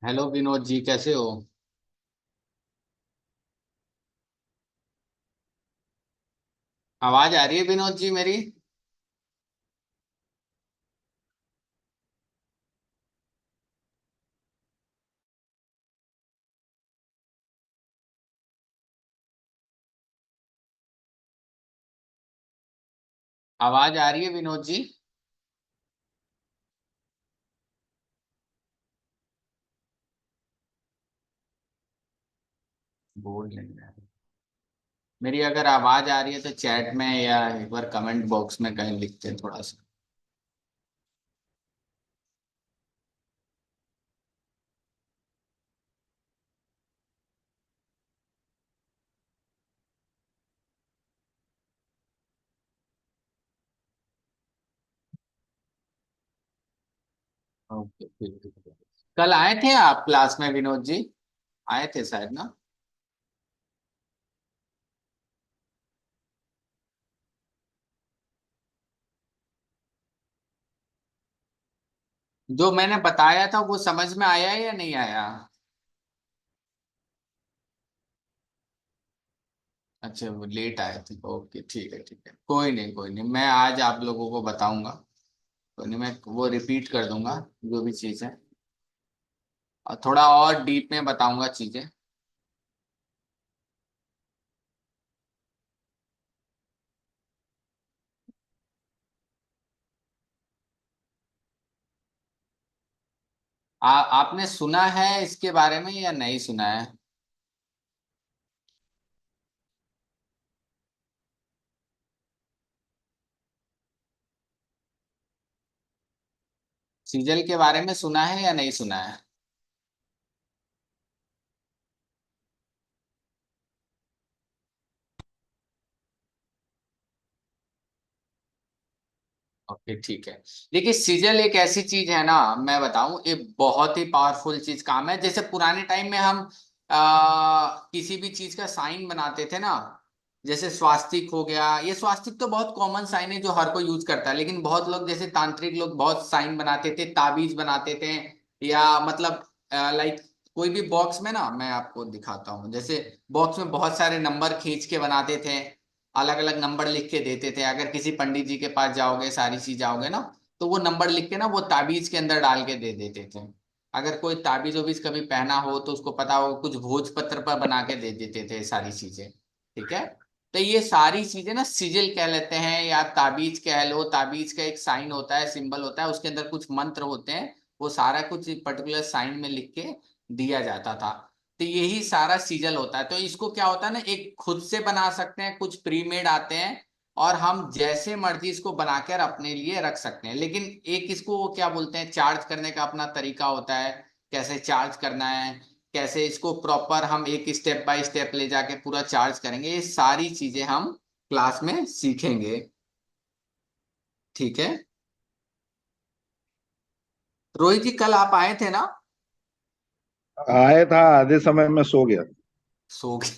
Hello Vinod ji, कैसे हो? आवाज आ रही है विनोद जी मेरी? आवाज आ रही है विनोद जी? बोल नहीं रहा है। मेरी अगर आवाज आ रही है तो चैट में या एक बार कमेंट बॉक्स में कहीं लिखते हैं थोड़ा सा। ओके, ठीक है। कल आए थे आप क्लास में विनोद जी? आए थे शायद ना? जो मैंने बताया था वो समझ में आया या नहीं आया? अच्छा, वो लेट आए थे। ओके, ठीक है, ठीक है, कोई नहीं, कोई नहीं, मैं आज आप लोगों को बताऊंगा। कोई नहीं, मैं वो रिपीट कर दूंगा जो भी चीज़ है, और थोड़ा और डीप में बताऊंगा चीजें। आपने सुना है इसके बारे में या नहीं सुना है? सीजल के बारे में सुना है या नहीं सुना है? ओके, ठीक है। देखिए, सीजल एक ऐसी चीज है ना, मैं बताऊं, ये बहुत ही पावरफुल चीज काम है। जैसे पुराने टाइम में हम किसी भी चीज का साइन बनाते थे ना, जैसे स्वास्तिक हो गया। ये स्वास्तिक तो बहुत कॉमन साइन है जो हर कोई यूज करता है, लेकिन बहुत लोग, जैसे तांत्रिक लोग, बहुत साइन बनाते थे, ताबीज बनाते थे, या मतलब लाइक कोई भी बॉक्स में ना, मैं आपको दिखाता हूँ, जैसे बॉक्स में बहुत सारे नंबर खींच के बनाते थे, अलग अलग नंबर लिख के देते थे। अगर किसी पंडित जी के पास जाओगे, सारी चीज जाओगे ना, तो वो नंबर लिख के ना वो ताबीज के अंदर डाल के दे देते थे। अगर कोई ताबीज ओबीज कभी पहना हो तो उसको पता हो, कुछ भोज पत्र पर बना के दे देते थे सारी चीजें। ठीक है। तो ये सारी चीजें ना सिजिल कह लेते हैं, या ताबीज कह लो। ताबीज का एक साइन होता है, सिंबल होता है, उसके अंदर कुछ मंत्र होते हैं, वो सारा कुछ पर्टिकुलर साइन में लिख के दिया जाता था। तो यही सारा सीजल होता है। तो इसको क्या होता है ना, एक खुद से बना सकते हैं, कुछ प्री मेड आते हैं, और हम जैसे मर्जी इसको बनाकर अपने लिए रख सकते हैं। लेकिन एक इसको वो क्या बोलते हैं, चार्ज करने का अपना तरीका होता है, कैसे चार्ज करना है, कैसे इसको प्रॉपर हम एक स्टेप बाय स्टेप ले जाके पूरा चार्ज करेंगे, ये सारी चीजें हम क्लास में सीखेंगे। ठीक है। रोहित जी, कल आप आए थे ना? आया था, आधे समय में सो गया। सो गए?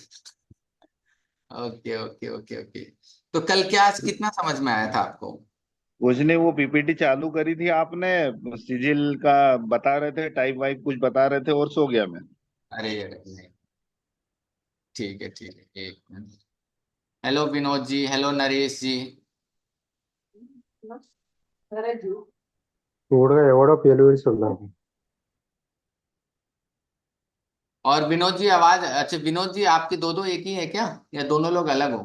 Okay, okay, okay, okay. तो कल क्या कितना समझ में आया था आपको? कुछ नहीं, वो पीपीटी चालू करी थी आपने, सिजिल का बता रहे थे, टाइप वाइप कुछ बता रहे थे, और सो गया मैं। अरे अरे नहीं। ठीक है, ठीक है, एक minute. Hello Vinod ji, hello Naresh जी। చూడగా ఎవడో పిలుస్తున్నాను. और विनोद जी आवाज, अच्छा विनोद जी, आपके दो दो एक ही है क्या, या दोनों लोग अलग हो?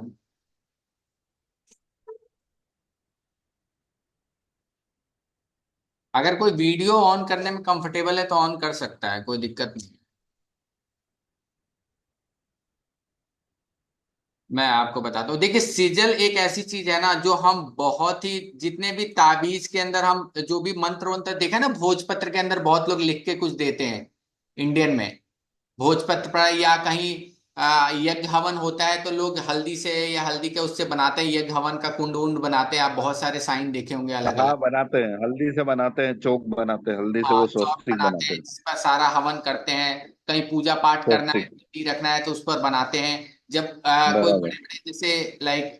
अगर कोई वीडियो ऑन करने में कंफर्टेबल है तो ऑन कर सकता है, कोई दिक्कत नहीं। मैं आपको बताता हूँ, देखिए, सिजल एक ऐसी चीज है ना, जो हम बहुत ही, जितने भी ताबीज के अंदर हम जो भी मंत्र वंत्र देखे ना, भोजपत्र के अंदर बहुत लोग लिख के कुछ देते हैं इंडियन में। भोजपत्र पर या कहीं यज्ञ हवन होता है तो लोग हल्दी से या हल्दी के उससे बनाते हैं, यज्ञ हवन का कुंड उंड बनाते हैं। आप बहुत सारे साइन देखे होंगे अलग अलग। हाँ, बनाते हैं, हल्दी से बनाते हैं, चौक बनाते हैं, हल्दी से हाँ, वो चौक स्वस्तिक बनाते बनाते हैं हैं। जिस पर सारा हवन करते हैं। कहीं पूजा पाठ करना है, स्वस्तिक। तिथि रखना है तो उस पर बनाते हैं। जब कोई बराबर। बड़े बड़े, जैसे लाइक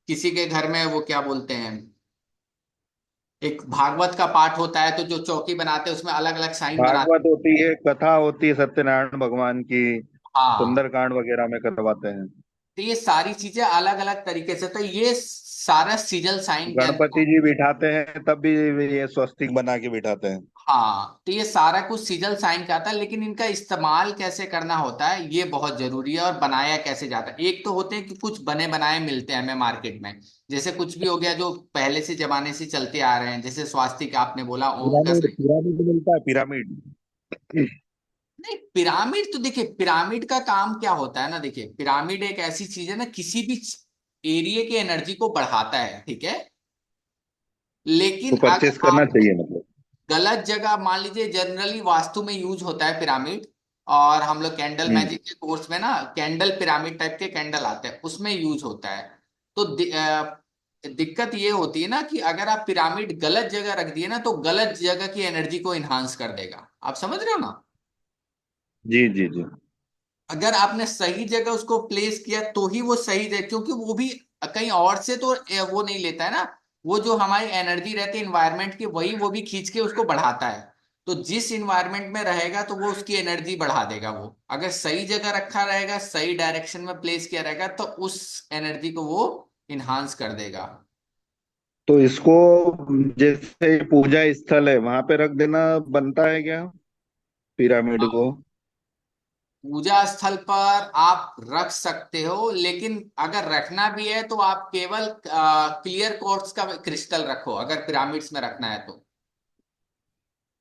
किसी के घर में वो क्या बोलते हैं, एक भागवत का पाठ होता है, तो जो चौकी बनाते हैं उसमें अलग अलग साइन बनाते भागवत होती है, कथा होती है सत्यनारायण भगवान की, हैं। हाँ, सुंदरकांड वगैरह में करवाते हैं। तो ये सारी चीजें अलग अलग तरीके से, तो ये सारा सिजल साइन के अंदर। गणपति जी बिठाते हैं तब भी ये स्वस्तिक बना के बिठाते हैं। हाँ, तो ये सारा कुछ सिजल साइन का आता है, लेकिन इनका इस्तेमाल कैसे करना होता है ये बहुत जरूरी है, और बनाया कैसे जाता है। एक तो होते हैं कि कुछ बने बनाए मिलते हैं हमें मार्केट में, जैसे कुछ भी हो गया जो पहले से जमाने से चलते आ रहे हैं, जैसे स्वास्तिक आपने बोला, ओम का पिरामिड साइन। पिरामिड मिलता है, पिरामिड। नहीं, पिरामिड तो देखिए, पिरामिड का काम क्या होता है ना, देखिए पिरामिड एक ऐसी चीज है ना, किसी भी एरिया की एनर्जी को बढ़ाता है, ठीक है। तो लेकिन परचेस अगर करना आपने चाहिए मतलब। गलत जगह, मान लीजिए जनरली वास्तु में यूज होता है पिरामिड, और हम लोग कैंडल हम्म। मैजिक के कोर्स में ना कैंडल पिरामिड टाइप के कैंडल आते हैं, उसमें यूज होता है। तो दिक्कत ये होती है ना कि अगर आप पिरामिड गलत जगह रख दिए ना, तो गलत जगह की एनर्जी को इन्हांस कर देगा। आप समझ रहे हो ना। जी जी जी। अगर आपने सही जगह उसको प्लेस किया तो ही वो सही रहे, क्योंकि वो भी कहीं और से तो वो नहीं लेता है ना। वो जो हमारी एनर्जी रहती है इन्वायरमेंट की, वही वो भी खींच के उसको बढ़ाता है। तो जिस इन्वायरमेंट में रहेगा तो वो उसकी एनर्जी बढ़ा देगा। वो अगर सही जगह रखा रहेगा, सही डायरेक्शन में प्लेस किया रहेगा, तो उस एनर्जी को वो इन्हांस कर देगा। तो इसको जैसे पूजा स्थल है वहां पे रख देना बनता है क्या, पिरामिड को? पूजा स्थल पर आप रख सकते हो, लेकिन अगर रखना भी है तो आप केवल क्लियर क्वार्ट्ज का क्रिस्टल रखो, अगर पिरामिड्स में रखना है तो।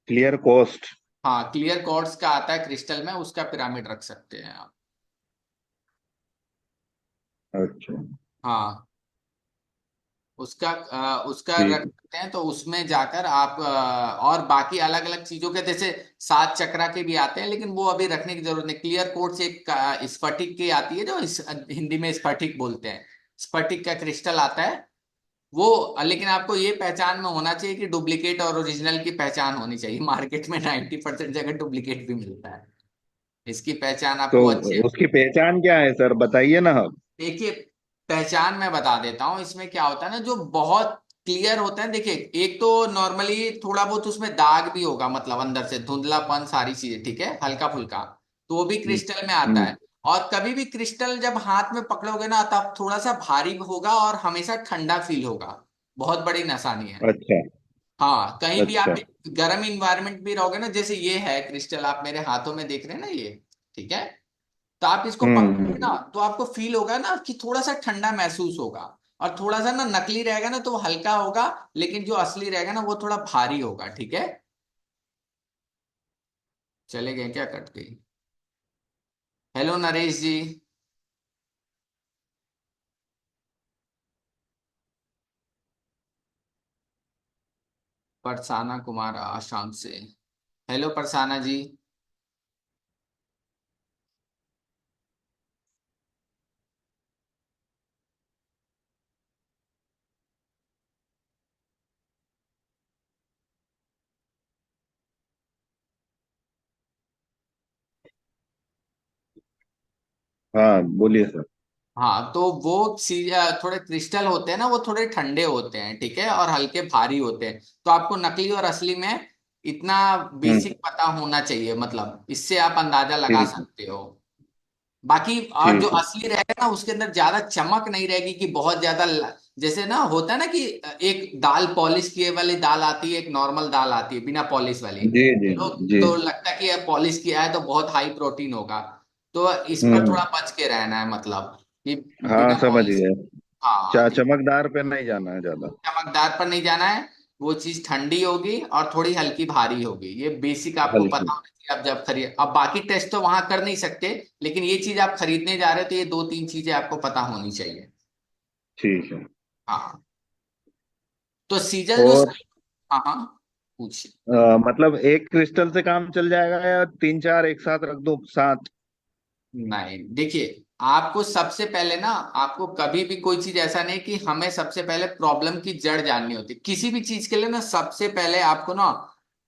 Clear cost. हाँ, क्लियर क्वार्ट्ज का आता है क्रिस्टल में, उसका पिरामिड रख सकते हैं आप। अच्छा। हाँ, उसका रख ठीक। सकते हैं, तो उसमें जाकर आप और बाकी अलग अलग चीजों के, जैसे 7 चक्रा के भी आते हैं, लेकिन वो अभी रखने की जरूरत नहीं। क्लियर क्वार्ट्ज एक स्फटिक की आती है, जो हिंदी में स्फटिक बोलते हैं। स्फटिक का क्रिस्टल आता है वो। लेकिन आपको ये पहचान में होना चाहिए कि डुप्लीकेट और ओरिजिनल की पहचान होनी चाहिए। मार्केट में 90% जगह डुप्लीकेट भी मिलता है। इसकी पहचान तो आपको अच्छे। उसकी पहचान क्या है सर, बताइए ना आप। देखिए, पहचान मैं बता देता हूँ। इसमें क्या होता है ना, जो बहुत क्लियर होता है, देखिए एक तो नॉर्मली थोड़ा बहुत उसमें दाग भी होगा, मतलब अंदर से धुंधलापन, सारी चीजें ठीक है, हल्का फुल्का, तो वो भी हम्म। क्रिस्टल में आता हम्म। है। और कभी भी क्रिस्टल जब हाथ में पकड़ोगे ना, तब थोड़ा सा भारी होगा और हमेशा ठंडा फील होगा। बहुत बड़ी निशानी है। अच्छा। हाँ, कहीं भी अच्छा। आप गर्म इन्वायरमेंट भी रहोगे ना, जैसे ये है क्रिस्टल आप मेरे हाथों में देख रहे हैं ना ये, ठीक है। तो आप इसको पकड़ोगे ना, हम्म। तो आपको फील होगा ना कि थोड़ा सा ठंडा महसूस होगा। और थोड़ा सा ना नकली रहेगा ना तो वो हल्का होगा, लेकिन जो असली रहेगा ना वो थोड़ा भारी होगा, ठीक है। चले गए क्या, कट गई। हेलो नरेश जी। परसाना कुमार आसाम से। हेलो परसाना जी। हाँ बोलिए सर। हाँ, तो वो थोड़े क्रिस्टल होते हैं ना, वो थोड़े ठंडे होते हैं, ठीक है, और हल्के भारी होते हैं। तो आपको नकली और असली में इतना हम्म। बेसिक पता होना चाहिए, मतलब इससे आप अंदाजा लगा ठीक है। सकते हो। बाकी और जो ठीक है। असली रहेगा ना, उसके अंदर ज्यादा चमक नहीं रहेगी कि बहुत ज्यादा जैसे ना होता है ना कि एक दाल पॉलिश किए वाली दाल आती है, एक नॉर्मल दाल आती है बिना पॉलिश वाली। जी जी लोग जी। तो लगता है कि पॉलिश किया है तो बहुत हाई प्रोटीन होगा। तो इस पर हम्म। थोड़ा बच के रहना है, मतलब कि हाँ बिना समझ पॉलिश। गए। हाँ, चमकदार पे नहीं जाना है ज्यादा। चमकदार पर नहीं जाना है। वो चीज ठंडी होगी और थोड़ी हल्की भारी होगी, ये बेसिक आपको हल्की। पता होना चाहिए। आप जब खरीद, अब बाकी टेस्ट तो वहां कर नहीं सकते, लेकिन ये चीज आप खरीदने जा रहे हो तो ये 2-3 चीजें आपको पता होनी चाहिए। ठीक है। हाँ, तो सीजल जो। और हाँ हाँ, पूछिए। मतलब एक क्रिस्टल से काम चल जाएगा या तीन चार एक साथ रख दो साथ? नहीं, देखिए आपको सबसे पहले ना, आपको कभी भी कोई चीज ऐसा नहीं कि हमें सबसे पहले प्रॉब्लम की जड़ जाननी होती। किसी भी चीज के लिए ना सबसे पहले आपको ना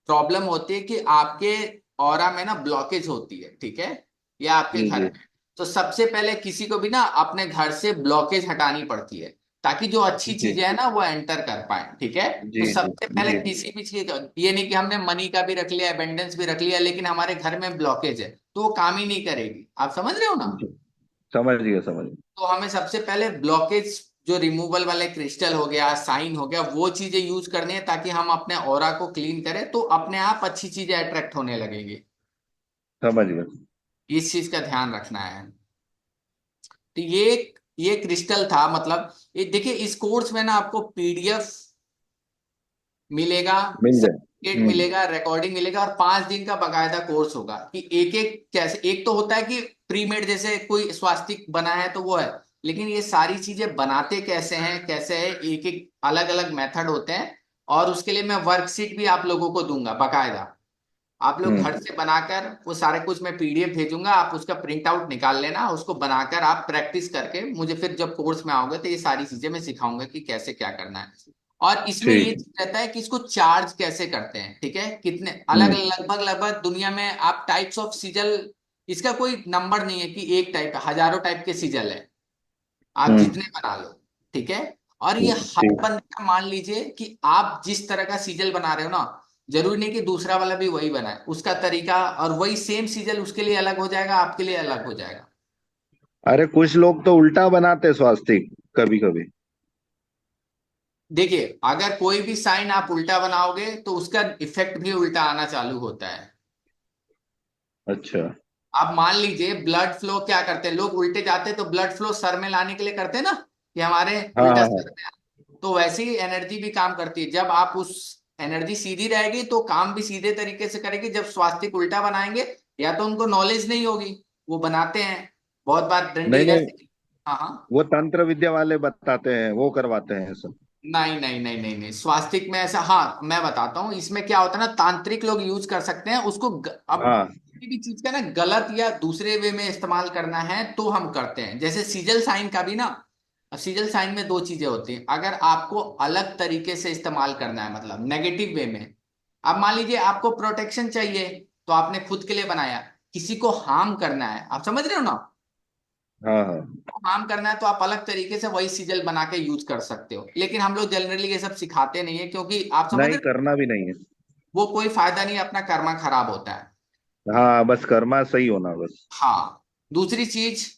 प्रॉब्लम होती है कि आपके ऑरा में ना ब्लॉकेज होती है, ठीक है, या आपके जी घर जी। में। तो सबसे पहले किसी को भी ना अपने घर से ब्लॉकेज हटानी पड़ती है। ताकि जो अच्छी जी चीजें है ना वो एंटर कर पाए। ठीक है, जी तो जी सबसे पहले जी। किसी भी चीज ये नहीं कि हमने मनी का भी रख लिया, एबेंडेंस भी रख लिया, लेकिन हमारे घर में ब्लॉकेज है तो वो काम ही नहीं करेगी। आप समझ रहे हो ना? जी, समझ गया समझ गया। तो हमें सबसे पहले ब्लॉकेज जो रिमूवल वाले क्रिस्टल हो गया, साइन हो गया, वो चीजें यूज करनी है ताकि हम अपने ऑरा को क्लीन करें, तो अपने आप अच्छी चीजें अट्रैक्ट होने लगेंगी। समझ गया। इस चीज का ध्यान रखना है। तो ये क्रिस्टल था, मतलब ये देखिए, इस कोर्स में ना आपको पीडीएफ मिलेगा, मिल जाए। सर्टिफिकेट मिलेगा, रिकॉर्डिंग मिलेगा, और 5 दिन का बकायदा कोर्स होगा कि एक एक कैसे। एक तो होता है कि प्री मेड, जैसे कोई स्वास्तिक बना है तो वो है, लेकिन ये सारी चीजें बनाते कैसे हैं, कैसे है, एक एक अलग अलग मेथड होते हैं। और उसके लिए मैं वर्कशीट भी आप लोगों को दूंगा बकायदा। आप लोग घर हम्म। से बनाकर, वो सारे कुछ मैं पीडीएफ भेजूंगा, आप उसका प्रिंट आउट निकाल लेना, उसको बनाकर आप प्रैक्टिस करके मुझे फिर जब कोर्स में आओगे तो ये सारी चीजें मैं सिखाऊंगा कि कैसे क्या करना है। और इसमें ये ठीक। चीज रहता है कि इसको चार्ज कैसे करते हैं। ठीक है, कितने अलग, हम्म लगभग लगभग दुनिया में आप टाइप्स ऑफ सीजल, इसका कोई नंबर नहीं है कि एक टाइप है, हजारों टाइप के सीजल है, आप हम्म। जितने बना लो। ठीक है, और ये ठीक हर ठीक। बंदे का, मान लीजिए कि आप जिस तरह का सीजल बना रहे हो ना, जरूरी नहीं कि दूसरा वाला भी वही बनाए, उसका तरीका और वही सेम सीजल उसके लिए अलग हो जाएगा, आपके लिए अलग हो जाएगा। अरे कुछ लोग तो उल्टा बनाते स्वास्तिक कभी कभी। देखिए, अगर कोई भी साइन आप उल्टा बनाओगे तो उसका इफेक्ट भी उल्टा आना चालू होता है। अच्छा। आप मान लीजिए, ब्लड फ्लो क्या करते हैं लोग, उल्टे जाते हैं तो ब्लड फ्लो सर में लाने के लिए करते हैं ना, कि हमारे हाँ उल्टा हाँ हाँ। सर में आए। तो वैसे ही एनर्जी भी काम करती है, जब आप उस एनर्जी सीधी रहेगी तो काम भी सीधे तरीके से करेगी। जब स्वास्तिक उल्टा बनाएंगे, या तो उनको नॉलेज नहीं होगी, वो बनाते हैं बहुत बार डंडी नहीं इधर नहीं, से। हाँ हाँ। वो तंत्र विद्या वाले बताते हैं, वो करवाते हैं सब। नहीं नहीं नहीं नहीं नहीं, स्वास्तिक में ऐसा, हाँ मैं बताता हूँ, इसमें क्या होता है ना, तांत्रिक लोग यूज कर सकते हैं उसको, अब हाँ किसी भी चीज का ना गलत या दूसरे वे में इस्तेमाल करना है तो हम करते हैं। जैसे सीजल साइन का भी ना, अब सीजल साइन में दो चीजें होती हैं। अगर आपको अलग तरीके से इस्तेमाल करना है, मतलब नेगेटिव वे में, अब मान लीजिए आपको प्रोटेक्शन चाहिए तो आपने खुद के लिए बनाया, किसी को हार्म करना है, आप समझ रहे हो ना, हाँ हाँ। काम करना है तो आप अलग तरीके से वही सीजल बना के यूज कर सकते हो। लेकिन हम लोग जनरली ये सब सिखाते नहीं है, क्योंकि आप समझ नहीं, रहे करना भी नहीं है। हो, वो कोई फायदा नहीं, अपना कर्मा खराब होता है। हाँ, बस कर्मा सही होना बस। हाँ, दूसरी चीज,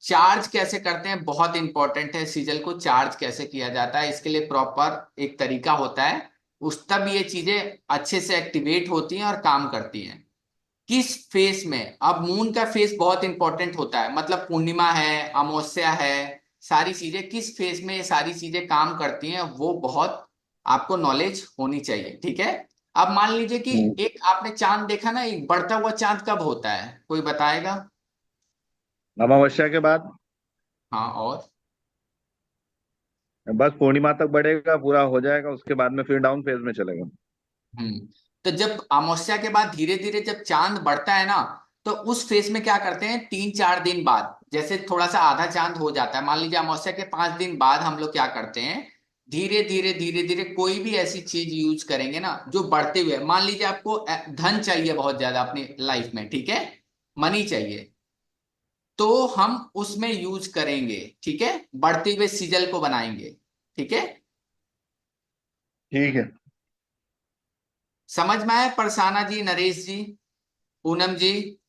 चार्ज कैसे करते हैं, बहुत इंपॉर्टेंट है। सीजल को चार्ज कैसे किया जाता है, इसके लिए प्रॉपर एक तरीका होता है, उस तब ये चीजें अच्छे से एक्टिवेट होती हैं और काम करती हैं। किस फेस में, अब मून का फेस बहुत इंपॉर्टेंट होता है, मतलब पूर्णिमा है, अमावस्या है, सारी चीजें किस फेस में ये सारी चीजें काम करती हैं, वो बहुत आपको नॉलेज होनी चाहिए। ठीक है, अब मान लीजिए कि हम्म। एक आपने चांद देखा ना, एक बढ़ता हुआ चांद कब होता है, कोई बताएगा? अमावस्या के बाद। हाँ, और? बस पूर्णिमा तक बढ़ेगा, पूरा हो जाएगा, उसके बाद में फिर डाउन फेज में चलेगा। हम्म, तो जब अमावस्या के बाद धीरे धीरे जब चांद बढ़ता है ना, तो उस फेस में क्या करते हैं, 3-4 दिन बाद, जैसे थोड़ा सा आधा चांद हो जाता है, मान लीजिए अमावस्या के 5 दिन बाद, हम लोग क्या करते हैं, धीरे धीरे धीरे धीरे कोई भी ऐसी चीज यूज करेंगे ना जो बढ़ते हुए, मान लीजिए आपको धन चाहिए बहुत ज्यादा अपनी लाइफ में, ठीक है, मनी चाहिए, तो हम उसमें यूज करेंगे। ठीक है, बढ़ते हुए सीजल को बनाएंगे। ठीक है, ठीक है। समझ में आया परसाना जी, नरेश जी, पूनम जी?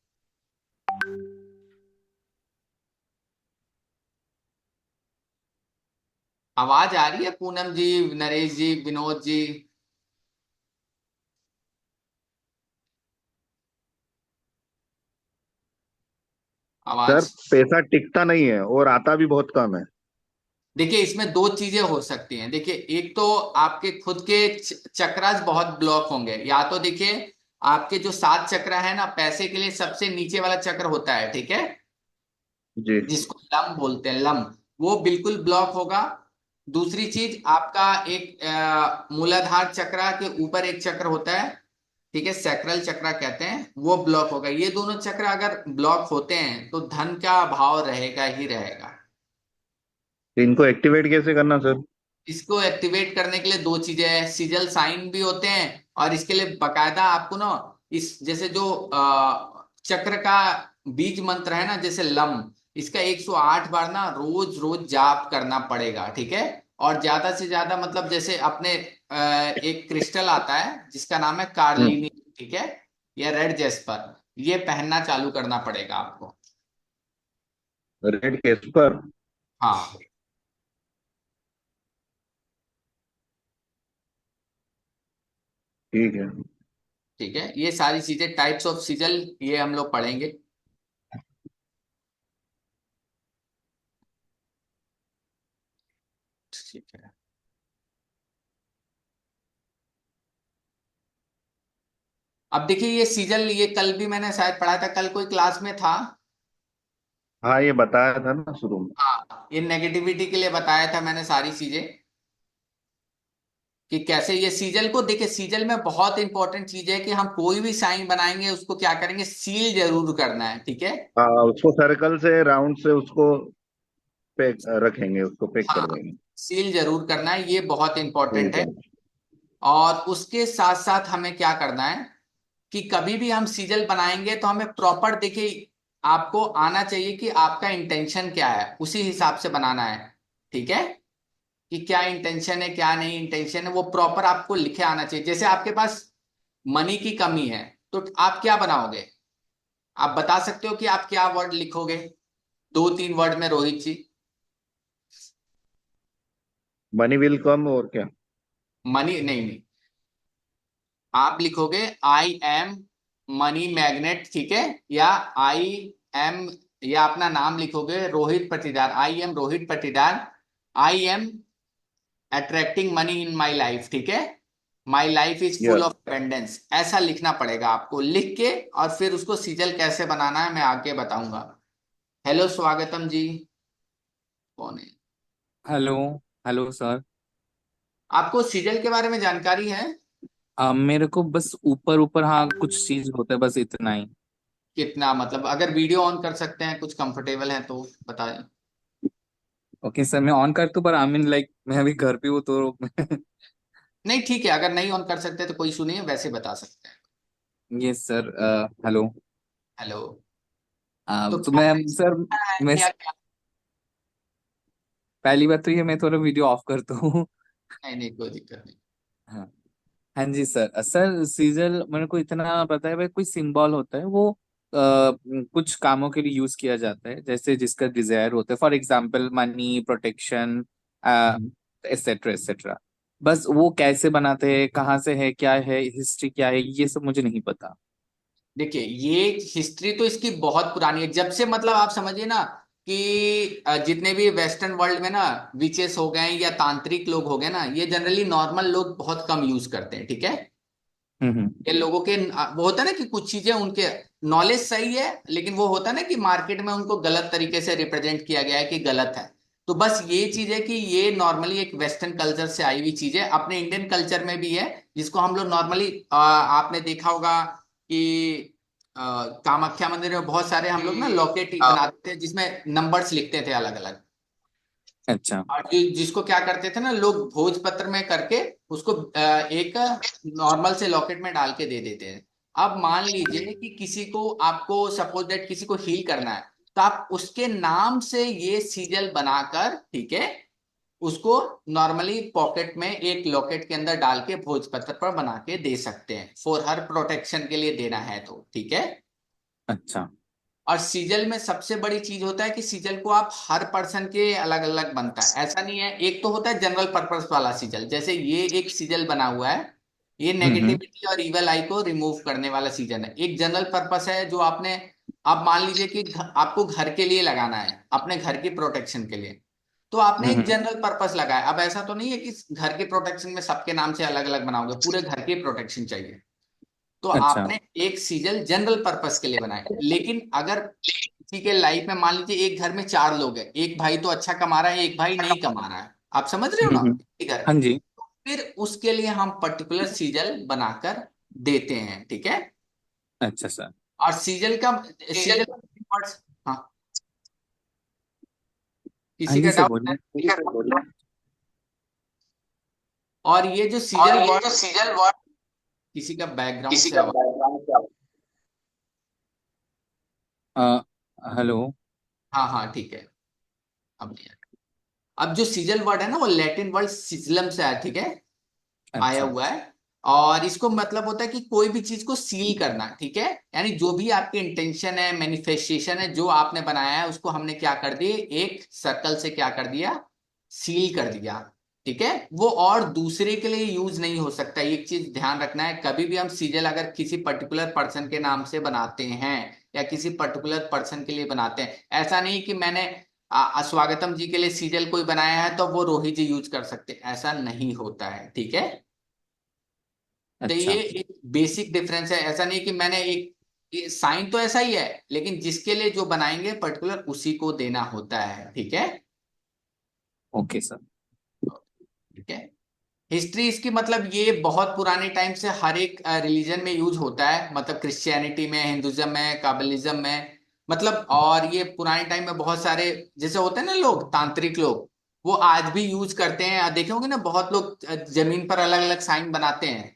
आवाज आ रही है पूनम जी, नरेश जी, विनोद जी? सर, आवाज? पैसा टिकता नहीं है और आता भी बहुत कम है। देखिए, इसमें दो चीजें हो सकती हैं। देखिए, एक तो आपके खुद के चक्रास बहुत ब्लॉक होंगे, या तो देखिए आपके जो 7 चक्र है ना, पैसे के लिए सबसे नीचे वाला चक्र होता है, ठीक है, जी। जिसको लम बोलते हैं, लम, वो बिल्कुल ब्लॉक होगा। दूसरी चीज, आपका एक मूलाधार चक्र के ऊपर एक चक्र होता है, ठीक है, सैक्रल चक्र कहते हैं, वो ब्लॉक होगा। ये दोनों चक्र अगर ब्लॉक होते हैं तो धन का अभाव रहेगा ही रहेगा। तो इनको एक्टिवेट कैसे करना सर? इसको एक्टिवेट करने के लिए दो चीजें हैं, सिजल साइन भी होते हैं, और इसके लिए बकायदा आपको ना, इस जैसे जो चक्र का बीज मंत्र है ना, जैसे लम, इसका 108 बार ना रोज रोज जाप करना पड़ेगा। ठीक है, और ज्यादा से ज्यादा मतलब जैसे अपने एक क्रिस्टल आता है जिसका नाम है हम्म। कार्लिनी, ठीक है, या रेड जेस्पर, ये पहनना चालू करना पड़ेगा आपको। रेड केस पर। हाँ, ठीक है। ठीक है, ये सारी चीजें, टाइप्स ऑफ सिजल, ये हम लोग पढ़ेंगे। ठीक है। अब देखिए ये सीजल, ये कल भी मैंने शायद पढ़ा था, कल कोई क्लास में था। हाँ, ये बताया था ना शुरू में। हाँ, ये नेगेटिविटी के लिए बताया था मैंने सारी चीजें, कि कैसे ये सीजल को, देखिए सीजल में बहुत इंपॉर्टेंट चीज है कि हम कोई भी साइन बनाएंगे उसको क्या करेंगे, सील जरूर करना है, ठीक है। हाँ, उसको सर्कल से राउंड से उसको पैक रखेंगे, उसको पैक कर हाँ, देंगे। सील जरूर करना है, ये बहुत इंपॉर्टेंट ठीक है। है। और उसके साथ साथ हमें क्या करना है कि कभी भी हम सीजल बनाएंगे तो हमें प्रॉपर, देखिए आपको आना चाहिए कि आपका इंटेंशन क्या है, उसी हिसाब से बनाना है, ठीक है, कि क्या इंटेंशन है क्या नहीं इंटेंशन है, वो प्रॉपर आपको लिखे आना चाहिए। जैसे आपके पास मनी की कमी है, तो आप क्या बनाओगे, आप बता सकते हो कि आप क्या वर्ड लिखोगे, 2-3 वर्ड में, रोहित जी। मनी विल कम और क्या? मनी नहीं, नहीं, आप लिखोगे आई एम मनी मैग्नेट, ठीक है, या आई एम, या अपना नाम लिखोगे रोहित पटीदार, I am Rohit Patidar, I am attracting money in my life, ठीक है, my life is full yes. Of abundance, ऐसा लिखना पड़ेगा आपको लिख के। और फिर उसको सीजल कैसे बनाना है मैं आगे बताऊंगा। हेलो स्वागतम जी, कौन है? हेलो। Hello sir. आपको सीजल के बारे में जानकारी है? मेरे को बस ऊपर ऊपर हाँ कुछ चीज होता है, बस इतना ही। कितना मतलब, अगर वीडियो ऑन कर सकते हैं, कुछ कंफर्टेबल है तो बताएं। ओके सर, मैं ऑन कर दूं, पर आई मीन लाइक मैं अभी घर पे हूँ तो नहीं ठीक है, अगर नहीं ऑन कर सकते तो कोई इशू नहीं है, वैसे बता सकते हैं। ये सर। हेलो। हेलो। तो तो क्या मैं सर, है मैं क्या क्या? पहली बात तो ये मैं थोड़ा वीडियो ऑफ करता हूँ। नहीं नहीं, कोई दिक्कत नहीं। हाँ। हाँ जी सर। सर सीजल मेरे को इतना पता है भाई, कोई सिंबल होता है वो कुछ कामों के लिए यूज किया जाता है, जैसे जिसका डिजायर होता है, for example money, protection, etcetera etcetera. बस वो कैसे बनाते हैं, कहाँ से है, क्या है, हिस्ट्री क्या है, ये सब मुझे नहीं पता। देखिए ये हिस्ट्री तो इसकी बहुत पुरानी है, जब से मतलब आप समझिए ना कि जितने भी वेस्टर्न वर्ल्ड में ना विचेस हो गए या तांत्रिक लोग हो गए ना, ये जनरली नॉर्मल लोग बहुत कम यूज करते हैं, ठीक है। हम्म। ये लोगों के वो होता है ना कि कुछ चीजें उनके नॉलेज सही है, लेकिन वो होता है ना कि मार्केट में उनको गलत तरीके से रिप्रेजेंट किया गया है कि गलत है। तो बस ये चीज है कि ये नॉर्मली एक वेस्टर्न कल्चर से आई हुई चीज है, अपने इंडियन कल्चर में भी है, जिसको हम लोग नॉर्मली, आपने देखा होगा कि कामाख्या मंदिर में बहुत सारे हम लोग ना लॉकेट बनाते थे जिसमें नंबर्स लिखते थे अलग अलग। अच्छा। और जिसको क्या करते थे ना लोग, भोजपत्र में करके उसको एक नॉर्मल से लॉकेट में डाल के दे देते हैं। अब मान लीजिए कि किसी को, आपको सपोज दैट किसी को हील करना है, तो आप उसके नाम से ये सीजल बनाकर, ठीक है, उसको नॉर्मली पॉकेट में एक लॉकेट के अंदर डाल के भोजपत्र पर बना के दे सकते हैं, फॉर हर प्रोटेक्शन के लिए देना है तो, ठीक है। अच्छा। और सीजल में सबसे बड़ी चीज होता है कि सीजल को आप हर पर्सन के अलग अलग बनता है, ऐसा नहीं है। एक तो होता है जनरल पर्पस वाला सीजल, जैसे ये एक सीजल बना हुआ है, ये हम्म। नेगेटिविटी और इवल आई को रिमूव करने वाला सीजन है। एक जनरल पर्पस है जो आपने, आप मान लीजिए कि आपको घर के लिए लगाना है, अपने घर की प्रोटेक्शन के लिए, तो आपने एक हम्म। जनरल पर्पस लगाया। अब ऐसा तो नहीं है कि घर के प्रोटेक्शन में सबके नाम से अलग अलग बनाओगे, पूरे घर की प्रोटेक्शन चाहिए, तो अच्छा। आपने एक सीजल जनरल पर्पस के लिए बनाया। लेकिन अगर किसी के लाइफ में मान लीजिए एक घर में 4 लोग हैं, एक भाई तो अच्छा कमा रहा है, एक भाई नहीं कमा रहा है, आप समझ रहे हो ना, हम्म। एक घर हाँ में, जी। तो फिर उसके लिए हम पर्टिकुलर सीजल बनाकर देते हैं, ठीक है। अच्छा सर। और सीजल वर्ड्स, हाँ, हाँ किसी जी का सर, डाउट है? बोलिए। और ये जो सीजल वर्ड, किसी का बैकग्राउंड से आवाज, अ, हेलो। हाँ हाँ ठीक है, अब नहीं आया। अब जो सीजल वर्ड है ना, वो लैटिन वर्ड सिजलम से आया, ठीक है, आया अच्छा। हुआ है। और इसको मतलब होता है कि कोई भी चीज को सील करना, ठीक है, यानी जो भी आपकी इंटेंशन है, मैनिफेस्टेशन है, जो आपने बनाया है, उसको हमने क्या कर दिए, एक सर्कल से क्या कर दिया, सील कर दिया, ठीक है। वो और दूसरे के लिए यूज नहीं हो सकता। एक चीज ध्यान रखना है, कभी भी हम सीजल अगर किसी पर्टिकुलर पर्सन के नाम से बनाते हैं या किसी पर्टिकुलर पर्सन के लिए बनाते हैं, ऐसा नहीं कि मैंने स्वागतम जी के लिए सीजल कोई बनाया है तो वो रोहित जी यूज कर सकते, ऐसा नहीं होता है, ठीक है। तो ये अच्छा। एक बेसिक डिफरेंस है। ऐसा नहीं कि मैंने एक, साइन तो ऐसा ही है, लेकिन जिसके लिए जो बनाएंगे पर्टिकुलर उसी को देना होता है, ठीक है। Okay sir. ठीक है। हिस्ट्री इसकी मतलब ये बहुत पुराने टाइम से हर एक रिलीजन में यूज होता है, मतलब क्रिश्चियनिटी में, हिंदुइज्म में, काबलिज्म में, मतलब। और ये पुराने टाइम में बहुत सारे जैसे होते हैं ना लोग, तांत्रिक लोग, वो आज भी यूज करते हैं। देखे होंगे ना, बहुत लोग जमीन पर अलग अलग साइन बनाते हैं।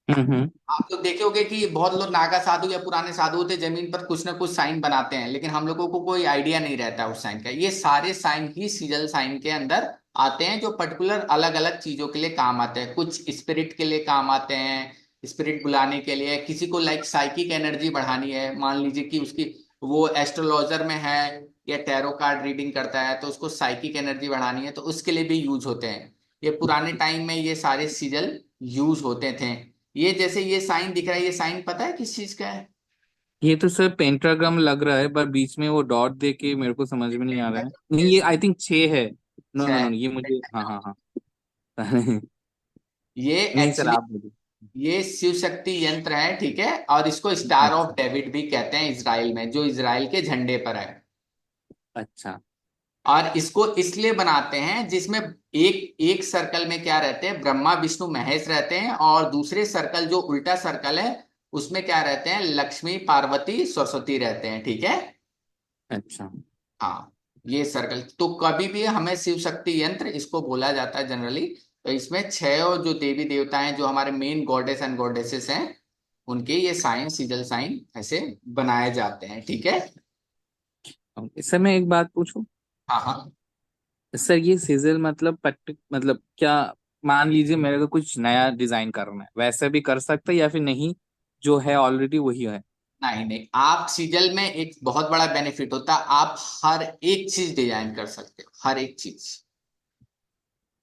हम्म। आप लोग देखे होंगे कि बहुत लोग नागा साधु या पुराने साधु होते हैं, जमीन पर कुछ ना कुछ साइन बनाते हैं, लेकिन हम लोगों को कोई आइडिया नहीं रहता उस साइन का। ये सारे साइन ही सीजल साइन के अंदर आते हैं, जो पर्टिकुलर अलग अलग चीजों के लिए काम आते हैं। कुछ स्पिरिट के लिए काम आते हैं, स्पिरिट बुलाने के लिए, किसी को लाइक साइकिक एनर्जी बढ़ानी है, मान लीजिए कि उसकी वो एस्ट्रोलॉजर में है या टैरो कार्ड रीडिंग करता है, तो उसको साइकिक एनर्जी बढ़ानी है, तो उसके लिए भी यूज होते हैं। ये पुराने टाइम में ये सारे सीजल यूज होते थे। ये जैसे ये साइन दिख रहा है, ये साइन पता है किस चीज का है? ये तो सर पेंटाग्राम लग रहा है, पर बीच में वो डॉट दे के मेरे को समझ में नहीं आ रहा है। नहीं, ये आई थिंक 6 है। नो नो छह। नो, ये मुझे, हाँ हाँ हाँ। ये नहीं सर, एक्चुअली आप मुझे। ये शिव शक्ति यंत्र है, ठीक है, और इसको स्टार ऑफ अच्छा। डेविड भी कहते हैं इजराइल में, जो इजराइल के झंडे पर है। अच्छा। और इसको इसलिए बनाते हैं जिसमें एक एक सर्कल में क्या रहते हैं, ब्रह्मा विष्णु महेश रहते हैं, और दूसरे सर्कल जो उल्टा सर्कल है उसमें क्या रहते हैं, लक्ष्मी पार्वती सरस्वती रहते हैं, ठीक है। अच्छा। हाँ, ये सर्कल तो कभी भी हमें शिव शक्ति यंत्र इसको बोला जाता है जनरली। तो इसमें छह और जो देवी देवता हैं, जो हमारे मेन गॉडेस एंड गॉडेसेस हैं, उनके ये साइन, सीजल साइन ऐसे बनाए जाते हैं, ठीक है। सर मैं एक बात पूछूं। हाँ हाँ। सर ये सिजल मतलब मतलब क्या, मान लीजिए मेरे को कुछ नया डिजाइन करना है, वैसे भी कर सकते हैं या फिर नहीं, जो है ऑलरेडी वही है? नहीं नहीं, आप सीजल में एक बहुत बड़ा बेनिफिट होता है, आप हर एक चीज डिजाइन कर सकते हो, हर एक चीज,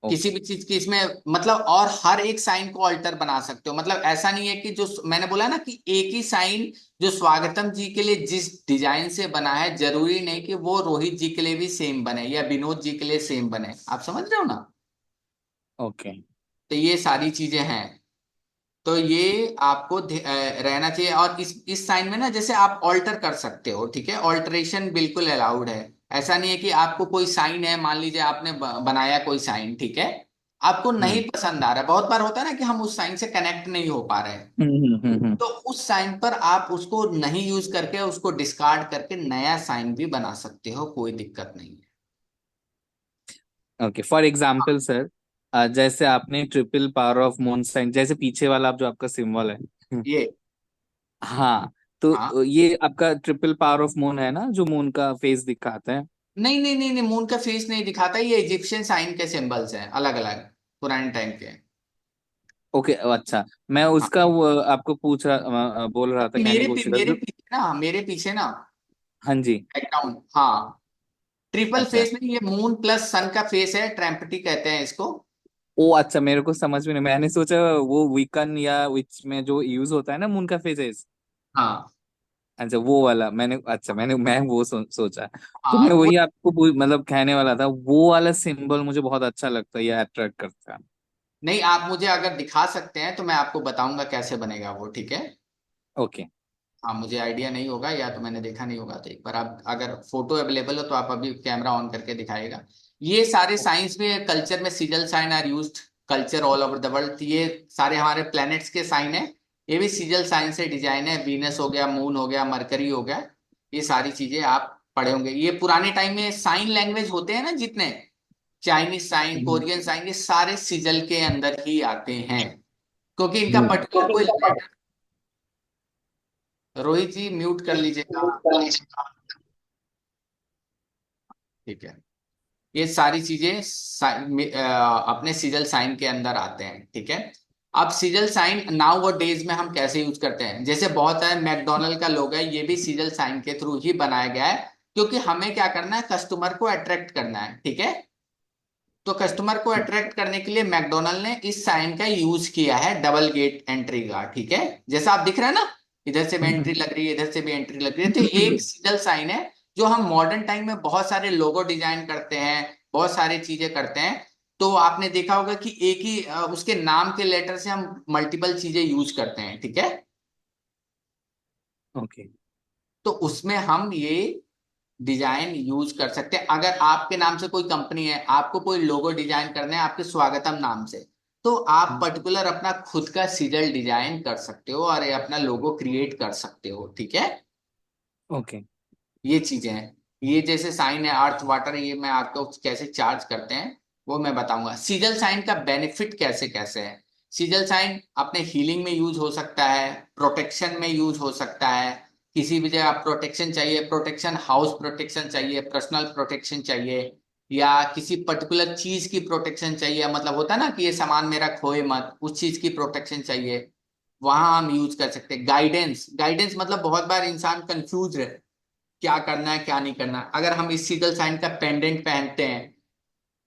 किसी ओके। भी चीज की इसमें मतलब, और हर एक साइन को अल्टर बना सकते हो। मतलब ऐसा नहीं है कि जो मैंने बोला ना कि एक ही साइन जो स्वागतम जी के लिए जिस डिजाइन से बना है, जरूरी नहीं कि वो रोहित जी के लिए भी सेम बने या विनोद जी के लिए सेम बने। आप समझ रहे हो ना? ओके। तो ये सारी चीजें हैं। तो ये आपको रहना चाहिए। और इस साइन में ना, जैसे आप ऑल्टर कर सकते हो, ठीक है, ऑल्टरेशन बिल्कुल अलाउड है। ऐसा नहीं है कि आपको कोई साइन है, मान लीजिए आपने बनाया कोई साइन, ठीक है, आपको नहीं हम्म पसंद आ रहा है, बहुत बार होता है ना कि हम उस साइन से कनेक्ट नहीं हो पा रहे हैं, तो उस साइन पर आप उसको नहीं यूज करके, उसको डिस्कार्ड करके नया साइन भी बना सकते हो, कोई दिक्कत नहीं है। ओके, फॉर एग्जाम्पल सर, जैसे आपने triple power of moon sign, जैसे पीछे वाला जो आपका सिंबल है। ये हाँ, हाँ, तो ये आपका ट्रिपल पावर ऑफ मून है ना, जो मून का फेस दिखाता है? नहीं नहीं नहीं नहीं, मून का फेस नहीं दिखाता, ये इजिप्शियन साइन के सिंबल्स हैं, अलग अलग पुराने टाइम के। ओके, अच्छा। मैं हाँ, उसका वो आपको पूछ रहा, बोल रहा था, कहने की कोशिश कर मेरे जो। पीछे ना, मेरे पीछे ना हाँ जी। बैकग्राउंड, हाँ, ट्रिपल अच्छा। फेस नहीं, ये मून प्लस सन का फेस है, ट्रैम्पटी कहते हैं इसको। ओ अच्छा, मेरे को समझ में नहीं, मैंने सोचा वो वीकन या विच में जो यूज होता है ना मून का फेजेस। हाँ अच्छा वो वाला मैंने, अच्छा मैं वो सोचा। तो मैं हाँ, वो वही आपको मतलब कहने वाला था, वो वाला सिंबल मुझे बहुत अच्छा लगता है, ये अट्रैक्ट करता है। नहीं, आप मुझे अगर दिखा सकते हैं तो मैं आपको बताऊंगा कैसे बनेगा वो, ठीक है। ओके। हाँ, मुझे आइडिया नहीं होगा या तो मैंने देखा नहीं होगा, तो एक बार आप अगर फोटो अवेलेबल हो तो आप अभी कैमरा ऑन करके दिखाएगा। ये सारे साइंस में, कल्चर में sigil sign are used, culture all over the world. ये सारे हमारे प्लैनेट्स के साइन है, ये भी सीजल साइन से डिजाइन है। वीनस हो गया, मून हो गया, मरकरी हो गया, ये सारी चीजें आप पढ़े होंगे। ये पुराने टाइम में साइन लैंग्वेज होते हैं ना जितने, चाइनीज साइन, हम्म। कोरियन साइन, ये सारे सीजल के अंदर ही आते हैं, क्योंकि इनका हम्म। पर्टिकुलर कोई लेटर। रोहित जी म्यूट कर लीजिएगा, ठीक है। ये सारी चीजें अपने सीजल साइन के अंदर आते हैं, ठीक है। अब सीजल साइन नाउ और डेज में हम कैसे यूज करते हैं, जैसे बहुत सारे मैकडोनल्ड का लोगो है, ये भी सीजल साइन के थ्रू ही बनाया गया है, क्योंकि हमें क्या करना है, कस्टमर को अट्रैक्ट करना है, ठीक है। तो कस्टमर को अट्रैक्ट करने के लिए मैकडोनल्ड ने इस साइन का यूज किया है, डबल गेट एंट्री का, ठीक है। जैसा आप दिख रहा है ना, इधर से भी एंट्री लग रही है, इधर से भी एंट्री लग रही है, तो ये एक सीजल साइन है जो हम मॉडर्न टाइम में बहुत सारे लोगो डिजाइन करते हैं, बहुत सारी चीजें करते हैं। तो आपने देखा होगा कि एक ही उसके नाम के लेटर से हम मल्टीपल चीजें यूज करते हैं, ठीक है। ओके। तो उसमें हम ये डिजाइन यूज कर सकते हैं। अगर आपके नाम से कोई कंपनी है, आपको कोई लोगो डिजाइन करना है आपके स्वागतम नाम से, तो आप पर्टिकुलर अपना खुद का सीजल डिजाइन कर सकते हो और ये अपना लोगो क्रिएट कर सकते हो, ठीक है। ओके। ये चीजें हैं। ये जैसे साइन है अर्थ वाटर, ये मैं आपको कैसे चार्ज करते हैं वो मैं बताऊंगा। सीजल साइन का बेनिफिट कैसे कैसे है। सीजल साइन अपने हीलिंग में यूज हो सकता है, प्रोटेक्शन में यूज हो सकता है। किसी भी जगह प्रोटेक्शन चाहिए, प्रोटेक्शन हाउस प्रोटेक्शन चाहिए, पर्सनल प्रोटेक्शन चाहिए, या किसी पर्टिकुलर चीज की प्रोटेक्शन चाहिए, मतलब होता है ना कि ये सामान मेरा खोए मत, उस चीज की प्रोटेक्शन चाहिए, वहां हम यूज कर सकते हैं। गाइडेंस, गाइडेंस मतलब बहुत बार इंसान कंफ्यूज है क्या करना है क्या नहीं करना। अगर हम इस सीजल साइन का पेंडेंट पहनते हैं,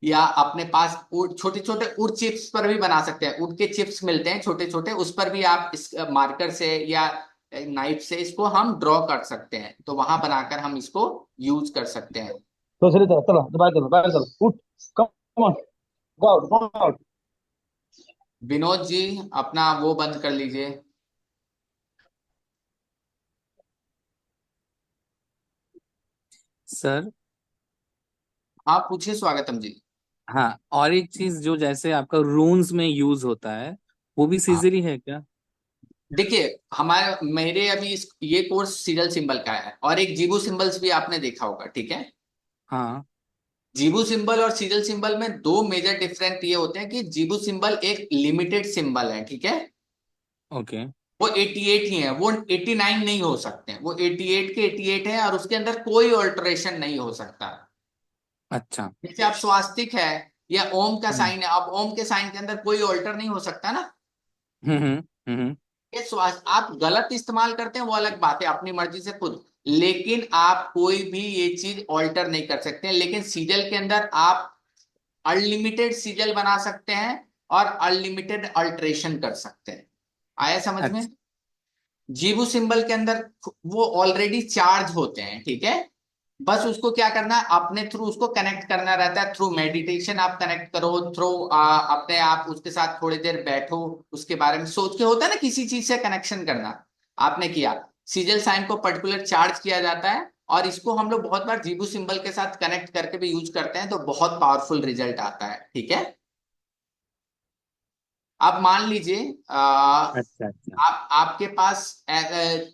या अपने पास छोटे छोटे वुड चिप्स पर भी बना सकते हैं, वुड के चिप्स मिलते हैं छोटे छोटे, उस पर भी आप इस मार्कर से या नाइफ से इसको हम ड्रॉ कर सकते हैं, तो वहां बनाकर हम इसको यूज कर सकते हैं। तो चलिए चलो चलो बाहर चलो उठ come on go out. Vinod ji, अपना वो बंद कर लीजिए। सर। आप पूछिए स्वागतम जी। हाँ, और एक चीज जो जैसे आपका रून्स में यूज होता है, वो भी हाँ, सीजरी है क्या? देखिए, हमारे मेरे अभी ये कोर्स सीरियल सिंबल का है, और एक जीबू सिंबल्स भी आपने देखा होगा, ठीक है। हाँ। जीबू सिंबल और सीरियल सिंबल में दो मेजर डिफरेंट ये होते हैं कि जीबू सिंबल एक लिमिटेड सिंबल है, ठीक है। ओके। वो 88 ही है, वो 89 नहीं हो सकते, वो 88 के 88 है, और उसके अंदर कोई ऑल्टरेशन नहीं हो सकता। अच्छा। जैसे आप स्वास्तिक है या ओम का हम्म साइन है, अब ओम के साइन के अंदर कोई ऑल्टर नहीं हो सकता ना। हम्म हम्म हम्म, ये स्वास्थ्य आप गलत इस्तेमाल करते हैं वो अलग बात है, अपनी मर्जी से खुद, लेकिन आप कोई भी ये चीज ऑल्टर नहीं कर सकते। लेकिन सीजल के अंदर आप अनलिमिटेड सीजल बना सकते हैं और अनलिमिटेड अल्टरेशन कर सकते हैं। आया समझ में। अच्छा। जीबू सिंबल के अंदर वो ऑलरेडी चार्ज होते हैं, ठीक है। बस उसको क्या करना है, अपने थ्रू उसको कनेक्ट करना रहता है, थ्रू मेडिटेशन आप कनेक्ट करो, थ्रू अपने आप उसके साथ थोड़ी देर बैठो, उसके बारे में सोच के, होता है ना किसी चीज से कनेक्शन करना, आपने किया। सीजल साइन को पर्टिकुलर चार्ज किया जाता है, और इसको हम लोग बहुत बार जीबू सिंबल के साथ कनेक्ट करके भी यूज करते हैं, तो बहुत पावरफुल रिजल्ट आता है, ठीक है। आप मान लीजिए अच्छा। अच्छा। आप आपके पास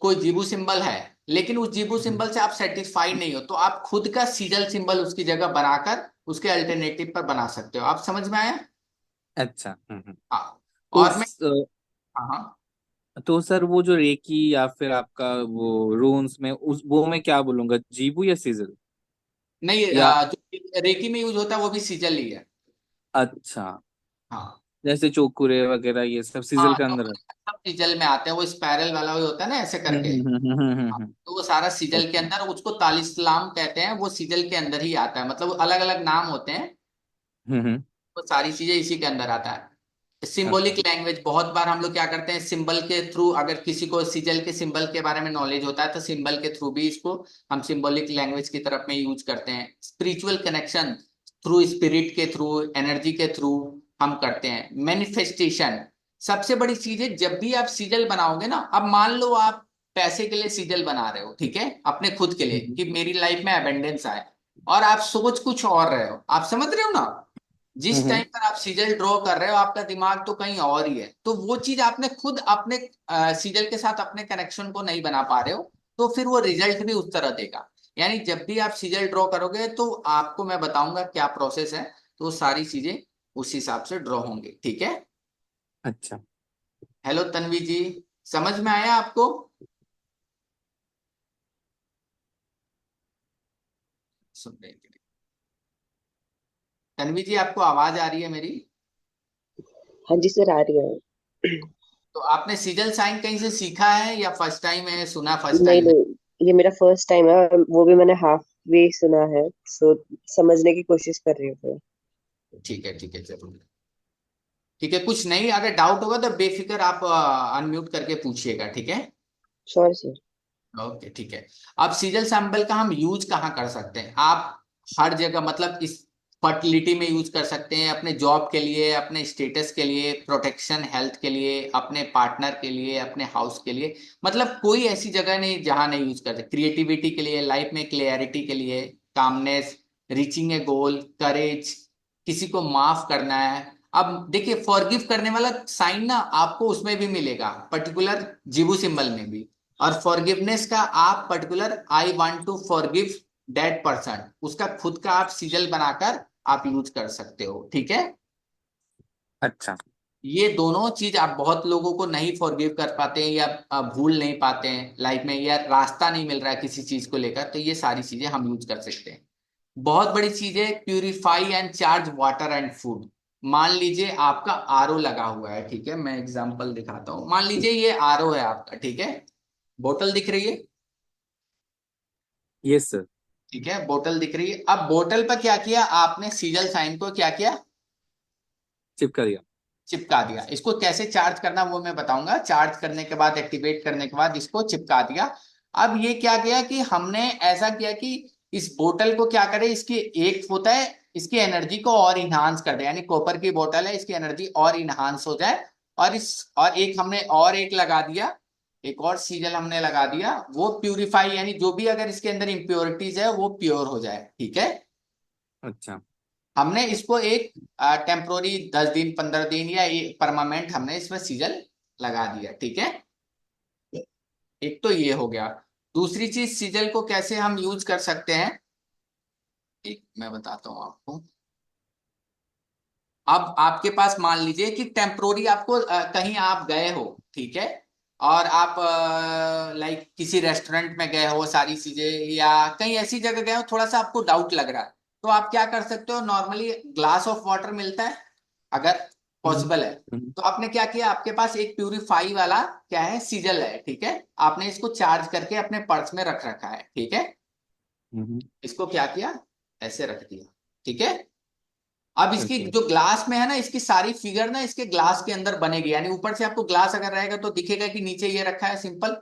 कोई जीबू सिंबल है, लेकिन उस जीबू हम्म, सिंबल से आप सेटिस्फाइड नहीं हो, तो आप खुद का सीजल सिंबल उसकी जगह बनाकर उसके अल्टरनेटिव पर बना सकते हो। आप समझ में आया। अच्छा। हाँ। तो और मैं, हाँ हाँ। तो सर वो जो रेकी या फिर आपका वो रून्स में उस वो मैं क्या बोलूंगा, जीबू या सीजल? नहीं, या जो रेकी में यूज होता है वो भी सीजल ही है। अच्छा, हाँ जैसे चोकुरे वगैरह ये सब सीजल हाँ, के तो अंदर है? सब सीजल में आते हैं, वो स्पाइरल वाला भी होता है ना ऐसे करके। हाँ, तो वो सारा सीजल के ओके। अंदर, उसको तालिस्लाम कहते हैं, वो सीजल के अंदर ही आता है, मतलब अलग अलग नाम होते हैं, हम्म। वो सारी चीजें इसी के अंदर आता है। ओके। सिंबॉलिक लैंग्वेज, बहुत बार हम लोग क्या करते हैं, सिंबल के थ्रू, अगर किसी को सिजल के सिंबल के बारे में नॉलेज होता है तो सिंबल के थ्रू भी इसको हम सिंबॉलिक लैंग्वेज की तरफ में यूज करते हैं। स्पिरिचुअल कनेक्शन थ्रू स्पिरिट के थ्रू, एनर्जी के थ्रू हम करते हैं। मैनिफेस्टेशन सबसे बड़ी चीज है, जब भी आप सीजल बनाओगे ना, अब मान लो आप पैसे के लिए सीजल बना रहे हो, ठीक है, अपने खुद के लिए हम्म कि मेरी लाइफ में अबेंडेंस आए, और आप सोच कुछ और रहे हो, आप समझ रहे हो ना। जिस हम्म, टाइम पर आप सीजल ड्रॉ कर रहे हो आपका दिमाग तो कहीं और ही है, तो वो चीज आपने खुद अपने सीजल के साथ अपने कनेक्शन को नहीं बना पा रहे हो, तो फिर वो रिजल्ट भी उस तरह देगा। यानी जब भी आप सीजल ड्रॉ करोगे तो आपको मैं बताऊंगा क्या प्रोसेस है, तो वो सारी चीजें उस हिसाब से ड्रॉ होंगी, ठीक है। अच्छा। हेलो तन्वी जी, समझ में आया आपको। सुन रहे हैं कि नहीं? तन्वी जी, आपको आवाज आ रही है मेरी? हाँ जी सर, आ रही है। तो आपने सिजल साइन कहीं से सीखा है या फर्स्ट टाइम है, सुना फर्स्ट नहीं टाइम है? नहीं, ये मेरा फर्स्ट टाइम है और वो भी मैंने हाफ वे सुना है, सो समझने की कोशिश कर रही हूँ। ठीक है, ठीक है, जरूर। ठीक है, कुछ नहीं, अगर डाउट होगा तो बेफिक्र आप अनम्यूट करके पूछिएगा, ठीक है? Sure sir. ओके, ठीक है। अब सीजल सैंपल का हम यूज कहाँ कर सकते हैं? आप हर जगह, मतलब इस फर्टिलिटी में यूज कर सकते हैं, अपने जॉब के लिए, अपने स्टेटस के लिए, प्रोटेक्शन हेल्थ के लिए, अपने पार्टनर के लिए, अपने हाउस के लिए। मतलब कोई ऐसी जगह नहीं जहां नहीं यूज करते। क्रिएटिविटी के लिए, लाइफ में क्लियरिटी के लिए, कामनेस, रीचिंग ए गोल, करेज, किसी को माफ करना है। अब देखिए, फॉरगिव करने वाला साइन ना आपको उसमें भी मिलेगा, पर्टिकुलर जिबू सिंबल में भी। और फॉरगिवनेस का आप particular I want to forgive that person, उसका खुद का आप सिजल बनाकर आप यूज कर सकते हो, ठीक है? अच्छा। ये दोनों चीज आप बहुत लोगों को नहीं फॉरगिव कर पाते हैं या भूल नहीं पाते हैं लाइफ में, या रास्ता नहीं मिल रहा है किसी चीज को लेकर, तो ये सारी चीजें हम यूज कर सकते हैं। बहुत बड़ी चीज है, purify and charge water and food. मान लीजिए आपका आरओ लगा हुआ है, ठीक है? मैं एग्जांपल दिखाता हूँ। मान लीजिए ये आरओ है आपका, ठीक है? बोतल दिख रही है? Yes sir. ठीक है, बोतल दिख रही है। अब बोतल पर क्या किया आपने? सीजल साइन को क्या किया? चिपका दिया। चिपका दिया। इसको कैसे चार्ज करना वो मैं बताऊंगा। चार्ज करने के बाद, एक्टिवेट करने के बाद इसको चिपका दिया। अब ये क्या किया कि हमने ऐसा किया कि इस बोतल को क्या करे, इसकी एक होता है, इसकी एनर्जी को और इन्हांस कर दे, यानी कॉपर की बोतल है, इसकी एनर्जी और इन्हांस हो जाए। और एक हमने और एक लगा दिया, एक और सीजल हमने लगा दिया, वो प्यूरिफाई, यानी जो भी अगर इसके अंदर इम्प्योरिटीज है वो प्योर हो जाए, ठीक है? अच्छा। हमने इसको एक टेम्पोरी 10 दिन 15 दिन या परमानेंट हमने इसमें सीजल लगा दिया, ठीक है? एक तो ये हो गया। दूसरी चीज, सीजल को कैसे हम यूज कर सकते हैं, एक मैं बताता हूं आपको। अब आपके पास मान लीजिए कि टेम्पोरी आपको कहीं आप गए हो, ठीक है? और आप लाइक किसी रेस्टोरेंट में गए हो, सारी चीजें, या कहीं ऐसी जगह गए हो, थोड़ा सा आपको डाउट लग रहा है, तो आप क्या कर सकते हो? नॉर्मली ग्लास ऑफ वाटर मिलता है, अगर हम्म, पॉसिबल है। हम्म, तो आपने क्या किया, आपके पास एक प्यूरिफाई वाला क्या है, सीजल है, ठीक है? आपने इसको चार्ज करके अपने पर्स में रख रखा है, ठीक है? हम्म, इसको क्या किया, ऐसे रख दिया, ठीक है? अब इसकी ओके। जो ग्लास में है ना, इसकी सारी फिगर ना इसके ग्लास के अंदर बनेगी, यानी ऊपर से आपको ग्लास अगर रहेगा तो दिखेगा कि नीचे ये रखा है, सिंपल।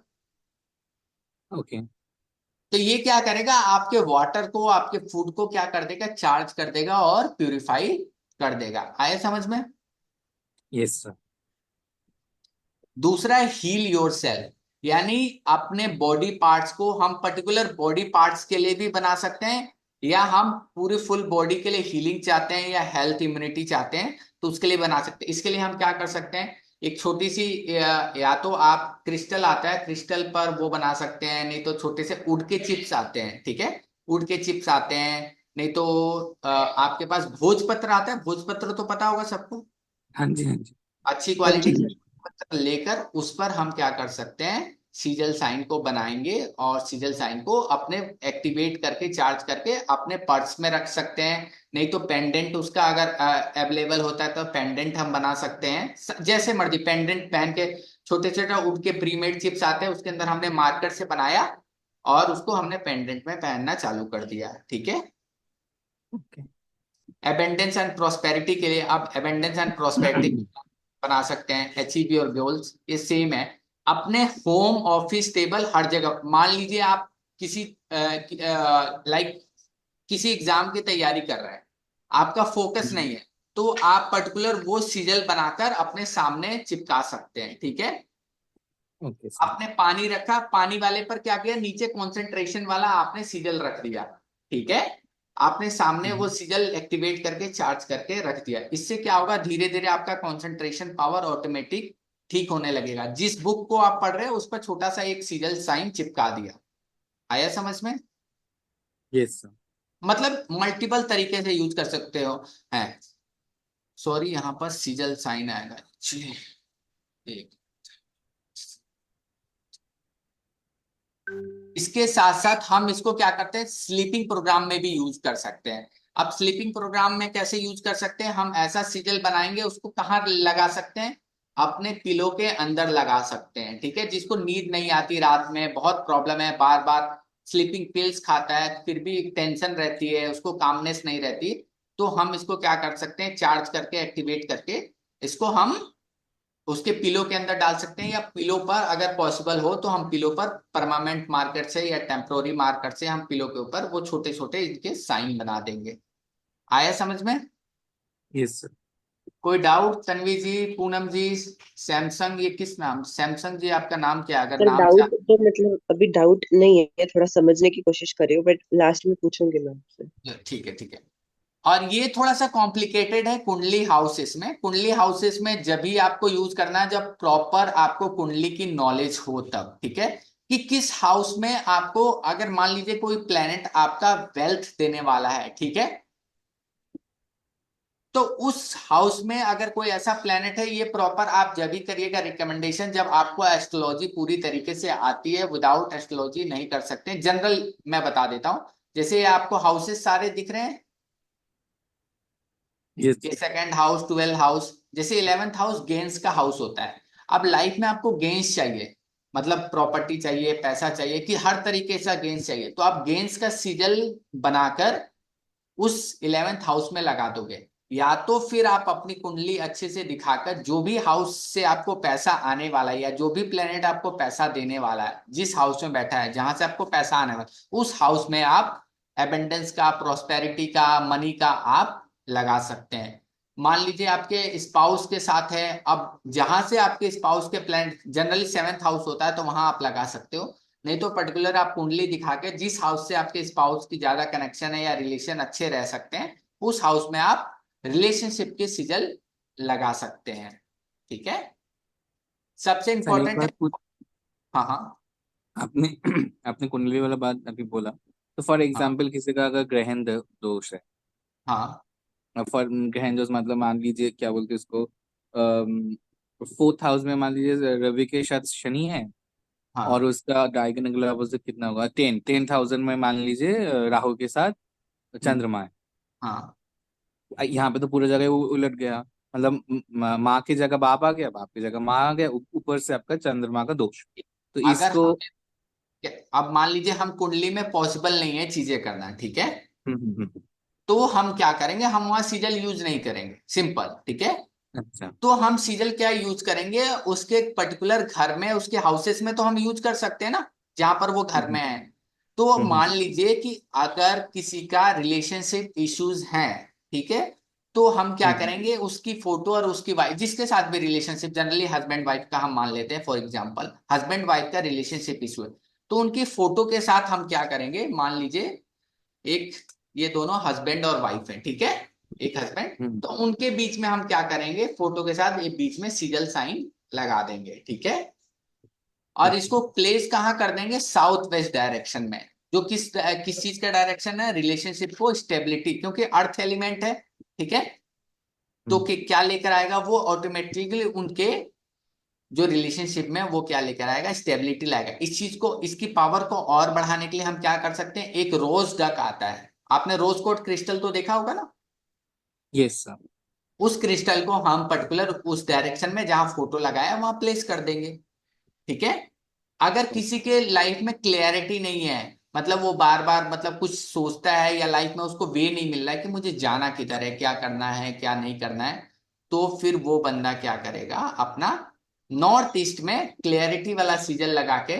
ओके। तो ये क्या करेगा, आपके वाटर को, आपके फूड को क्या कर देगा, चार्ज कर देगा और प्यूरिफाई कर देगा। आया समझ में? Yes sir. दूसरा है हील योर सेल्फ, यानी अपने बॉडी पार्ट्स को हम पर्टिकुलर बॉडी पार्ट्स के लिए भी बना सकते हैं, या हम पूरे फुल बॉडी के लिए हीलिंग चाहते हैं या हेल्थ इम्यूनिटी चाहते हैं तो उसके लिए बना सकते हैं। इसके लिए हम क्या कर सकते हैं, एक छोटी सी या तो आप क्रिस्टल आता है, क्रिस्टल पर वो बना सकते हैं, नहीं तो छोटे से वुड के चिप्स आते हैं, ठीक है? वुड के चिप्स आते हैं, नहीं तो आपके पास भोजपत्र आता है, भोजपत्र तो पता होगा सबको, हाँ जी, हाँ जी। अच्छी हाँ क्वालिटी जी। का लेकर उस पर हम क्या कर सकते हैं, सीजल साइन को बनाएंगे, और सीजल साइन को अपने एक्टिवेट करके, चार्ज करके अपने पर्स में रख सकते हैं। नहीं तो पेंडेंट उसका अगर अवेलेबल होता है तो पेंडेंट हम बना सकते हैं, जैसे मर्जी पेंडेंट पहन के। छोटे छोटे उड के प्रीमेड चिप्स आते हैं, उसके अंदर हमने मार्कर से बनाया और उसको हमने पेंडेंट में पहनना चालू कर दिया, ठीक है? ओके। एबेंडेंस एंड प्रोस्पेरिटी के लिए आप एबेंडेंस एंड प्रोस्पेरिटी बना सकते हैं, अचीव योर गोल्स, ये सेम है। अपने होम, ऑफिस, टेबल, हर जगह। मान लीजिए आप किसी लाइक किसी एग्जाम की तैयारी कर रहे हैं, आपका फोकस नहीं है, तो आप पर्टिकुलर वो सिजल बनाकर अपने सामने चिपका सकते हैं, ठीक है? Okay sir. आपने पानी रखा, पानी वाले पर क्या किया, नीचे कंसंट्रेशन वाला आपने सिजल रख दिया, ठीक है? आपने सामने वो सिजल एक्टिवेट करके, चार्ज करके रख दिया। इससे क्या होगा, धीरे धीरे आपका कंसंट्रेशन पावर ऑटोमेटिक ठीक होने लगेगा। जिस बुक को आप पढ़ रहे हो उस पर छोटा सा एक सिजल साइन चिपका दिया। आया समझ में? Yes sir. मतलब मल्टीपल तरीके से यूज कर सकते हो। है, सॉरी, यहाँ पर सिजल साइन आएगा, जी, एक। इसके साथ साथ हम इसको क्या करते हैं, स्लीपिंग प्रोग्राम में भी यूज कर सकते हैं। अब स्लीपिंग प्रोग्राम में कैसे यूज कर सकते हैं, हम ऐसा सिजल बनाएंगे, उसको कहाँ लगा सकते हैं, अपने पिलो के अंदर लगा सकते हैं, ठीक है। जिसको नींद नहीं आती रात में, बहुत प्रॉब्लम है, बार बार स्लीपिंग पिल्स खाता है, फिर भी टेंशन रहती है, उसको कामनेस नहीं रहती, तो हम इसको क्या कर सकते हैं, चार्ज करके एक्टिवेट करके इसको हम उसके पिलो के अंदर डाल सकते हैं, या पिलो पर अगर पॉसिबल हो तो हम पिलो पर परमानेंट मार्कर से या टेम्पोररी मार्कर से हम पिलो के ऊपर वो छोटे छोटे इनके साइन बना देंगे। आया समझ में? Yes sir. कोई डाउट? तन्वी जी, पूनम जी, सैमसंग, ये किस नाम, सैमसंग जी आपका नाम क्या है? अगर सर नाम से डाउट तो मतलब अभी डाउट नहीं है, थोड़ा समझने की कोशिश कर रही हूँ, बट लास्ट में पूछूंगी मैं आपसे। ठीक है, ठीक है। और ये थोड़ा सा कॉम्प्लिकेटेड है कुंडली हाउसेस में। कुंडली हाउसेस में जब भी आपको यूज करना है जब प्रॉपर आपको कुंडली की नॉलेज हो तब, ठीक है, कि किस हाउस में आपको, अगर मान लीजिए कोई प्लेनेट आपका वेल्थ देने वाला है, ठीक है, तो उस हाउस में अगर कोई ऐसा प्लेनेट है, ये प्रॉपर आप जब भी करिएगा रिकमेंडेशन जब आपको एस्ट्रोलॉजी पूरी तरीके से आती है, विदाउट एस्ट्रोलॉजी नहीं कर सकते। जनरल मैं बता देता हूं, जैसे ये आपको हाउसेस सारे दिख रहे हैं, यस ये सेकंड हाउस, 12 हाउस, जैसे 11th हाउस गेन्स का हाउस होता है। अब लाइफ में आपको गेन्स चाहिए, मतलब प्रॉपर्टी चाहिए, पैसा चाहिए, कि हर तरीके से गेन्स चाहिए, तो आप गेन्स का सिजल बनाकर उस 11th हाउस में लगा दोगे, या तो फिर आप अपनी कुंडली अच्छे से दिखाकर जो भी हाउस से आपको पैसा आने वाला है, या जो भी प्लेनेट आपको पैसा देने वाला है, जिस हाउस में बैठा है जहां से आपको पैसा आने वाला है, उस हाउस में आप एबेंडेंस का, प्रोस्पेरिटी का, मनी का आप लगा सकते हैं। मान लीजिए आपके स्पाउस के साथ है, अब जहां से आपके स्पाउस के प्लेनेट, जनरली 7th हाउस होता है तो वहां आप लगा सकते हो, नहीं तो पर्टिकुलर आप कुंडली दिखा के जिस हाउस से आपके स्पाउस की ज्यादा कनेक्शन है या रिलेशन अच्छे रह सकते हैं, उस हाउस में आप रिलेशनशिप के सिजल लगा सकते हैं, ठीक है। सबसे सर एक इंपॉर्टेंट है। बात पूछ, हाँ हाँ आपने आपने कुंडली वाला बात अभी बोला, तो फॉर हाँ एग्जाम्पल किसी का अगर ग्रहण दोष है, हाँ फॉर ग्रहण दोष मतलब मान लीजिए क्या बोलते हैं उसको, 4th हाउस में मान लीजिए रवि के साथ शनि है, और हाँ उसका डायगोनल अपोजिट कितना होगा, 10,000 में मान लीजिए राहु के साथ हम्म, चंद्रमा है। हाँ। यहाँ पे तो पूरी जगह उलट गया, मतलब माँ की जगह बाप आ गया, बाप की जगह माँ आ गया, ऊपर से आपका चंद्रमा का दोष। तो अगर इसको अब मान लीजिए हम कुंडली में पॉसिबल नहीं है चीजें करना, ठीक है, हम्म हम्म, हम्म, तो हम क्या करेंगे, हम वहां सीजल यूज नहीं करेंगे, सिंपल, ठीक है। अच्छा। तो हम सीजल क्या यूज करेंगे, उसके पर्टिकुलर घर में, उसके हाउसेस में तो हम यूज कर सकते हैं ना, जहां पर वो घर हम्म में है। तो हम्म मान लीजिए कि अगर किसी का रिलेशनशिप इश्यूज हैं, ठीक है, तो हम क्या हम्म करेंगे, उसकी फोटो और उसकी वाइफ, जिसके साथ भी रिलेशनशिप, जनरली हस्बैंड वाइफ का हम मान लेते हैं, फॉर एग्जांपल हस्बैंड वाइफ का रिलेशनशिप इशू है, तो उनकी फोटो के साथ हम क्या करेंगे, मान लीजिए एक, ये दोनों हस्बैंड और वाइफ है, ठीक है, एक हस्बैंड, हम्म, तो उनके बीच में हम क्या करेंगे, फोटो के साथ एक बीच में सीजल साइन लगा देंगे, ठीक है। और अच्छा। इसको प्लेस कहाँ कर देंगे, साउथ वेस्ट डायरेक्शन में, जो किस चीज का डायरेक्शन है, रिलेशनशिप को स्टेबिलिटी, क्योंकि अर्थ एलिमेंट है, ठीक है, तो हम्म, क्या लेकर आएगा वो, ऑटोमेटिकली उनके जो रिलेशनशिप में वो क्या लेकर आएगा, स्टेबिलिटी लाएगा। इस चीज को, इसकी पावर को और बढ़ाने के लिए हम क्या कर सकते हैं, एक रोज डक आता है, आपने रोज कोड क्रिस्टल तो देखा होगा ना, यस सर। उस क्रिस्टल को हम पर्टिकुलर उस डायरेक्शन में जहां फोटो लगाया वहां प्लेस कर देंगे, ठीक है। अगर किसी के लाइफ में क्लैरिटी नहीं है, मतलब वो बार बार मतलब कुछ सोचता है, या लाइफ में उसको वे नहीं मिल रहा है कि मुझे जाना किधर है, क्या करना है, क्या नहीं करना है, तो फिर वो बंदा क्या करेगा, अपना नॉर्थ ईस्ट में क्लैरिटी वाला सीजन लगा के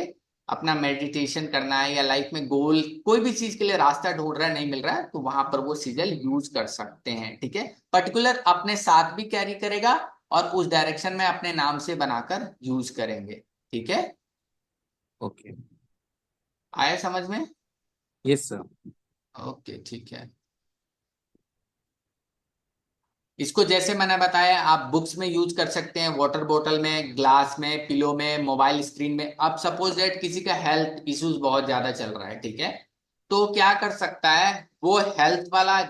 अपना मेडिटेशन करना है, या लाइफ में गोल कोई भी चीज के लिए रास्ता ढूंढ रहा है, नहीं मिल रहा है, तो वहां पर वो सीजल यूज कर सकते हैं, ठीक है। पर्टिकुलर अपने साथ भी कैरी करेगा, और उस डायरेक्शन में अपने नाम से बनाकर यूज करेंगे, ठीक है। ओके। आया समझ में? Yes sir. ओके, ठीक है। इसको जैसे मैंने बताया आप बुक्स में यूज कर सकते हैं, वाटर बॉटल में, ग्लास में, पिलो में, मोबाइल स्क्रीन में। अब सपोज दैट किसी का हेल्थ इश्यूज बहुत ज्यादा चल रहा है, ठीक है, तो क्या कर सकता है, वो हेल्थ वाला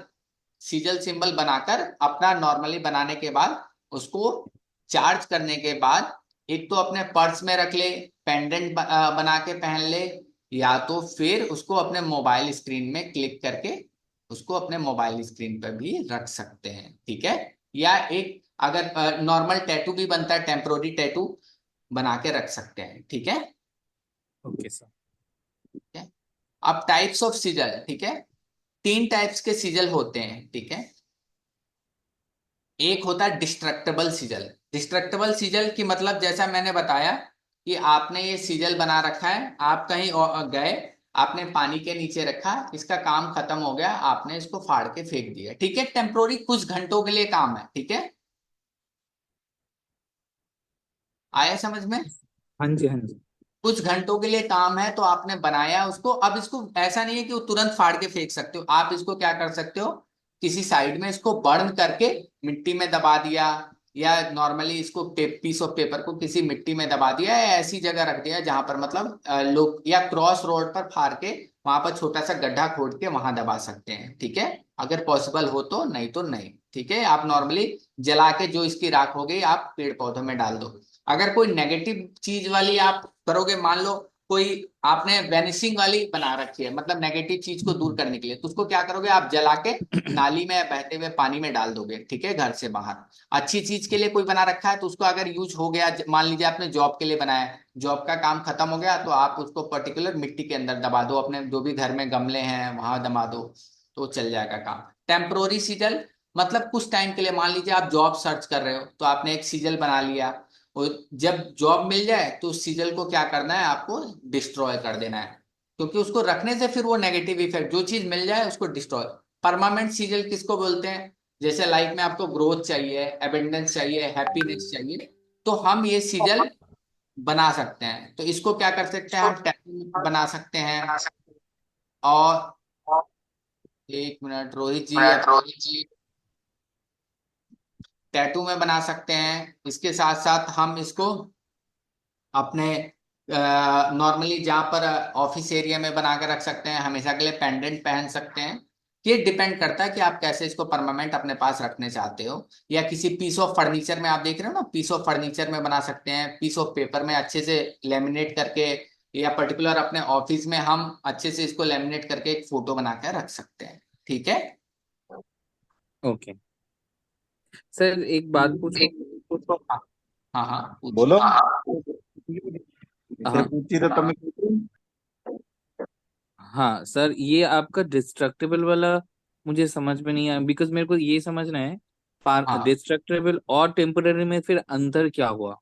सीजल सिंबल बनाकर अपना नॉर्मली बनाने के बाद उसको चार्ज करने के बाद एक तो अपने पर्स में रख ले, पेंडेंट बना के पहन ले, या तो फिर उसको अपने मोबाइल स्क्रीन में क्लिक करके उसको अपने मोबाइल स्क्रीन पर भी रख सकते हैं, ठीक है। या एक अगर नॉर्मल टैटू भी बनता है, टेम्पोररी टैटू बना के रख सकते हैं, ठीक है। Okay sir. ठीक है। अब टाइप्स ऑफ सीजल, ठीक है। 3 टाइप्स के सीजल होते हैं, ठीक है। एक होता है डिस्ट्रक्टेबल सीजल। डिस्ट्रक्टेबल सीजल की मतलब जैसा मैंने बताया कि आपने ये सीजल बना रखा है, आप कहीं गए, आपने पानी के नीचे रखा, इसका काम खत्म हो गया, आपने इसको फाड़ के फेंक दिया, ठीक है। टेम्पोररी कुछ घंटों के लिए काम है, ठीक है। आया समझ में? हाँ जी, हाँ जी। कुछ घंटों के लिए काम है तो आपने बनाया उसको। अब इसको ऐसा नहीं है कि वो तुरंत फाड़ के फेंक सकते हो, आप इसको क्या कर सकते हो, किसी साइड में इसको बर्न करके मिट्टी में दबा दिया, या नॉर्मली इसको पीस ऑफ पेपर को किसी मिट्टी में दबा दिया, या ऐसी जगह रख दिया जहां पर मतलब लोग, या क्रॉस रोड पर फाड़ के वहां पर छोटा सा गड्ढा खोद के वहां दबा सकते हैं, ठीक है। अगर पॉसिबल हो तो, नहीं तो नहीं, ठीक है। आप नॉर्मली जला के जो इसकी राख हो गई आप पेड़ पौधों में डाल दो। अगर कोई नेगेटिव चीज वाली आप करोगे, मान लो कोई आपने वेनिसिंग वाली बना रखी है, मतलब नेगेटिव चीज को दूर करने के लिए, तो उसको क्या करोगे, आप जला के नाली में बहते हुए पानी में डाल दोगे, ठीक है, घर से बाहर। अच्छी चीज के लिए कोई बना रखा है तो उसको अगर यूज हो गया, मान लीजिए आपने जॉब के लिए बनाया है, जॉब का काम खत्म हो गया, तो आप उसको पर्टिकुलर मिट्टी के अंदर दबा दो, अपने जो भी घर में गमले हैं वहां दबा दो, तो चल जाएगा काम। टेम्प्रोरी सीजल मतलब कुछ टाइम के लिए, मान लीजिए आप जॉब सर्च कर रहे हो तो आपने एक सीजल बना लिया, और जब जॉब मिल जाए तो उस सीजल को क्या करना है, आपको डिस्ट्रॉय कर देना है, क्योंकि उसको रखने से फिर वो नेगेटिव इफेक्ट, जो चीज मिल जाए उसको डिस्ट्रॉय। परमानेंट सीजल किसको बोलते हैं, जैसे लाइफ में आपको ग्रोथ चाहिए, एबेंडेंस चाहिए, हैप्पीनेस चाहिए, तो हम ये सीजल बना सकते हैं। तो इसको क्या कर सकते हैं, हम टैटू बना सकते हैं। और एक मिनट रोहित जी, अब टैटू में बना सकते हैं। इसके साथ साथ हम इसको अपने नॉर्मली जहाँ पर ऑफिस एरिया में बना कर रख सकते हैं, हमेशा के लिए पेंडेंट पहन सकते हैं। ये डिपेंड करता है कि आप कैसे इसको परमानेंट अपने पास रखने चाहते हो। या किसी पीस ऑफ फर्नीचर में, आप देख रहे हो ना, पीस ऑफ फर्नीचर में बना सकते हैं, पीस ऑफ पेपर में अच्छे से लेमिनेट करके, या पर्टिकुलर अपने ऑफिस में हम अच्छे से इसको लेमिनेट करके एक फोटो बना कर रख सकते हैं, ठीक है। ओके सर, एक बात पूछो। हाँ हाँ हाँ, पूछिए। बोलो। हाँ पूछी तो तुम्हें हाँ सर, ये आपका डिस्ट्रक्टिबल वाला मुझे समझ में नहीं आया, बिकॉज मेरे को ये समझना है हाँ डिस्ट्रक्टिबल और टेम्पररी में फिर अंतर क्या हुआ,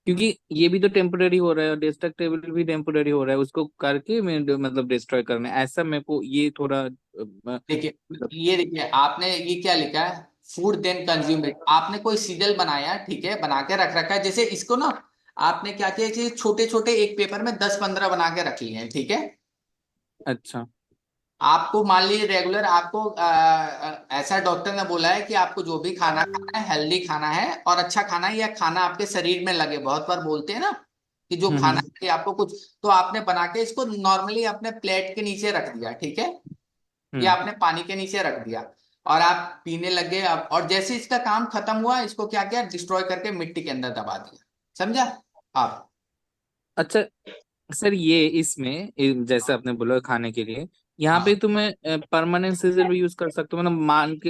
क्योंकि ये भी तो टेम्पररी हो रहा है और डिस्ट्रक्टिबल भी टेम्पररी हो रहा है, उसको करके मैं मतलब डिस्ट्रॉय करना है, ऐसा मेरे को ये थोड़ा देखिए, ये देखिए आपने ये क्या लिखा है, फूड देन कंज्यूम इट। आपने कोई सीजल बनाया, ठीक है, बना के रख रखा है, जैसे इसको ना आपने क्या किया कि छोटे छोटे एक पेपर में 10-15 बना के रख लिए हैं, ठीक है। अच्छा। आपको मान लीजिए रेगुलर आपको ऐसा डॉक्टर ने बोला है कि आपको जो भी खाना है हेल्दी खाना है और अच्छा खाना है, या खाना आपके शरीर में लगे, बहुत बार बोलते हैं ना कि जो खाना हम्म। है आपको कुछ, तो आपने बना के इसको नॉर्मली अपने प्लेट के नीचे रख दिया, ठीक है, या हम्म। आपने पानी के नीचे रख दिया, और आप पीने लगे। अब और जैसे इसका काम खत्म हुआ, इसको क्या किया, डिस्ट्रॉय करके मिट्टी के अंदर दबा दिया, समझा आप। अच्छा सर, ये इसमें जैसे आपने बोला खाने के लिए, यहाँ पे हाँ, तो मैं परमानेंट सीजर भी यूज कर सकता हूँ, मतलब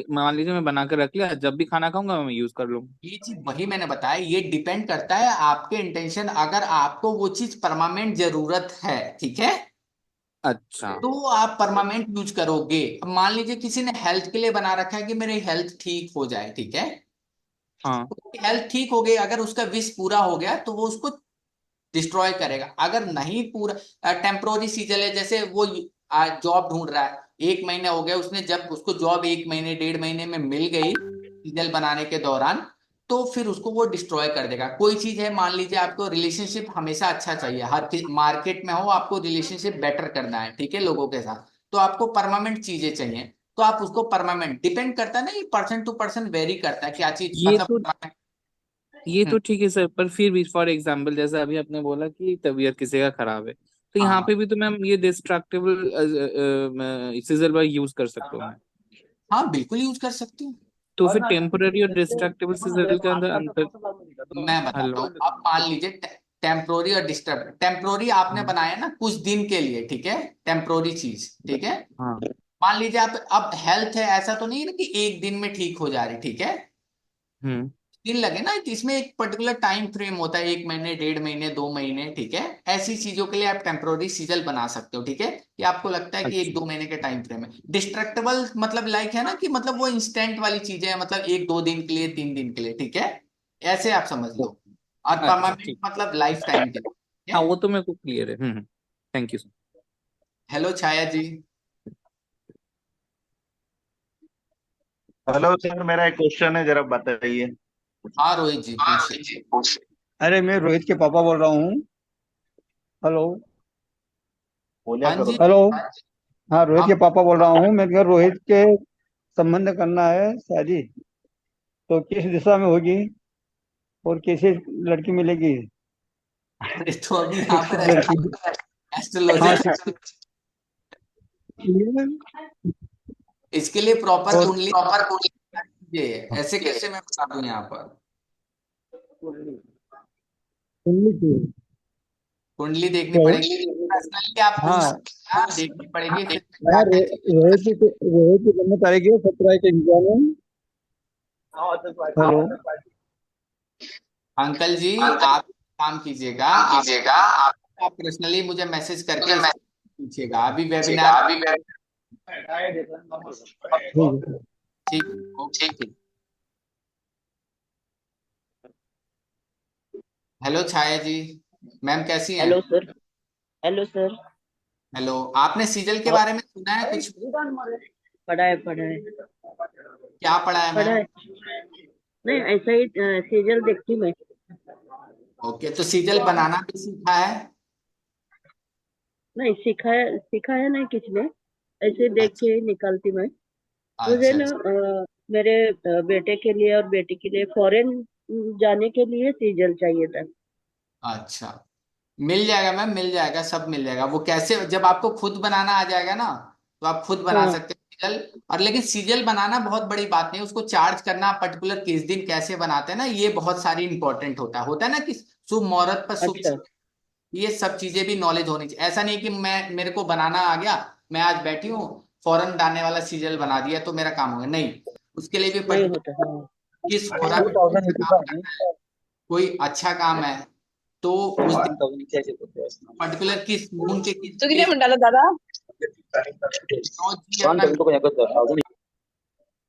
मान लीजिए मैं बना के रख लिया, जब भी खाना खाऊंगा मैं यूज कर लूंगा। ये चीज वही मैंने बताया, ये डिपेंड करता है आपके इंटेंशन, अगर आपको वो चीज परमानेंट जरूरत है, ठीक है, अच्छा। तो आप परमानेंट यूज करोगे। अब मान लीजिए किसी ने हेल्थ के लिए बना रखा है कि मेरी हेल्थ ठीक हो जाए, ठीक है, हाँ। हेल्थ ठीक हो गई, अगर उसका विश पूरा हो गया तो वो उसको डिस्ट्रॉय करेगा। अगर नहीं पूरा, टेम्पोररी सीजन है, जैसे वो जॉब ढूंढ रहा है, 1 महीने हो गया उसने, जब उसको जॉब 1 महीने 1.5 महीने में मिल गई सीजन बनाने के दौरान, तो फिर उसको वो डिस्ट्रॉय कर देगा। कोई चीज है, मान लीजिए आपको रिलेशनशिप हमेशा अच्छा चाहिए, हर मार्केट में हो आपको रिलेशनशिप बेटर करना है, ठीक है, लोगों के साथ, तो आपको परमानेंट चीजें चाहिए, तो आप उसको परमानेंट, डिपेंड करता है ना, ये पर्सन टू पर्सन वेरी करता है क्या चीज ये मतलब तो ये हम्म, तो ठीक है सर, पर फिर भी फॉर एग्जाम्पल जैसे अभी आपने बोला कि तबीयत किसी का खराब है, तो हाँ यहाँ हाँ पे भी तो मैम ये डिस्ट्रक्टिबल सीजर बाय यूज कर सकता हूँ मैं। हाँ, बिल्कुल यूज कर सकती हूँ। तो फिर टेम्पररी और डिस्ट्रक्टिबल सीजर के अंदर अंतर। मैं बताता हेलो। हूँ, अब मान लीजिए टेम्प्रोरी और डिस्टर्ब, टेम्प्रोरी आपने हाँ बनाया ना कुछ दिन के लिए, ठीक है, टेम्प्रोरी चीज, ठीक है। हाँ मान लीजिए आप, अब हेल्थ है, ऐसा तो नहीं है ना कि एक दिन में ठीक हो जा रही, ठीक है, हम्म। दिन लगे ना, तो इसमें एक पर्टिकुलर टाइम फ्रेम होता है, 1 महीने, 1.5 महीने, 2 महीने, ठीक है। ऐसी चीजों के लिए आप टेम्पोररी सीजल बना सकते हो, ठीक है। कि आपको लगता है कि एक अच्छा। 2 महीने के टाइम फ्रेम है। डिस्ट्रक्टेबल मतलब लाइक है ना कि मतलब वो इंस्टेंट वाली चीजें हैं, मतलब 1-2 दिन के लिए, 3 दिन के लिए, ठीक है, ऐसे आप समझ लो। और अच्छा परमानेंट ठीक। मतलब लाइफ टाइम के लिए, ठीक हाँ, है। वो तो मेरे को क्लियर है। Thank you sir. Hello Chhaya ji. Hello sir, मेरा एक क्वेश्चन है, जरा बताइए। हाँ रोहित जी हाँ पूछिए। रोहित जी पूछ। अरे मैं रोहित के पापा बोल रहा हूँ। हेलो। बोलिया हाँ करो जी। ना। हेलो। हाँ रोहित हाँ के पापा बोल रहा हूँ मैं, क्या रोहित के संबंध करना है शादी, तो किस दिशा में होगी और कैसे लड़की मिलेगी? अरे तो अभी यहाँ किस पर लड़की? एस्ट्रोलॉजी हाँ थोड़ी, ये इसके लिए प्रॉपर और कुंडली प्रॉपर चाहिए, ऐसे कैसे मैं बता दूं यहाँ पर। सुननी चाहिए। कुंडली देखनी क्या पड़ेगी, है? पर्सनली आप पूछ हाँ सकते हैं, देखनी पड़ेगी फिर क्या हाँ, क्या चीजें। रोहित की जन्म तारीख है 17 के इंडिया में। हेलो। अंकल जी, आप काम कीजिएगा, काम आप कीजिएगा आप, आप पर्सनली मुझे मैसेज करके मुझे इसको मैसेज पूछिएगा, अभी कीजिएगा वेबिनार। अभी मैं। ठीक है। ठीक, ओके ठीक। ठीक। हेलो छाया जी, मैम कैसी हैं। Hello sir. Hello sir. Hello, आपने सीजल के और बारे में सुना है कुछ। पढ़ा है, पढ़ा है। क्या पढ़ा है पढ़ा मैम। है। नहीं, ऐसा ही सीरियल देखती मैं। ओके, तो सीजल बनाना भी सीखा है। नहीं, सीखा है नहीं किसी ने। ऐसे देख अच्छा के निकालती मैं। मुझे अच्छा ना अच्छा। मेरे बेटे के लिए और बेटी के लिए फॉरेन जाने के लिए सीजल चाहिए था। अच्छा, मिल जाएगा मैम, मिल जाएगा, सब मिल जाएगा। वो कैसे, जब आपको खुद बनाना आ जाएगा ना, तो आप खुद बना हाँ। सकते हैं सीजल। और लेकिन सीजल बनाना बहुत बड़ी बात नहीं, उसको चार्ज करना पर्टिकुलर किस दिन कैसे बनाते हैं ना, ये बहुत सारी इंपॉर्टेंट होता है ना कि शुभ मुहूर्त पर शुभ, अच्छा। ये सब चीजें भी नॉलेज होनी चाहिए। ऐसा नहीं कि मैं, मेरे को बनाना आ गया, मैं आज बैठी हूँ, फौरन डालने वाला सीजल बना दिया तो मेरा काम हो गया, नहीं। उसके लिए भी नहीं पर्टिकुलर होता, हाँ। किस मुहूर्त में कौन सा काम करना है, कोई अच्छा काम है तो उस दिन पर्टिकुलर किस मून के किस तू किती डेज मिनिटाला दादा? जी अपना,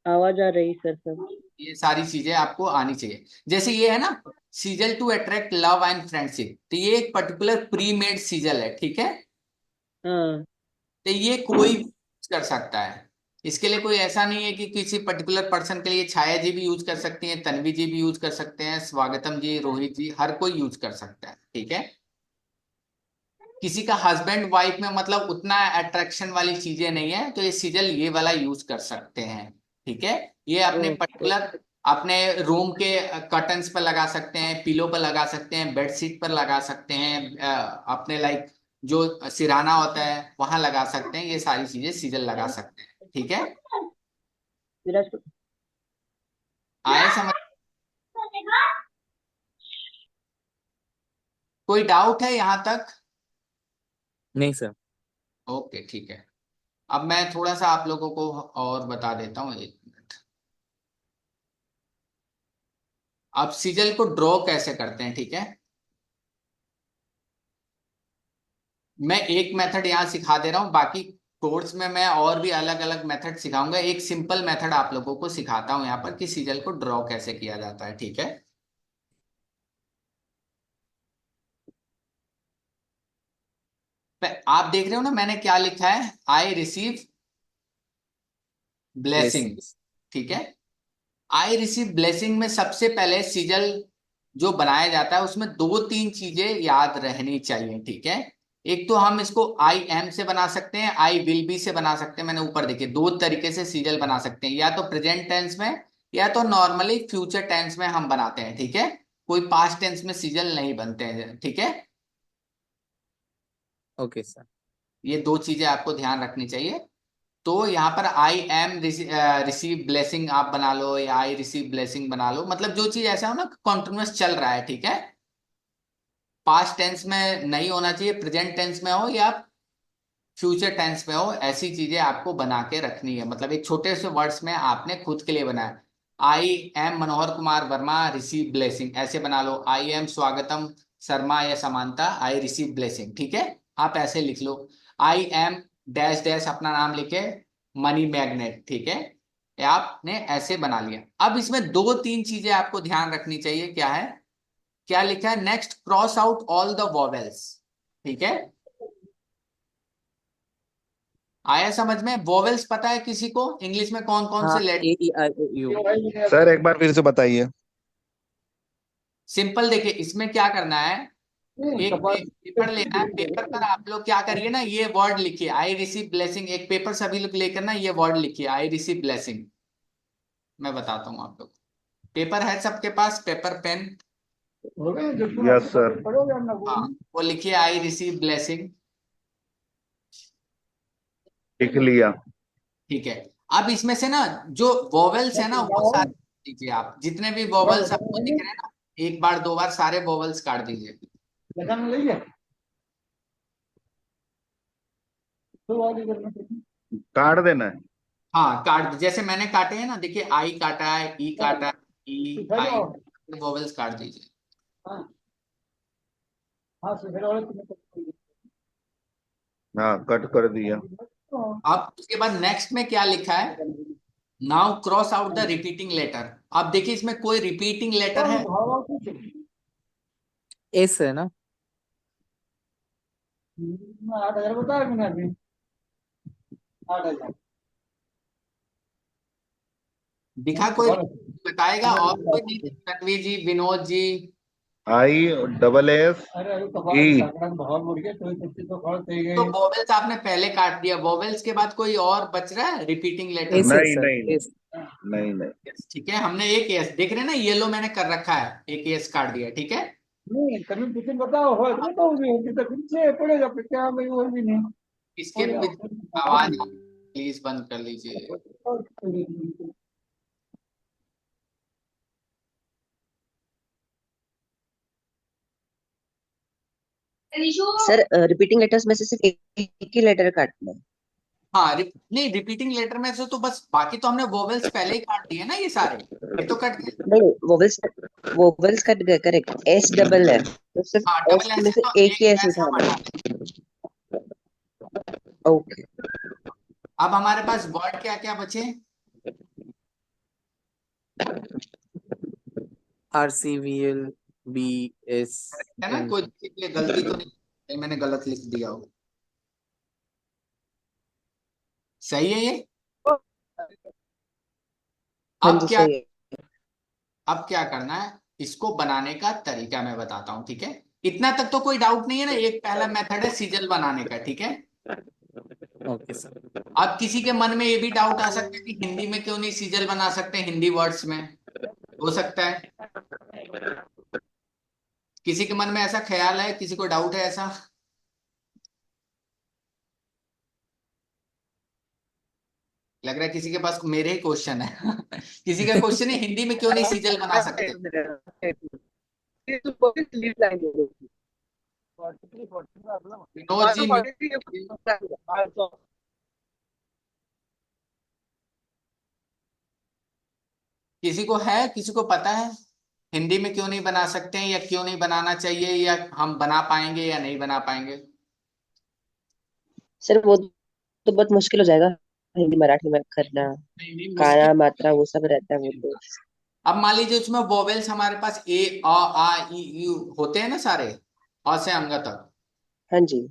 आवाज आ रही सर सब। ये सारी चीजें आपको आनी चाहिए। जैसे ये है ना, sigil to attract love and friendship, तो ये एक पर्टिकुलर प्री मेड सीजल है, ठीक है। हाँ। तो ये कोई भी यूज कर सकता है, इसके लिए कोई ऐसा नहीं है कि किसी पर्टिकुलर पर्सन के लिए। छाया जी भी यूज कर सकती हैं, तन्वी जी भी यूज कर सकते हैं, स्वागतम जी, रोहित जी, हर कोई यूज कर सकता है, ठीक है। किसी का हस्बैंड वाइफ में मतलब उतना अट्रैक्शन वाली चीजें नहीं है, तो ये सीजल ये वाला यूज कर सकते हैं, ठीक है। ये अपने ओके। पर्टिकुलर अपने रूम के कर्टन्स पर लगा सकते हैं, पिलो पर लगा सकते हैं, बेडशीट पर लगा सकते हैं, अपने लाइक जो सिरहाना होता है वहां लगा सकते हैं, ये सारी चीजें सीजल लगा सकते हैं, ठीक है। विराज को- आए समझ, कोई डाउट है यहाँ तक। नहीं सर। ओके ठीक है। अब मैं थोड़ा सा आप लोगों को और बता देता हूँ, 1 मिनट। आप सीजल को ड्रॉ कैसे करते हैं, ठीक है। मैं एक मेथड यहाँ सिखा दे रहा हूँ, बाकी कोर्स में मैं और भी अलग अलग मेथड सिखाऊंगा। एक सिंपल मेथड आप लोगों को सिखाता हूँ यहाँ पर कि सीजल को ड्रॉ कैसे किया जाता है, ठीक है। आप देख रहे हो ना मैंने क्या लिखा है, आई रिसीव ब्लेसिंग, ब्लेसिंग्स। ठीक है। आई रिसीव ब्लेसिंग में सबसे पहले सीजल जो बनाया जाता है उसमें 2-3 चीजें याद रहनी चाहिए, ठीक है। एक तो हम इसको आई एम से बना सकते हैं, आई विल बी से बना सकते हैं। मैंने ऊपर देखिए 2 तरीके से सीजल बना सकते हैं, या तो प्रेजेंट टेंस में, या तो नॉर्मली फ्यूचर टेंस में हम बनाते हैं, ठीक है। कोई पास्ट टेंस में सीजल नहीं बनते हैं, ठीक है। Okay sir. ये 2 चीजें आपको ध्यान रखनी चाहिए। तो यहाँ पर आई एम रिसीव ब्लेसिंग आप बना लो, या आई रिसीव ब्लेसिंग बना लो, मतलब जो चीज ऐसा हो ना कॉन्टिन्यूअस चल रहा है, ठीक है। पास्ट टेंस में नहीं होना चाहिए, प्रेजेंट टेंस में हो या फ्यूचर टेंस में हो, ऐसी चीजें आपको बना के रखनी है। मतलब एक छोटे से वर्ड्स में आपने खुद के लिए बनाया, I am Manohar Kumar Verma receive blessing, ऐसे बना लो। आई एम स्वागतम शर्मा या समांता आई रिसीव ब्लेसिंग, ठीक है, आप ऐसे लिख लो। आई एम डैश डैश अपना नाम लिखे मनी मैग्नेट, ठीक है, ये आपने ऐसे बना लिया। अब इसमें दो तीन चीजें आपको ध्यान रखनी चाहिए, क्या है, क्या लिखा है, next cross out all the vowels, ठीक है। आया समझ में? वोवेल्स पता है किसी को इंग्लिश में कौन कौन हाँ, से letter? A E I O U. Sir एक बार फिर से बताइए। सिंपल, देखिए इसमें क्या करना है, एक पेपर लेना है, पेपर पर आप लोग क्या करिए ना, ये वर्ड लिखिए आई रिसीव ब्लेसिंग। एक पेपर सभी लोग लेकर ना ये वर्ड लिखिए आई रिसीव ब्लेसिंग। मैं बताता हूँ आप लोग, पेपर है सबके पास, पेपर पेन? Yes sir. हाँ, वो लिखिए आई रिसीव ब्लेसिंग, लिख लिया। ठीक है। अब इसमें से ना जो वोवेल्स है ना वो सारे दीजिए, आप जितने भी वोवेल्स आपको दिख रहे हैं ना, एक बार दो बार सारे वोवेल्स काट दीजिए। काट देना है। हाँ काट, जैसे मैंने काटे हैं ना, देखिए आई काटा है, ई काटा है, ई आई, वोवेल्स काट दीजिए। हाँ कट कर दिया। अब उसके बाद नेक्स्ट में क्या लिखा है, now cross out the repeating letter. अब देखिए इसमें कोई रिपीटिंग लेटर है? एस है ना? दिखा कोई? बताएगा और कोई नहीं? Ranveer ji, Vinod ji? I double S E. तो वोवेल्स आपने पहले काट दिया, वोवेल्स के बाद कोई और बच रहा है रिपीटिंग लेटर? एस है नहीं सर, नहीं एस। नहीं नहीं। ठीक है, हमने एक एस देख रहे हैं ना, येलो मैंने कर रखा है, एक एस काट दिया, ठीक है। इसके आवाज प्लीज बंद कर लीजिए। सर रिपीटिंग लेटर्स में से सिर्फ एक ही लेटर काटना है? हाँ नहीं, रिपीटिंग लेटर में से तो बस, बाकी तो हमने वोवेल्स पहले ही काट दिए ना, ये सारे, ये तो कट गए। नहीं, वोवेल्स वोवेल्स कट गए, करेक्ट। एस डबल है तो हाँ सिर्फ एस डबल एस में है से तो एक ही एक एस एस हम उठाना हटा है। दें। ओके। अब हमारे पास वर्ड क्या क्या बचे? R C V L B S है ना, एन। कोई गलती तो नहीं, कहीं मैंने गलत लिख दिया हो? सही है ये? हाँ अब जी क्या, सही है। अब क्या करना है, इसको बनाने का तरीका मैं बताता हूं, ठीक है। इतना तक तो कोई डाउट नहीं है ना? एक पहला मेथड है सिजल बनाने का, ठीक है। Okay sir. अब किसी के मन में ये भी डाउट आ सकता है कि हिंदी में क्यों नहीं सिजल बना सकते, हिंदी वर्ड्स में? हो सकता है किसी के मन में ऐसा ख्याल है, किसी को डाउट है ऐसा? लग रहा है किसी के पास मेरे ही क्वेश्चन है। किसी का क्वेश्चन है हिंदी में क्यों नहीं सीजल बना सकते? विनोद जी किसी को है, किसी को पता है हिंदी में क्यों नहीं बना सकते हैं, या क्यों नहीं बनाना चाहिए, या हम बना पाएंगे या नहीं बना पाएंगे? सर वो तो बहुत मुश्किल हो जाएगा हिंदी मराठी में करना, नहीं नहीं मुश्किल। काना मात्रा वो सब रहता है वो तो। अब मान लीजिए उसमें वोवेल्स हमारे पास ए आ ई यू होते हैं ना सारे, अ से अंग तक। हाँ जी।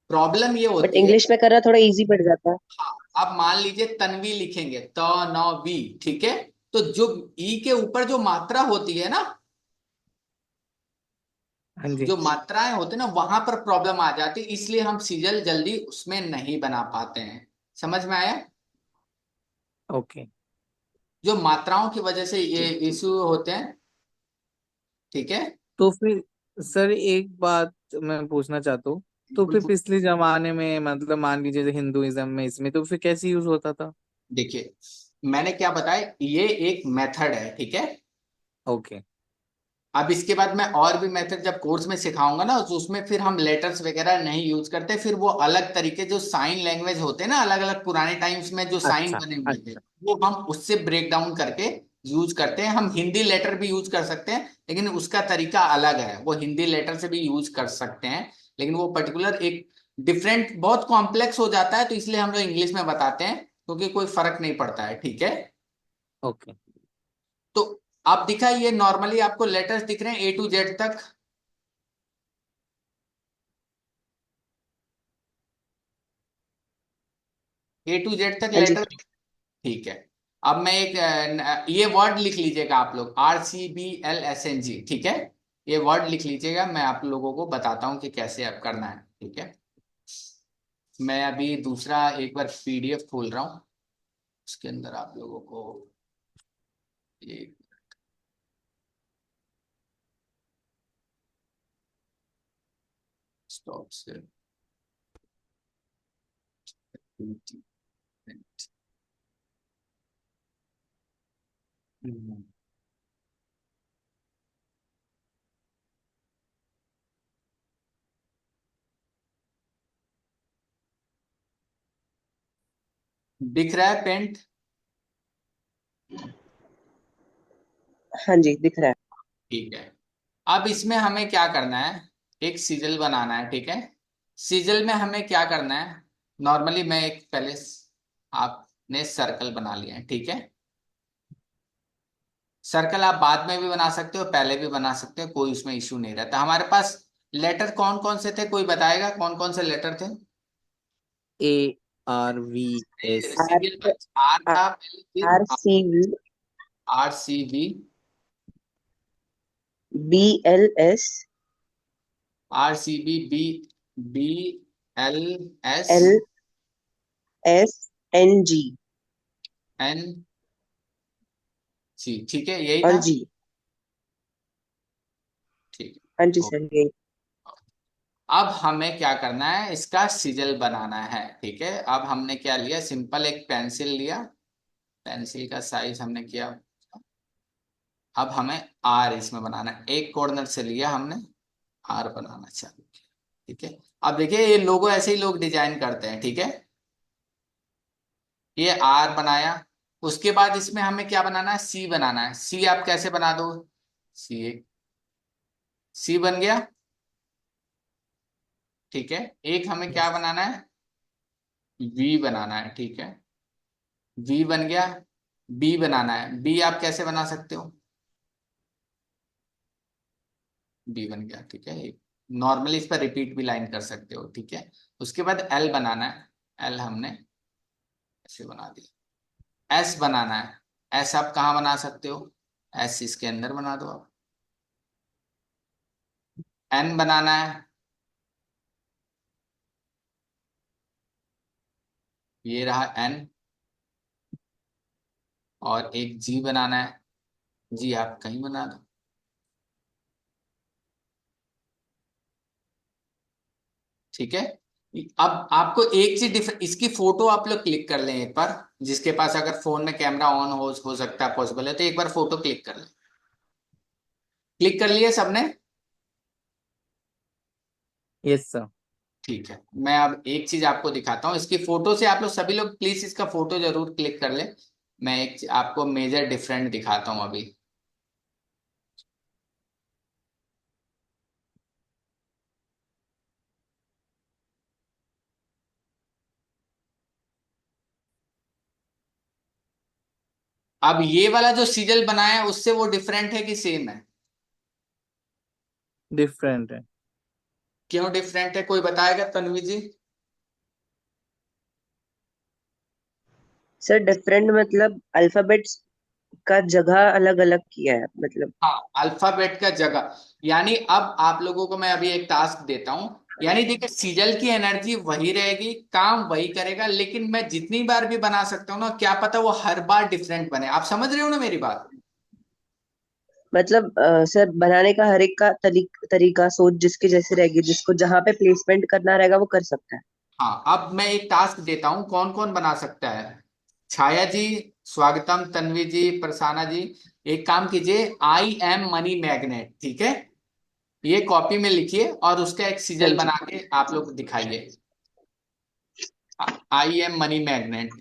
प्रॉब्लम ये बट होती है, इंग्लिश में करना थोड़ा इजी पड़ जाता है। हाँ, अब मान लीजिए तन्वी लिखेंगे, त न वी, ठीक है, तो जो ई के ऊपर जो मात्रा होती है ना, हाँ जी। जो मात्राएं होती है ना, वहां पर प्रॉब्लम आ जाती है, इसलिए हम सीजल जल्दी उसमें नहीं बना पाते हैं। समझ में आया? ओके। जो मात्राओं की वजह से ये जी। इश्यू होते हैं, ठीक है। तो फिर सर एक बात मैं पूछना चाहता हूँ, तो फिर बिल्कुल। पिछले जमाने में मतलब मान लीजिए हिंदुइज्म में इसमें तो फिर कैसे यूज होता था? देखिए मैंने क्या बताया, ये एक मेथड है, ठीक है। ओके। अब इसके बाद मैं और भी मेथड जब कोर्स में सिखाऊंगा ना, तो उसमें फिर हम लेटर्स वगैरह नहीं यूज करते, फिर वो अलग तरीके जो साइन लैंग्वेज होते हैं ना, अलग अलग पुराने टाइम्स में जो साइन अच्छा बने हुए थे, अच्छा। वो हम उससे ब्रेक डाउन करके यूज करते हैं। हम हिंदी लेटर भी यूज कर सकते हैं, लेकिन उसका तरीका अलग है। वो हिंदी लेटर से भी यूज कर सकते हैं, लेकिन वो पर्टिकुलर एक डिफरेंट, बहुत कॉम्प्लेक्स हो जाता है, तो इसलिए हम लोग इंग्लिश में बताते हैं, क्योंकि कोई फर्क नहीं पड़ता है। ठीक है, ओके। तो आप दिखा, ये नॉर्मली आपको लेटर्स दिख रहे हैं A to Z तक। A to Z तक हाँ जी लेटर। सर। ठीक है। अब मैं एक ये वर्ड लिख लीजिएगा आप लोग, RCBLSNG। ठीक है, ये वर्ड लिख लीजिएगा, मैं आप लोगों को बताता हूँ कि कैसे आप करना है। ठीक है, मैं अभी दूसरा एक बार PDF खोल रहा हूँ, उसके अंदर आप लोगों को एक स्टॉप से दिख रहा है पेंट? हाँ जी दिख रहा है। ठीक है, अब इसमें हमें क्या करना है, एक सिजल बनाना है। ठीक है, सिजल में हमें क्या करना है, नॉर्मली मैं एक पहले आपने सर्कल बना लिया है। ठीक है, सर्कल आप बाद में भी बना सकते हो, पहले भी बना सकते हो, कोई उसमें इशू नहीं रहता। हमारे पास लेटर कौन कौन से थे, कोई बताएगा कौन कौन से लेटर थे? ARVS। आर सिंगल में आर था पहले, फिर RCV RCB, BLS BLS LSNG NC। ठीक है, यही और था। G। ठीक हाँ जी है, सर यही। अब हमें क्या करना है, इसका सिजल बनाना है। ठीक है, अब हमने क्या लिया, सिंपल एक पेंसिल लिया, पेंसिल का साइज हमने किया। अब हमें आर इसमें बनाना है, एक कॉर्नर से लिया हमने, आर बनाना चालू किया। ठीक है, अब देखिए ये लोगो ऐसे ही लोग डिजाइन करते हैं। ठीक है, ये आर बनाया, उसके बाद इसमें हमें क्या बनाना है, सी बनाना है। सी आप कैसे बना दो, सी, एक सी बन गया। ठीक है, एक हमें क्या यस। बनाना है, वी बनाना है। ठीक है, वी बन गया। बी बनाना है, बी आप कैसे बना सकते हो, बी बन गया। ठीक है, नॉर्मली इस पर रिपीट भी लाइन कर सकते हो। ठीक है, उसके बाद एल बनाना है, एल हमने ऐसे बना दिया। एस बनाना है, एस आप कहाँ बना सकते हो, एस इसके अंदर बना दो आप। एन बनाना है, ये रहा एन। और एक जी बनाना है, जी आप कहीं बना दो। ठीक है, अब आपको एक चीज डिफरेंट, इसकी फोटो आप लोग क्लिक कर लें एक बार, जिसके पास अगर फोन में कैमरा ऑन हो सकता है, पॉसिबल है, तो एक बार फोटो क्लिक कर लें। क्लिक कर लिए सबने? Yes sir. ठीक है, मैं अब एक चीज आपको दिखाता हूँ, इसकी फोटो से आप लोग सभी लोग प्लीज इसका फोटो जरूर क्लिक कर ले। मैं एक आपको मेजर डिफरेंट दिखाता हूँ अभी। अब ये वाला जो सीजल बनाया है, उससे वो डिफरेंट है कि सेम है? डिफरेंट है। क्यों डिफरेंट है, कोई बताएगा तन्वी जी? सर डिफरेंट मतलब अल्फाबेट्स का जगह अलग अलग किया है मतलब। हाँ, अल्फाबेट का जगह, यानी अब आप लोगों को मैं अभी एक टास्क देता हूँ। यानी देखिए, सीजल की एनर्जी वही रहेगी, काम वही करेगा, लेकिन मैं जितनी बार भी बना सकता हूँ ना, क्या पता वो हर बार डिफरेंट बने। आप समझ रहे हो ना मेरी बात? मतलब सर बनाने का हर एक का तरीका सोच जिसके जैसे रहेगी, जिसको जहाँ पे प्लेसमेंट करना रहेगा वो कर सकता है। हाँ, अब मैं एक टास्क देता हूँ, कौन कौन बना सकता है? छाया जी, स्वागतम, तन्वी जी, प्रसाना जी। एक काम कीजिए, आई एम मनी मैग्नेट, ठीक है, ये कॉपी में लिखिए और उसका एक हाँ सिजल जी। बना के आप लोग दिखाइए। I am money magnet.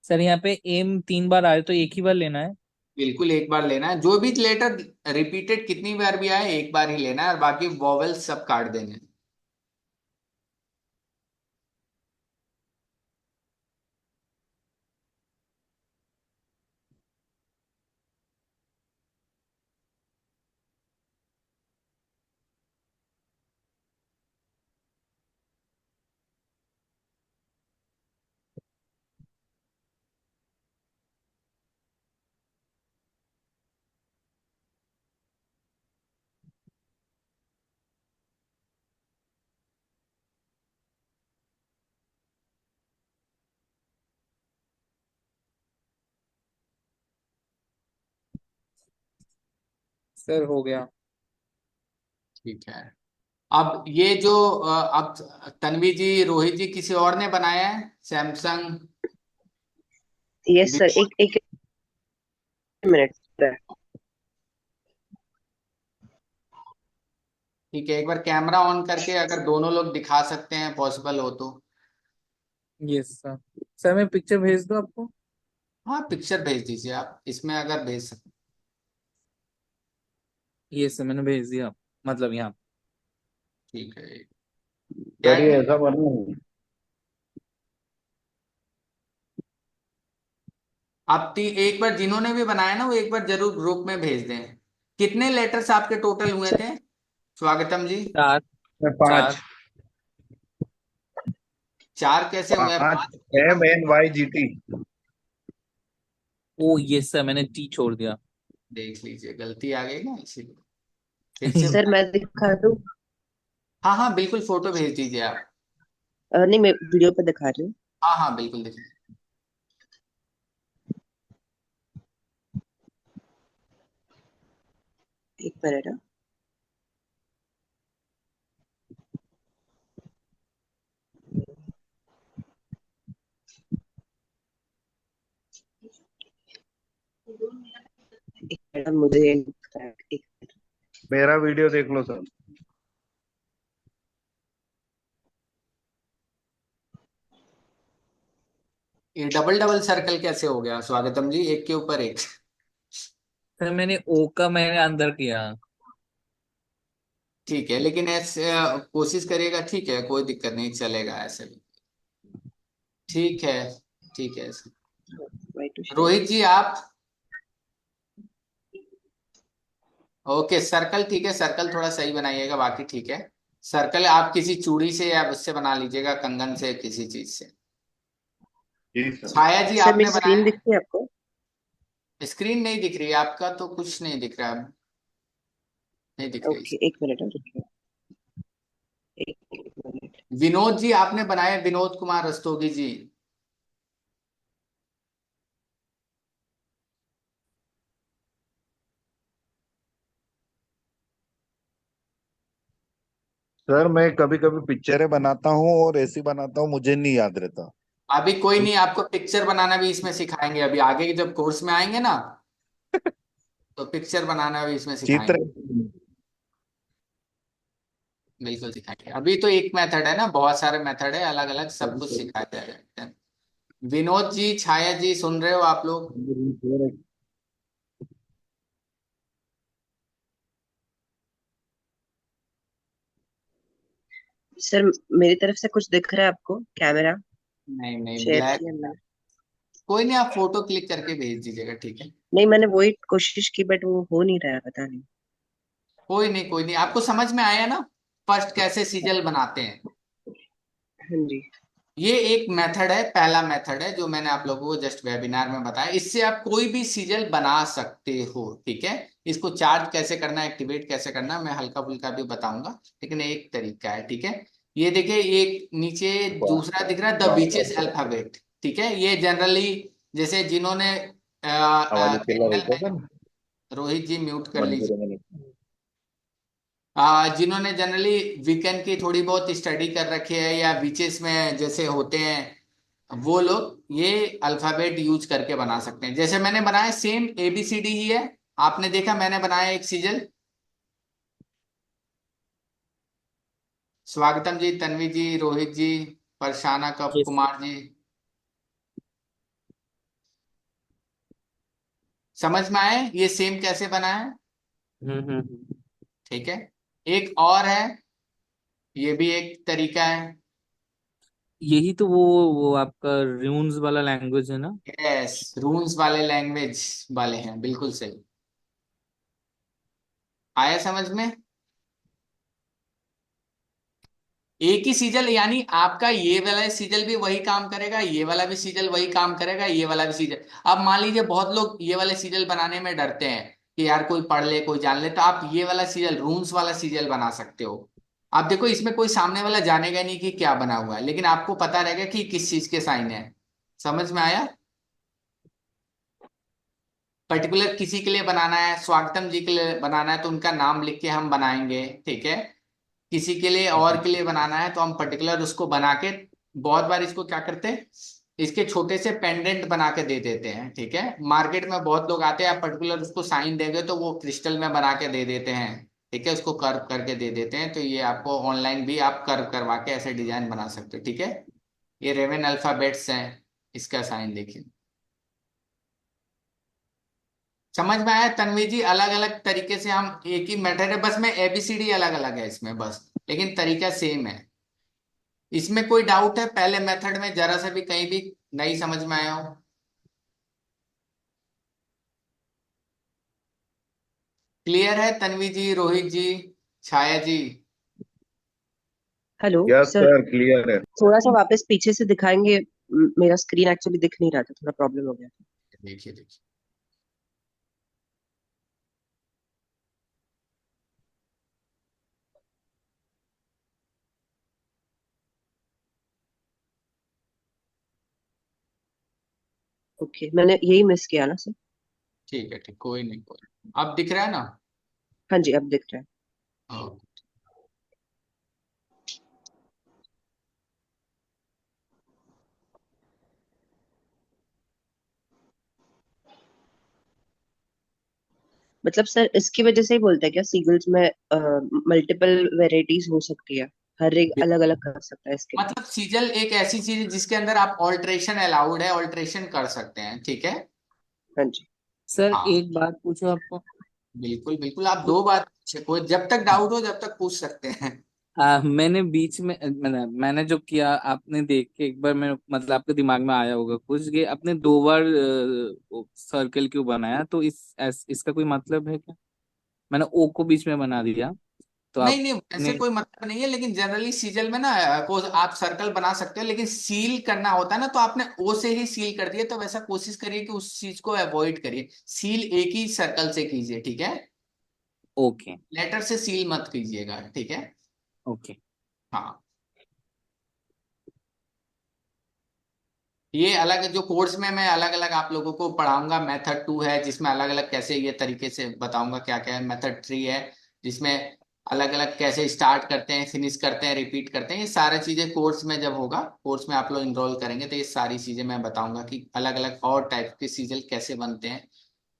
Sir यहाँ पे एम 3 बार आए तो एक ही बार लेना है? बिल्कुल एक बार लेना है, जो भी लेटर रिपीटेड कितनी बार भी आए एक बार ही लेना है, और बाकी वॉवेल सब काट देने हैं। सर हो गया। ठीक है। अब ये जो अब तन्वी जी, रोहित जी, किसी और ने बनाया है सैमसंग। यस सर, एक एक मिनट सर। ठीक है, एक बार कैमरा ऑन करके अगर दोनों लोग दिखा सकते हैं, पॉसिबल हो तो। Yes sir. सर मैं पिक्चर भेज दूँ आपको? हाँ, पिक्चर भेज दीजिए आप, इसमें अगर भेज सकते। यस सर, मैंने भेज दिया, मतलब यहाँ। ठीक है। क्या सर ये जी? ऐसा बना है। आप एक बार जिन्होंने भी बनाया ना, वो एक बार जरूर ग्रुप में भेज दें। कितने लेटर्स आपके टोटल हुए सर थे, स्वागतम जी? 4। पांच। 4। चार कैसे हुए, पांच। पांच हुए ना? MNYGT। ओ यस सर, मैंने टी छोड़ दिया। देख लीजिए, गलती आ गई ना, इसीलिए फिर से सर मैं दिखा दूँ? हाँ हाँ बिल्कुल, फोटो भेज दीजिए आप। नहीं, मैं वीडियो पे दिखा रही हूँ। हाँ हाँ बिल्कुल देखिए। एक मिनट हाँ। एक मिनट, मुझे एक मेरा वीडियो देख लो सर। ये डबल डबल सर्कल कैसे हो गया स्वागतम जी, एक के ऊपर एक? सर मैंने ओ का मैंने अंदर किया। ठीक है, लेकिन ऐसे कोशिश करिएगा, ठीक है, कोई दिक्कत नहीं, चलेगा ऐसे भी। ठीक है, ठीक है। Why to share. Rohit ji आप, ओके, सर्कल ठीक है, सर्कल थोड़ा सही बनाइएगा, बाकी ठीक है। सर्कल आप किसी चूड़ी से या उससे बना लीजिएगा, कंगन से, किसी चीज से। जी सर। छाया जी सर आपने मेरी स्क्रीन बनाया? दिखती है आपको? स्क्रीन नहीं दिख रही है आपका, तो कुछ नहीं दिख रहा है, नहीं दिख रही। ओके, एक मिनट रुकिए। एक मिनट। विनोद जी आपने बनाया, विनोद कुमार रस्तोगी जी? सर मैं कभी कभी पिक्चरें बनाता हूँ और ऐसी बनाता हूँ, मुझे नहीं याद रहता। अभी कोई नहीं, आपको पिक्चर बनाना भी इसमें सिखाएंगे, अभी आगे के जब कोर्स में आएंगे ना, तो पिक्चर बनाना भी इसमें चित्र। सिखाएंगे। बिल्कुल सिखाएंगे, अभी तो एक मेथड है ना, बहुत सारे मेथड है, अलग अलग सब कुछ सिखाया जाएगा। विनोद जी, छाया जी, सुन रहे हो आप लोग? सर मेरी तरफ से कुछ दिख रहा है आपको? कैमरा नहीं नहीं, शेयर ब्लैक। किया मैंने। कोई नहीं, आप फोटो क्लिक करके भेज दीजिएगा, ठीक है। नहीं, मैंने वही कोशिश की बट वो हो नहीं रहा है, पता नहीं। कोई नहीं, कोई नहीं, आपको समझ में आया ना फर्स्ट कैसे सीजल बनाते हैं? हाँ जी। ये एक मेथड है, पहला मेथड है जो मैंने आप लोगों को जस्ट वेबिनार में बताया। इससे आप कोई भी सीजल बना सकते हो, ठीक है। इसको चार्ज कैसे करना है, एक्टिवेट कैसे करना है, मैं हल्का फुल्का भी बताऊंगा, लेकिन एक तरीका है, ठीक है। ये देखिए, एक नीचे दूसरा दिख रहा है, द विचेस अल्फाबेट, ठीक है। ये जनरली जैसे जिन्होंने रोहित जी म्यूट कर लीजिए। जिन्होंने जनरली वीकेंड की थोड़ी बहुत स्टडी कर रखी है या बीचेस में जैसे होते हैं, वो लोग ये अल्फाबेट यूज करके बना सकते हैं। जैसे मैंने बनाया सेम ABCD ही है, आपने देखा मैंने बनाया एक सीजल। स्वागतम जी, तन्वी जी, रोहित जी, परशाना कप यस। कुमार जी, समझ में आए ये सेम कैसे बना है, हम्म। ठीक है। एक और है, ये भी एक तरीका है। यही तो वो आपका रून्स वाला लैंग्वेज है ना? यस, रून्स वाले लैंग्वेज वाले हैं, बिल्कुल सही। आया समझ में? एक ही सीजल, यानी आपका ये वाला सीजल भी वही काम करेगा, ये वाला भी सीजल वही काम करेगा, ये वाला भी सीजल। अब मान लीजिए बहुत लोग ये वाले सीजल बनाने में डरते हैं कि यार कोई पढ़ ले कोई जान ले, तो आप ये वाला सीजल, रून्स वाला सीजल बना सकते हो। आप देखो, इसमें कोई सामने वाला जानेगा नहीं कि क्या बना हुआ है, लेकिन आपको पता रहेगा कि किस चीज के साइन है। समझ में आया? पर्टिकुलर किसी के लिए बनाना है, स्वागतम जी के लिए बनाना है तो उनका नाम लिख के हम बनाएंगे, ठीक है। किसी के लिए और के लिए बनाना है तो हम पर्टिकुलर उसको बना के, बहुत बार इसको क्या करते हैं, इसके छोटे से पेंडेंट बना के दे देते हैं, ठीक है। मार्केट में बहुत लोग आते हैं, आप पर्टिकुलर उसको साइन देंगे तो वो क्रिस्टल में बना के दे देते हैं, ठीक है, उसको कर्व करके दे देते हैं। तो ये आपको ऑनलाइन भी आप कर्व करवा के ऐसे डिजाइन बना सकते हो, ठीक है। ये रेवन अल्फाबेट्स हैं, इसका साइन देखिए। समझ में आया तन्वी जी? अलग अलग तरीके से हम, एक ही मेथड है, बस में ABCD अलग अलग है इसमें बस, लेकिन तरीका सेम है। इसमें कोई डाउट है पहले मेथड में, जरा सा भी कहीं भी नहीं समझ में आया हो? क्लियर है Tanvi ji, Rohit ji, Chhaya ji? Hello yes sir, sir, clear है। थोड़ा सा वापस पीछे से दिखाएंगे। मेरा स्क्रीन एक्चुअली दिख नहीं रहा था, थोड़ा प्रॉब्लम हो गया। देखिए देखिए, ओके, मैंने यही मिस किया ना सर? ठीक है, ठीक, कोई नहीं, कोई नहीं। अब दिख रहा है ना? हाँ जी, अब दिख रहा है। हाँ। मतलब सर इसकी वजह से ही बोलते हैं क्या, सीगल्स में मल्टीपल वेराइटीज हो सकती है, हर एक अलग अलग कर सकता है इसके लिए? मतलब सीजल एक ऐसी चीज है जिसके अंदर आप ऑल्ट्रेशन अलाउड है, ऑल्ट्रेशन कर सकते हैं, ठीक है। हाँ जी। सर हाँ, एक बात पूछो आपको। बिल्कुल बिल्कुल, आप दो बात पूछे, कोई जब तक डाउट हो जब तक पूछ सकते हैं। मैंने बीच में मैंने जो किया आपने देख के एक बार मैं मतलब आपके दिमाग में आया होगा कुछ कि आपने दो बार सर्कल क्यों बनाया, तो इसका कोई मतलब है क्या? मैंने ओ को बीच में बना दिया तो नहीं नहीं, ऐसे आपने। कोई मतलब नहीं है, लेकिन जनरली सीजल में ना को आप सर्कल बना सकते हो, लेकिन सील करना होता है ना, तो आपने ओ से ही सील कर दिया, तो वैसा कोशिश करिए कि उस चीज को अवॉइड करिए, सील एक ही सर्कल से कीजिए, ठीक है। ओके। लेटर से सील मत कीजिएगा, ठीक है। ओके। हाँ, ये अलग जो कोर्स में मैं अलग अलग आप लोगों को पढ़ाऊंगा। मेथड 2 है जिसमें अलग अलग कैसे ये तरीके से बताऊंगा क्या क्या है। मेथड 3 है जिसमें अलग अलग कैसे स्टार्ट करते हैं, फिनिश करते हैं, रिपीट करते हैं। ये सारी चीजें कोर्स में जब होगा, कोर्स में आप लोग इनरोल करेंगे तो ये सारी चीजें मैं बताऊंगा कि अलग अलग और टाइप के सीजल कैसे बनते हैं,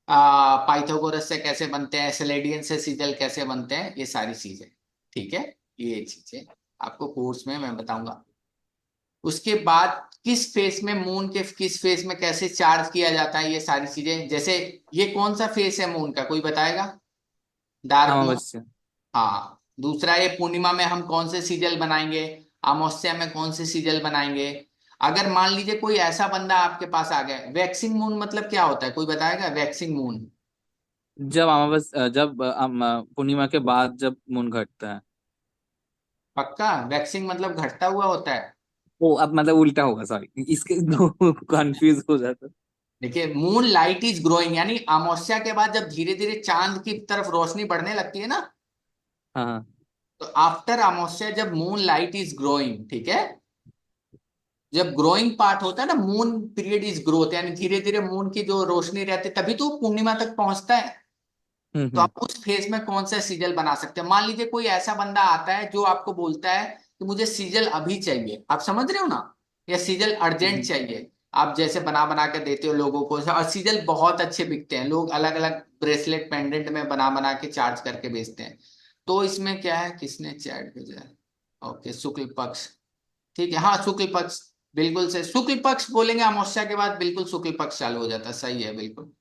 पाइथागोरस से कैसे बनते हैं, सेलेडियन से सीजल कैसे बनते हैं, ये सारी चीजें, ठीक है। ये चीजें आपको कोर्स में मैं बताऊंगा। उसके बाद किस फेस में मून के किस फेस में कैसे चार्ज किया जाता है, ये सारी चीजें। जैसे ये कौन सा फेस है मून का, कोई बताएगा? Dark moon. अमावस्या। हाँ, दूसरा ये पूर्णिमा में हम कौन से सीरियल बनाएंगे, अमावस्या में कौन से सीरियल बनाएंगे। अगर मान लीजिए कोई ऐसा बंदा आपके पास आ गया, वैक्सिंग मून मतलब क्या होता है, कोई बताएगा वैक्सिंग मून? जब पूर्णिमा के बाद जब मून घटता है। पक्का? वैक्सिंग मतलब घटता हुआ होता है? वो अब मतलब उल्टा होगा, सॉरी, इसके दो कंफ्यूज हो जाता। देखिए, मून लाइट इज ग्रोइंग, यानी अमावस्या के बाद जब धीरे धीरे चांद की तरफ रोशनी बढ़ने लगती है ना, हाँ हाँ। तो आफ्टर अमावस्या जब मून लाइट इज ग्रोइंग, ठीक है, जब ग्रोइंग पार्ट होता है ना, मून पीरियड इज ग्रोथ, यानी धीरे धीरे मून की जो रोशनी रहती है तभी तो पूर्णिमा तक पहुंचता है। तो हम्म। आप उस फेज में कौन सा सीजल बना सकते हैं? मान लीजिए कोई ऐसा बंदा आता है जो आपको बोलता है कि मुझे सीजल अभी चाहिए, आप समझ रहे हो ना, या सीजल अर्जेंट हम्म। चाहिए। आप जैसे बना बना के देते हो लोगों को, और सीजल बहुत अच्छे बिकते हैं, लोग अलग अलग ब्रेसलेट पेंडेंट में बना बना के चार्ज करके बेचते हैं। तो इसमें क्या है, किसने चैट भेजा है? ओके, शुक्ल पक्ष, ठीक है, हाँ शुक्ल पक्ष, बिल्कुल से शुक्ल पक्ष बोलेंगे अमावस्या के बाद, बिल्कुल शुक्ल पक्ष चालू हो जाता है, सही है बिल्कुल।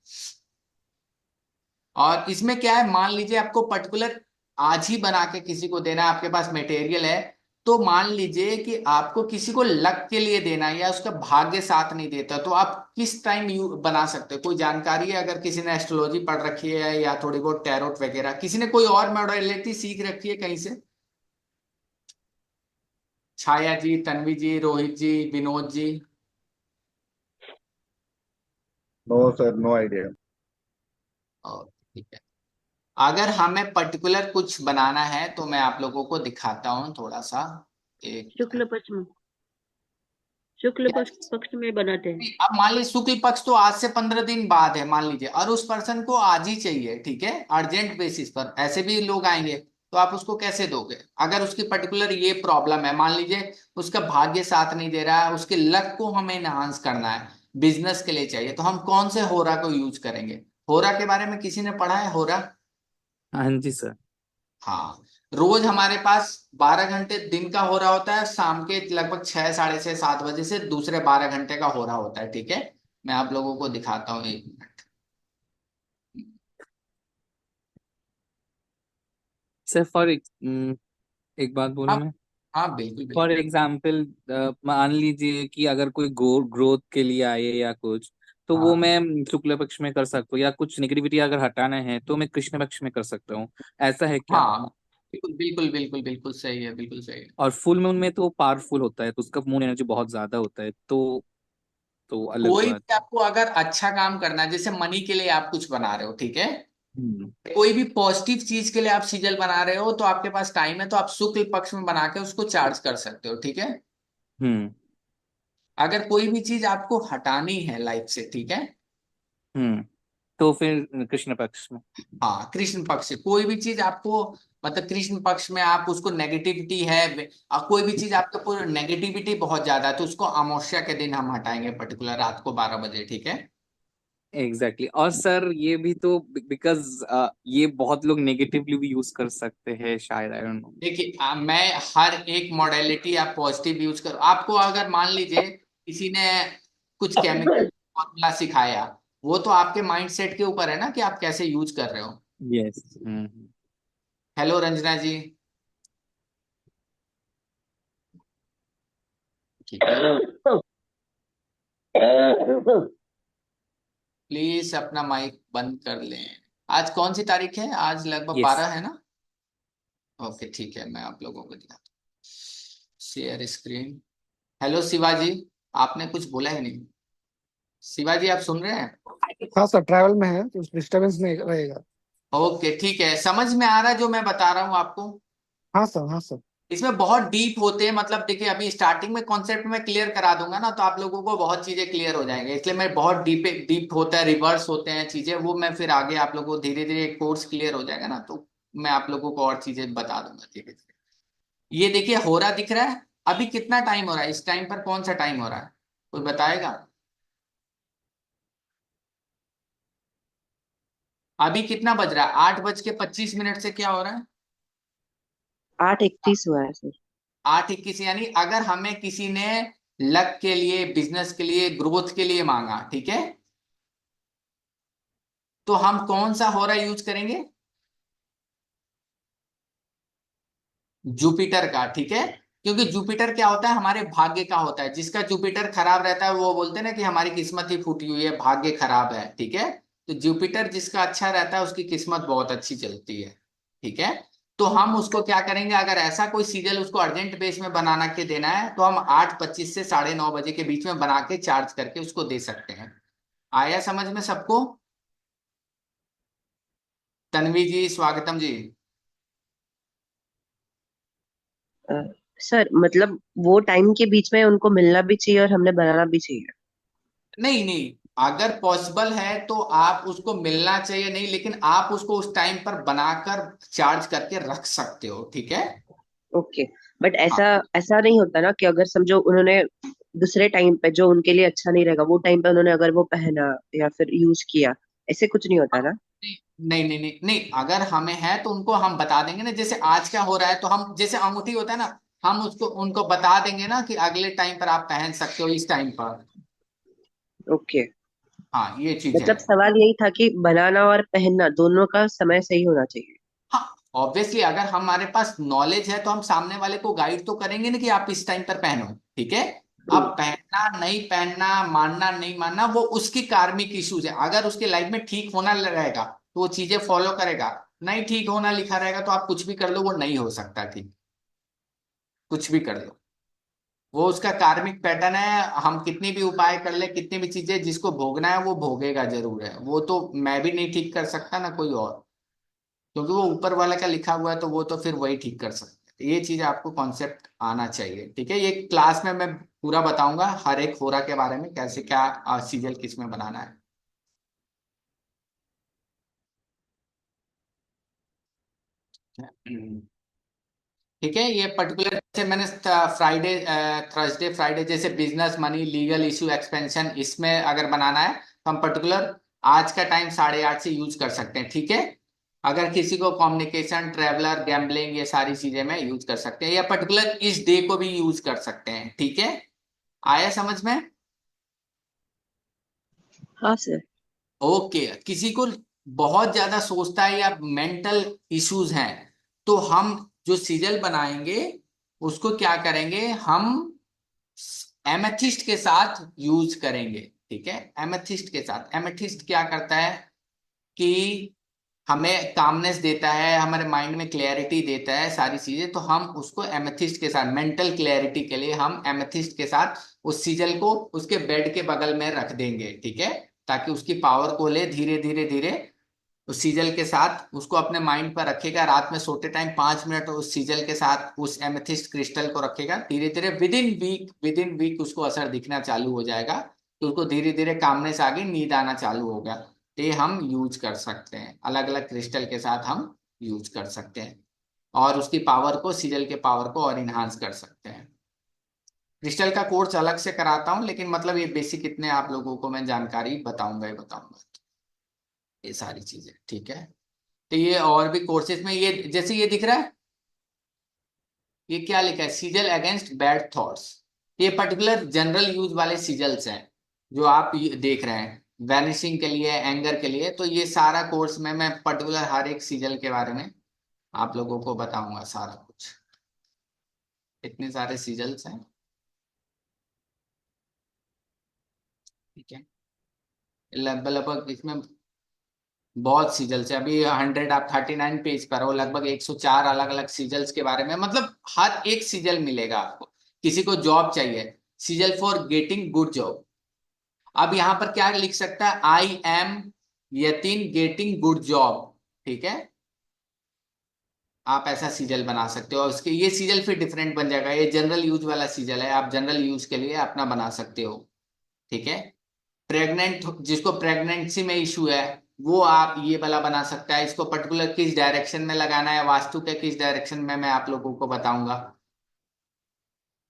और इसमें क्या है, मान लीजिए आपको पर्टिकुलर आज ही बना के किसी को देना है, आपके पास मटेरियल है, तो मान लीजिए कि आपको किसी को लक के लिए देना है या उसका भाग्य साथ नहीं देता, तो आप किस टाइम यू बना सकते हो? कोई जानकारी है? अगर किसी ने एस्ट्रोलॉजी पढ़ रखी है या थोड़ी बहुत टैरोट वगैरह, किसी ने कोई और मॉडलिटी सीख रखी है कहीं से? Chhaya ji, Tanvi ji, Rohit ji, Vinod ji. No sir, no idea. और ठीक है, अगर हमें पर्टिकुलर कुछ बनाना है तो मैं आप लोगों को दिखाता हूँ थोड़ा सा। एक, शुक्ल पक्ष में, शुक्ल पक्ष में बनाते हैं। अब मान लीजिए शुक्ल पक्ष तो आज से 15 दिन बाद है मान लीजिए, और उस पर्सन को आज ही चाहिए, ठीक है, अर्जेंट बेसिस पर, ऐसे भी लोग आएंगे, तो आप उसको कैसे दोगे? अगर उसकी पर्टिकुलर ये प्रॉब्लम है, मान लीजिए उसका भाग्य साथ नहीं दे रहा है, उसके लक को हमें इनहांस करना है, बिजनेस के लिए चाहिए, तो हम कौन से होरा को यूज करेंगे? होरा के बारे में किसी ने पढ़ा है, होरा? हाँ जी सर। हाँ, रोज हमारे पास 12 घंटे दिन का हो रहा होता है, शाम के लगभग 6, साढ़े 6, 7 बजे से दूसरे 12 घंटे का हो रहा होता है, ठीक है। मैं आप लोगों को दिखाता हूँ, 1 मिनट। सर एक बात बोलूं हाँ मैं? हाँ, बिल्कुल फॉर बिल्कुल। एग्जाम्पल, मान लीजिए कि अगर कोई ग्रोथ के लिए आए या कुछ, तो वो हाँ मैं शुक्ल पक्ष में कर सकता हूँ, या कुछ नेगेटिविटी अगर हटाना है तो मैं कृष्ण पक्ष में कर सकता हूँ। ऐसा है क्या? हाँ, बिल्कुल बिल्कुल बिल्कुल बिल्कुल सही है, बिल्कुल सही है। और फुल मून में तो पावरफुल होता है, तो उसका मून एनर्जी बहुत ज्यादा होता है, तो अलग कोई बात भी है। आपको अगर अच्छा काम करना है, जैसे मनी के लिए आप कुछ बना रहे हो, ठीक है, हम्म। कोई भी पॉजिटिव चीज के लिए आप सीजल बना रहे हो, तो आपके पास टाइम है, तो आप शुक्ल पक्ष में बना के उसको चार्ज कर सकते हो, ठीक है। हम्म। अगर कोई भी चीज आपको हटानी है लाइफ से, ठीक है, हम्म। तो फिर कृष्ण पक्ष में। हाँ कृष्ण पक्ष से कोई भी चीज आपको, मतलब कृष्ण पक्ष में आप उसको नेगेटिविटी है, कोई भी चीज आपके ऊपर नेगेटिविटी बहुत ज्यादा है, तो उसको अमावस्या के दिन हम हटाएंगे, पर्टिकुलर रात को 12 बजे, ठीक है। Exactly exactly. और सर ये भी तो बिकॉज ये बहुत लोग नेगेटिवली भी यूज कर सकते हैं शायद, आई डोंट नो। देखिए, मैं हर एक मॉडलिटी आप पॉजिटिव यूज करो, आपको अगर मान लीजिए किसी ने कुछ केमिकल फॉर्मूला सिखाया, वो तो आपके माइंड सेट के ऊपर है ना कि आप कैसे यूज कर रहे हो। यस। हेलो रंजना जी, ठीक है, प्लीज अपना माइक बंद कर लें। आज कौन सी तारीख है? आज लगभग यस। 12 है ना? ओके ठीक है, मैं आप लोगों को दिखाता हूँ, शेयर स्क्रीन। हेलो शिवाजी, आपने कुछ बोला ही नहीं। शिवाजी, आप सुन रहे हैं? हाँ सर, ट्रैवल में है तो डिस्टरबेंस नहीं रहेगा। ओके ठीक है, समझ में आ रहा है जो मैं बता रहा हूँ आपको? हाँ सर, हाँ सर। इसमें बहुत डीप होते हैं, मतलब देखिए अभी स्टार्टिंग में कॉन्सेप्ट में क्लियर करा दूंगा ना, तो आप लोगों को बहुत चीजें क्लियर हो जाएंगे, इसलिए मैं बहुत डीप डीप होता है, रिवर्स होते हैं चीजें, वो मैं फिर आगे आप लोगों को धीरे धीरे कोर्स क्लियर हो जाएगा ना, तो मैं आप लोगों को और चीजें बता दूंगा धीरे धीरे। ये देखिए, हो रहा दिख रहा है? अभी कितना टाइम हो रहा है? इस टाइम पर कौन सा टाइम हो रहा है, कोई बताएगा? अभी कितना बज रहा है? 8:25 से क्या हो रहा है? 8:31 हुआ है सर। 8:21, यानी अगर हमें किसी ने लक के लिए, बिजनेस के लिए, ग्रोथ के लिए मांगा, ठीक है, तो हम कौन सा होरा यूज करेंगे? जुपिटर का, ठीक है, क्योंकि जुपिटर क्या होता है, हमारे भाग्य का होता है, जिसका जुपिटर खराब रहता है वो बोलते हैं ना कि हमारी किस्मत ही फूटी हुई है, भाग्य खराब है, ठीक है। तो जुपिटर जिसका अच्छा रहता है उसकी किस्मत बहुत अच्छी चलती है, ठीक है। तो हम उसको क्या करेंगे, अगर ऐसा कोई सीरियल उसको अर्जेंट बेस में बनाना के देना है तो हम 8:25 से 9:30 के बीच में बना के चार्ज करके उसको दे सकते हैं। आया समझ में सबको? तन्वी जी, स्वागतम जी। अ, सर मतलब वो टाइम के बीच में उनको मिलना भी चाहिए और हमने बनाना भी चाहिए। नहीं नहीं, अगर पॉसिबल है तो आप उसको मिलना चाहिए नहीं, लेकिन आप उसको उस टाइम पर बनाकर चार्ज करके रख सकते हो, ठीक है। ओके। बट हाँ ऐसा ऐसा नहीं होता ना कि अगर समझो उन्होंने दूसरे टाइम पे जो उनके लिए अच्छा नहीं रहेगा वो टाइम पे उन्होंने अगर वो पहना या फिर यूज किया, ऐसे कुछ नहीं होता हाँ, ना। नहीं नहीं नहीं नहीं नहीं, अगर हमें है तो उनको हम बता देंगे ना, जैसे आज क्या हो रहा है तो हम, जैसे अंगूठी होता है ना, हम उसको उनको बता देंगे ना कि अगले टाइम पर आप पहन सकते हो इस टाइम पर। ओके। हाँ ये चीज है। मतलब सवाल यही था कि बनाना और पहनना दोनों का समय सही होना चाहिए। हाँ ऑब्वियसली, अगर हमारे पास नॉलेज है तो हम सामने वाले को गाइड तो करेंगे ना कि आप इस टाइम पर पहनो, ठीक है। अब पहनना नहीं पहनना, मानना नहीं मानना, वो उसकी कार्मिक इश्यूज है। अगर उसकी लाइफ में ठीक होना रहेगा तो वो चीजें फॉलो करेगा, नहीं ठीक होना लिखा रहेगा तो आप कुछ भी कर लो वो नहीं हो सकता ठीक, कुछ भी कर लो। वो उसका कार्मिक पैटर्न है, हम कितनी भी उपाय कर ले, कितनी भी चीजें, जिसको भोगना है वो भोगेगा जरूर है। वो तो मैं भी नहीं ठीक कर सकता ना कोई और, क्योंकि वो ऊपर वाले का लिखा हुआ है तो वो तो फिर वही ठीक कर सकते हैं। ये चीज आपको कॉन्सेप्ट आना चाहिए, ठीक है। ये क्लास में मैं पूरा बताऊंगा हर एक होरा के बारे में, कैसे क्या सीरियल किस में बनाना है। ठीक है, ये पर्टिकुलर जैसे मैंने फ्राइडे, थर्सडे फ्राइडे जैसे business, money, legal issue, expansion, इसमें अगर बनाना है तो हम पर्टिकुलर आज का टाइम 8:30 से यूज कर सकते हैं, ठीक है। अगर किसी को कम्युनिकेशन, ट्रेवलर, गैम्बलिंग, ये सारी चीजें में यूज कर सकते हैं, या पर्टिकुलर इस डे को भी यूज कर सकते हैं, ठीक है। आया समझ में? हाँ सर। ओके, किसी को बहुत ज्यादा सोचता है या मेंटल इश्यूज हैं तो हम जो सीरियल बनाएंगे उसको क्या करेंगे, हम एमेथिस्ट के साथ यूज करेंगे, ठीक है। एमेथिस्ट के साथ, एमेथिस्ट क्या करता है कि हमें कामनेस देता है, हमारे माइंड में क्लैरिटी देता है, सारी चीजें। तो हम उसको एमेथिस्ट के साथ, मेंटल क्लैरिटी के लिए हम एमेथिस्ट के साथ उस सीजल को उसके बेड के बगल में रख देंगे, ठीक है। ताकि उसकी पावर को ले, धीरे धीरे धीरे उस सीजल के साथ उसको अपने माइंड पर रखेगा। रात में सोते टाइम 5 मिनट उस सीजल के साथ उस एमेथिस्ट क्रिस्टल को रखेगा। धीरे धीरे विद इन वीक उसको असर दिखना चालू हो जाएगा, तो उसको धीरे धीरे कामनेस आ गई, नींद आना चालू हो गया। तो ये हम यूज कर सकते हैं, अलग अलग क्रिस्टल के साथ हम यूज कर सकते हैं, और उसकी पावर को, सीजल के पावर को और इन्हांस कर सकते हैं। क्रिस्टल का कोर्स अलग से कराता हूँ, लेकिन मतलब ये बेसिक इतने आप लोगों को मैं जानकारी बताऊंगा ही बताऊंगा, ये सारी चीजें, ठीक है। तो ये और भी कोर्सेज में, ये जैसे ये दिख रहा है, ये क्या लिखा है, सीजल अगेंस्ट बैड थॉट्स। ये पर्टिकुलर जनरल यूज वाले सीजल्स हैं जो आप ये देख रहे हैं, वैनिशिंग के लिए, एंगर के लिए। तो ये सारा कोर्स में मैं पर्टिकुलर हर एक सीजल के बारे में आप लोगों को बताऊंगा सारा कुछ। इतने सारे सीजल्स हैं, ठीक है। लगभग लगभग इसमें बहुत सीजल्स है। अभी 100, आप 39 पेज पर हो, लगभग 104 अलग अलग सीजल्स के बारे में, मतलब हर एक सीजल मिलेगा आपको। किसी को जॉब चाहिए, सीजल फॉर गेटिंग गुड जॉब। अब यहाँ पर क्या लिख सकता है, I am Yatin getting good job, ठीक है। आप ऐसा सीजल बना सकते हो, और उसके ये सीजल फिर डिफरेंट बन जाएगा। ये जनरल यूज वाला सीजल है, आप जनरल यूज के लिए अपना बना सकते हो, ठीक है। प्रेग्नेंट, जिसको प्रेगनेंसी में इशू है वो आप ये वाला बना सकता है। इसको पर्टिकुलर किस डायरेक्शन में लगाना है, वास्तु के किस डायरेक्शन में, मैं आप लोगों को बताऊंगा।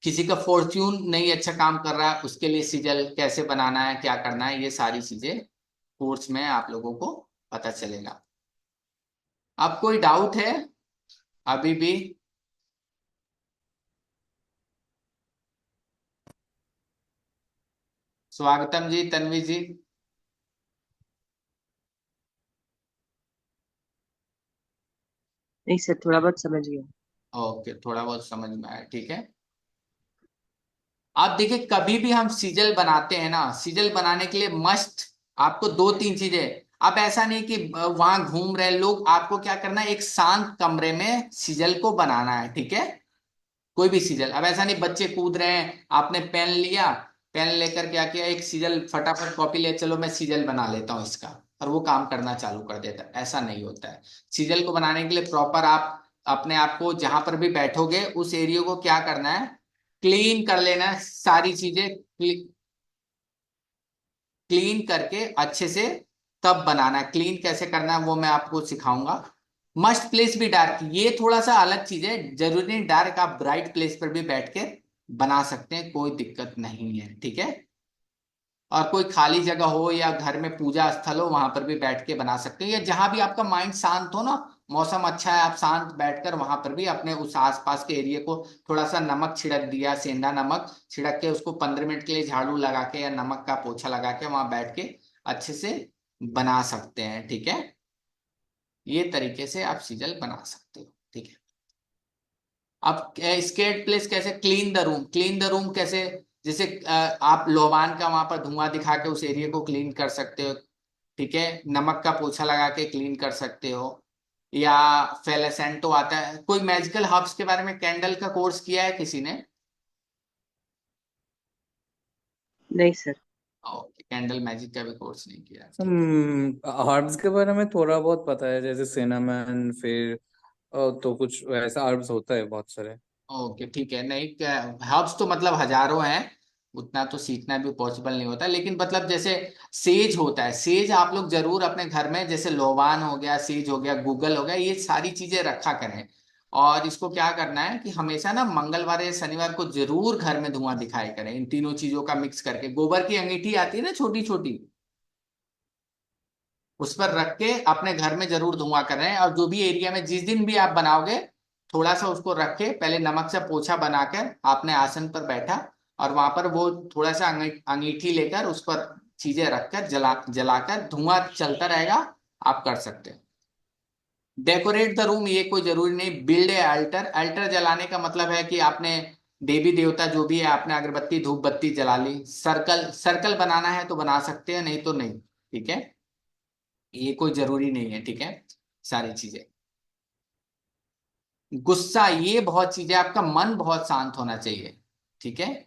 किसी का फॉर्च्यून नहीं अच्छा काम कर रहा है, उसके लिए सिजल कैसे बनाना है, क्या करना है, ये सारी चीजें कोर्स में आप लोगों को पता चलेगा। अब कोई डाउट है अभी भी? स्वागतम जी, तन्वी जी। नहीं सर, थोड़ा बहुत समझ गया। ओके, थोड़ा बहुत समझ में आया, ठीक है। आप देखिए, कभी भी हम सीजल बनाते हैं ना, सीजल बनाने के लिए मस्ट आपको दो तीन चीजें, अब ऐसा नहीं कि वहां घूम रहे लोग, आपको क्या करना है, एक शांत कमरे में सिजल को बनाना है, ठीक है। कोई भी सीजल, अब ऐसा नहीं बच्चे कूद रहे हैं, आपने पेन लिया, पेन लेकर क्या किया, एक सीजल फटाफट कॉपी ले, चलो मैं सीजल बना लेता हूँ इसका, और वो काम करना चालू कर देता है, ऐसा नहीं होता है। सीजल को बनाने के लिए प्रॉपर आप अपने आप को जहां पर भी बैठोगे उस एरिया को क्या करना है, क्लीन कर लेना है, सारी चीजें क्लीन करके अच्छे से तब बनाना है। क्लीन कैसे करना है वो मैं आपको सिखाऊंगा। मस्ट प्लेस भी डार्क, ये थोड़ा सा अलग चीज है, जरूरी नहीं डार्क, आप ब्राइट प्लेस पर भी बैठ के बना सकते हैं, कोई दिक्कत नहीं है, ठीक है। और कोई खाली जगह हो या घर में पूजा स्थल हो वहां पर भी बैठ के बना सकते हैं, या जहां भी आपका माइंड शांत हो ना, मौसम अच्छा है, आप शांत बैठकर वहां पर भी अपने उस आसपास के एरिया को थोड़ा सा नमक छिड़क दिया, सेंधा नमक छिड़क के उसको 15 मिनट के लिए झाड़ू लगा के या नमक का पोछा लगा के वहां बैठ के अच्छे से बना सकते हैं, ठीक है। ये तरीके से आप सीजल बना सकते हो, ठीक है। अब स्केड प्लेस कैसे, clean the room, clean the room कैसे, जैसे आप लोबान का वहां पर धुआं दिखा के उस एरिया को क्लीन कर सकते हो, ठीक है। नमक का पोछा लगा के क्लीन कर सकते हो, या फेलेसेंटो आता है। कोई मैजिकल हर्ब्स के बारे में, कैंडल का कोर्स किया है किसी ने? नहीं सर। ओके, कैंडल मैजिक का भी कोर्स नहीं किया, ठीक है। हर्ब्स के बारे में थोड़ा बहुत पता है, जैसे सिनेमन, फिर तो कुछ वैसा हर्ब्स होता है बहुत सारे। ओके ठीक है, नहीं हर्ब्स तो मतलब हजारों हैं, उतना तो सीखना भी पॉसिबल नहीं होता, लेकिन मतलब जैसे सेज होता है, सेज आप लोग जरूर अपने घर में, जैसे लोबान हो गया, सेज हो गया, गूगल हो गया, ये सारी चीजें रखा करें। और इसको क्या करना है कि हमेशा ना मंगलवार या शनिवार को जरूर घर में धुआं दिखाई करें, इन तीनों चीजों का मिक्स करके। गोबर की अंगीठी आती है ना छोटी छोटी, उस पर रख के अपने घर में जरूर धुआं कर रहे हैं। और जो भी एरिया में जिस दिन भी आप बनाओगे, थोड़ा सा उसको रख के पहले नमक से पोछा बनाकर आपने आसन पर बैठा, और वहां पर वो थोड़ा सा अंगीठी लेकर उस पर चीजें रखकर जलाकर धुआं चलता रहेगा, आप कर सकते हैं। डेकोरेट द रूम, ये कोई जरूरी नहीं, बिल्ड ए अल्टर, अल्टर जलाने का मतलब है कि आपने देवी देवता जो भी है, आपने अगरबत्ती धूप बत्ती जला ली, सर्कल सर्कल बनाना है तो बना सकते हैं, नहीं तो नहीं, ठीक है। ये कोई जरूरी नहीं है, ठीक है, सारी चीजें। गुस्सा, ये बहुत चीजें, आपका मन बहुत शांत होना चाहिए, ठीक है।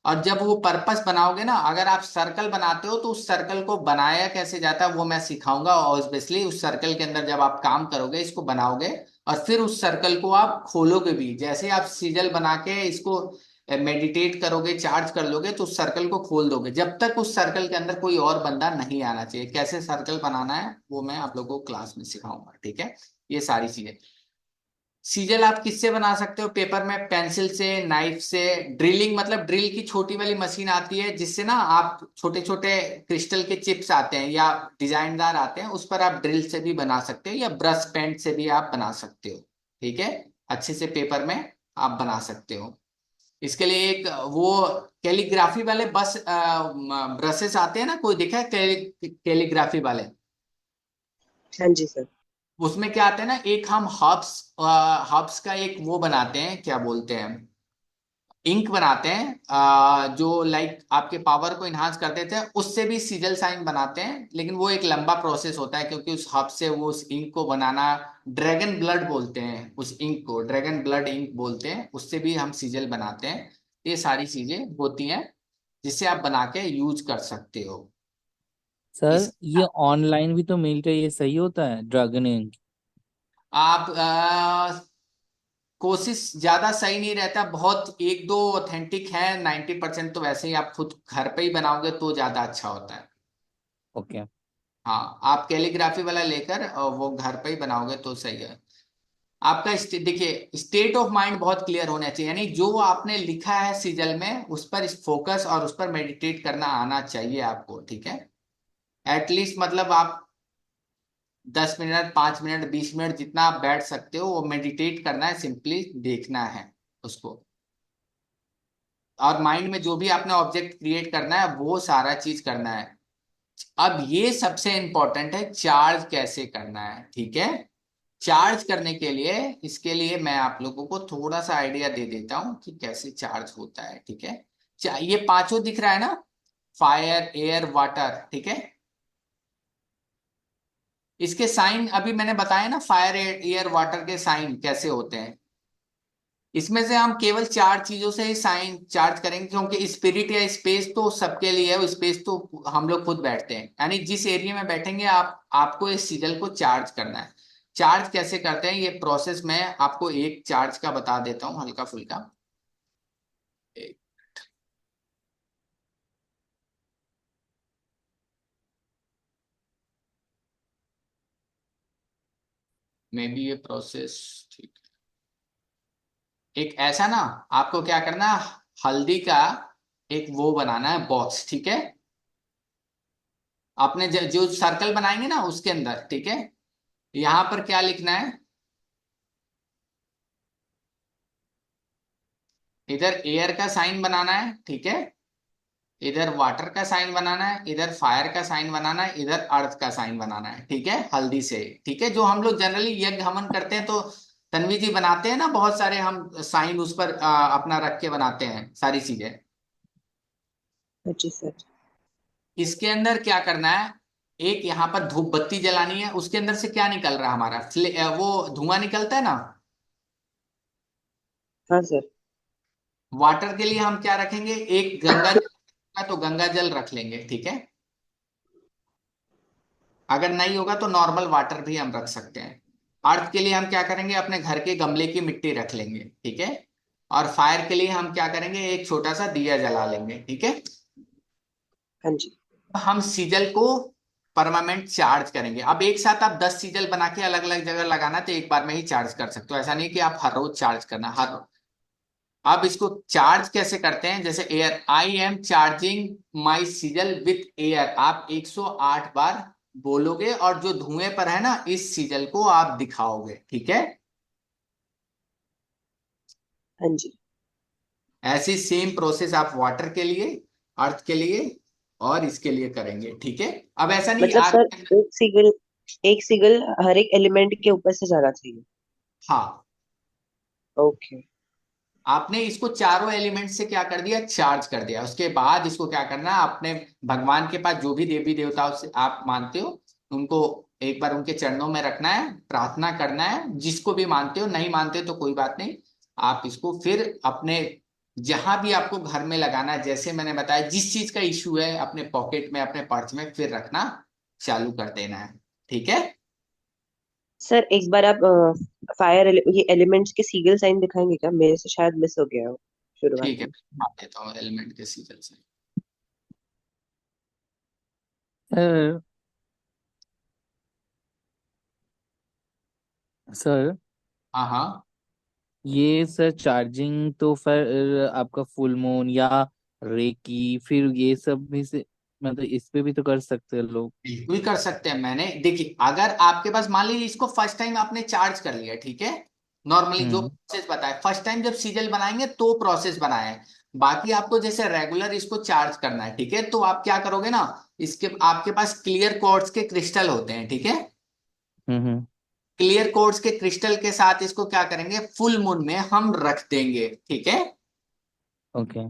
और जब वो पर्पस बनाओगे ना, अगर आप सर्कल बनाते हो तो उस सर्कल को बनाया कैसे जाता है वो मैं सिखाऊंगा, और स्पेशली उस सर्कल के अंदर जब आप काम करोगे, इसको बनाओगे और फिर उस सर्कल को आप खोलोगे भी, जैसे आप सीजल बना के इसको मेडिटेट करोगे, चार्ज कर लोगे, तो उस सर्कल को खोल दोगे, जब तक उस सर्कल के अंदर कोई और बंदा नहीं आना चाहिए। कैसे सर्कल बनाना है वो मैं आप लोगों को क्लास में सिखाऊंगा, ठीक है। ये सारी चीजें, सीजल आप किससे बना सकते हो, पेपर में, पेंसिल से, नाइफ से, ड्रिलिंग मतलब ड्रिल की छोटी वाली मशीन आती है, जिससे ना आप छोटे छोटे क्रिस्टल के चिप्स आते हैं या डिजाइनदार आते हैं, उस पर आप ड्रिल से भी बना सकते हो, या ब्रश पेंट से भी आप बना सकते हो, ठीक है। अच्छे से पेपर में आप बना सकते हो। इसके लिए एक वो कैलीग्राफी वाले बस ब्रशेस आते हैं ना, कोई देखा है कैलीग्राफी वाले? हाँ जी सर। उसमें क्या आता है ना, एक हम हर्ब्स हर्ब्स का एक वो बनाते हैं, क्या बोलते हैं, इंक बनाते हैं, जो लाइक आपके पावर को इन्हांस कर देते हैं, उससे भी सिजल साइन बनाते हैं, लेकिन वो एक लंबा प्रोसेस होता है, क्योंकि उस हर्ब से वो उस इंक को बनाना, ड्रैगन ब्लड बोलते हैं उस इंक को, ड्रैगन ब्लड इंक बोलते हैं, उससे भी हम सिजल बनाते हैं। ये सारी चीजें होती हैं जिससे आप बना के यूज कर सकते हो। सर इस ये ऑनलाइन भी तो मिलता है, ये सही होता है ड्रैगन इंक? आप कोशिश ज्यादा सही नहीं रहता, बहुत एक दो ऑथेंटिक है, 90% तो वैसे ही आप खुद घर पे ही बनाओगे तो ज्यादा अच्छा होता है। ओके। हाँ, आप कैलीग्राफी वाला लेकर वो घर पे ही बनाओगे तो सही है। आपका देखिए स्टेट ऑफ माइंड बहुत क्लियर होना चाहिए, यानी जो आपने लिखा है सीजल में उस पर फोकस और उस पर मेडिटेट करना आना चाहिए आपको, ठीक है। एटलीस्ट मतलब आप 10 मिनट, 5 मिनट, 20 मिनट जितना आप बैठ सकते हो वो मेडिटेट करना है, सिंपली देखना है उसको, और माइंड में जो भी आपने ऑब्जेक्ट क्रिएट करना है वो सारा चीज करना है। अब ये सबसे इंपॉर्टेंट है, चार्ज कैसे करना है, ठीक है। चार्ज करने के लिए, इसके लिए मैं आप लोगों को थोड़ा सा आइडिया दे देता हूं कि कैसे चार्ज होता है, ठीक है। ये पांचों दिख रहा है ना, फायर, एयर, वाटर, ठीक है। इसके साइन अभी मैंने बताया ना, फायर, एयर, वाटर के साइन कैसे होते हैं। इसमें से हम केवल चार चीजों से ही साइन चार्ज करेंगे, क्योंकि स्पिरिट या स्पेस तो सबके लिए है, वो स्पेस तो हम लोग खुद बैठते हैं, यानी जिस एरिया में बैठेंगे आपको इस सिग्नल को चार्ज करना है। चार्ज कैसे करते हैं ये प्रोसेस मैं आपको एक चार्ज का बता देता हूँ, हल्का फुल्का। मे बी ये प्रोसेस ठीक है। एक ऐसा ना, आपको क्या करना है, हल्दी का एक वो बनाना है बॉक्स, ठीक है। आपने जो सर्कल बनाएंगे ना उसके अंदर, ठीक है, यहां पर क्या लिखना है, इधर एयर का साइन बनाना है, ठीक है, इधर वाटर का साइन बनाना है, इधर फायर का साइन बनाना है, इधर अर्थ का साइन बनाना है, ठीक है, हल्दी से, ठीक है। जो हम लोग जनरली यज्ञ हवन करते हैं तो तन्वी जी बनाते हैं ना, बहुत सारे हम साइन उस पर अपना रख के बनाते हैं सारी चीजें। जी सर। इसके अंदर क्या करना है, एक यहाँ पर धूप बत्ती जलानी है, उसके अंदर से क्या निकल रहा है हमारा वो धुआं निकलता है ना। हाँ सर। वाटर के लिए हम क्या रखेंगे, एक गंगा जल का तो गंगा जल रख लेंगे, ठीक है। अगर नहीं होगा तो नॉर्मल वाटर भी हम रख सकते हैं। अर्थ के लिए हम क्या करेंगे, अपने घर के गमले की मिट्टी रख लेंगे, ठीक है। और फायर के लिए हम क्या करेंगे, एक छोटा सा दिया जला लेंगे, ठीक है। हाँ जी। हम सीजल को परमानेंट चार्ज करेंगे। अब एक साथ आप 10 सीजल बना के अलग अलग जगह लगाना तो एक बार में ही चार्ज कर सकते हो, ऐसा नहीं कि आप हर रोज चार्ज करना हर। अब इसको चार्ज कैसे करते हैं, जैसे air, I am charging my सीजल with air, आप 108 बार बोलोगे और जो धुएं पर है ना इस सीजल को आप दिखाओगे, ठीक है। हाँ जी। ऐसी सेम प्रोसेस आप वाटर के लिए, अर्थ के लिए और इसके लिए करेंगे, ठीक है। अब ऐसा नहीं मतलब आप, सर एक सिगल हर एक एलिमेंट के ऊपर से जाना चाहिए। हाँ, ओके। आपने इसको चारों एलिमेंट से क्या कर दिया, चार्ज कर दिया। उसके बाद इसको क्या करना है, अपने भगवान के पास जो भी देवी देवताओं से आप मानते हो उनको एक बार उनके चरणों में रखना है, प्रार्थना करना है, जिसको भी मानते हो, नहीं मानते तो कोई बात नहीं। आप इसको फिर अपने जहां भी आपको घर में लगाना है, जैसे मैंने बताया, जिस चीज का इश्यू है अपने पॉकेट में, अपने पर्स में फिर रखना चालू कर देना है, ठीक है। सर एक बार आप ये एलिमेंट्स के सिगल साइन दिखाएंगे क्या, मेरे से शायद मिस हो गया हो शुरुआत ठीक है, में। मान देता हूँ एलिमेंट के सीजन से। सर सर हाँ हाँ, ये सर चार्जिंग तो फिर आपका फुल मून या रेकी फिर ये सब भी से मतलब इस पे भी तो कर सकते हैं लोग। बिल्कुल कर सकते हैं। मैंने देखिए, अगर आपके पास मान लीजिए इसको फर्स्ट टाइम आपने चार्ज कर लिया, ठीक है, नॉर्मली जो हम्म प्रोसेस बताया, फर्स्ट टाइम जब सीजल बनाएंगे तो प्रोसेस बनाया है। बाकी आपको जैसे रेगुलर इसको चार्ज करना है, ठीक है, तो आप क्या करोगे ना, इसके आपके पास क्लियर क्वार्ट्ज के क्रिस्टल होते हैं, ठीक है। हम्म। क्लियर क्वार्ट्ज के क्रिस्टल के साथ इसको क्या करेंगे, फुल मून में हम रख देंगे, ठीक है। ओके।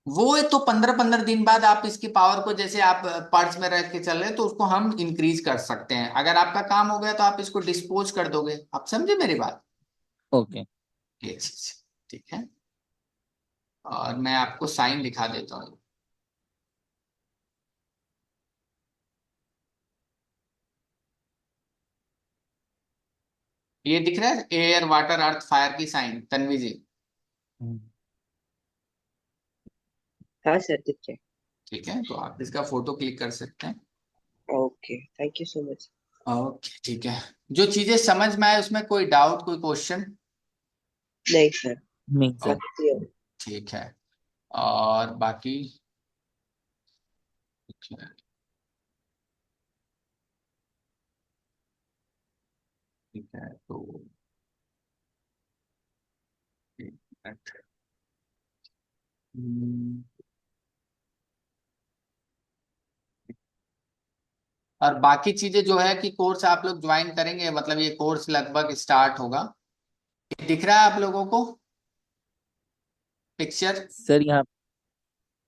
वो तो 15-15 दिन बाद आप इसकी पावर को, जैसे आप पर्स में रख के चल रहे हैं तो उसको हम इंक्रीज कर सकते हैं। अगर आपका काम हो गया तो आप इसको डिस्पोज कर दोगे, आप समझे मेरी बात। ओके। ये चीज ठीक है। और मैं आपको साइन दिखा देता हूँ। ये दिख रहा है एयर, वाटर, अर्थ, फायर की साइन, तन्वी जी। हम्म। हाँ सर दिख रहा ठीक है, तो आप इसका फोटो क्लिक कर सकते हैं। है। Okay, thank you so much. Okay, ठीक है। जो चीजें समझ में आए उसमें कोई डाउट, कोई क्वेश्चन। नहीं सर, नहीं सर। काफी क्लियर। ठीक है। और बाकी ठीक है, ठीक है, तो एक मिनट। हम्म, और बाकी चीजें जो है कि कोर्स आप लोग ज्वाइन करेंगे, मतलब ये कोर्स लगभग स्टार्ट होगा। ये दिख रहा है आप लोगों को पिक्चर। सर यहाँ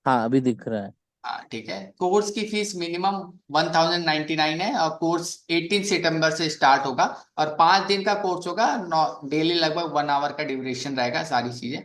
हाँ अभी दिख रहा है। हाँ ठीक है। कोर्स की फीस मिनिमम 1099 है और कोर्स 18 सितंबर से स्टार्ट होगा और 5 दिन का कोर्स होगा। डेली लगभग 1 आवर का ड्यूरेशन रहेगा सारी चीजें।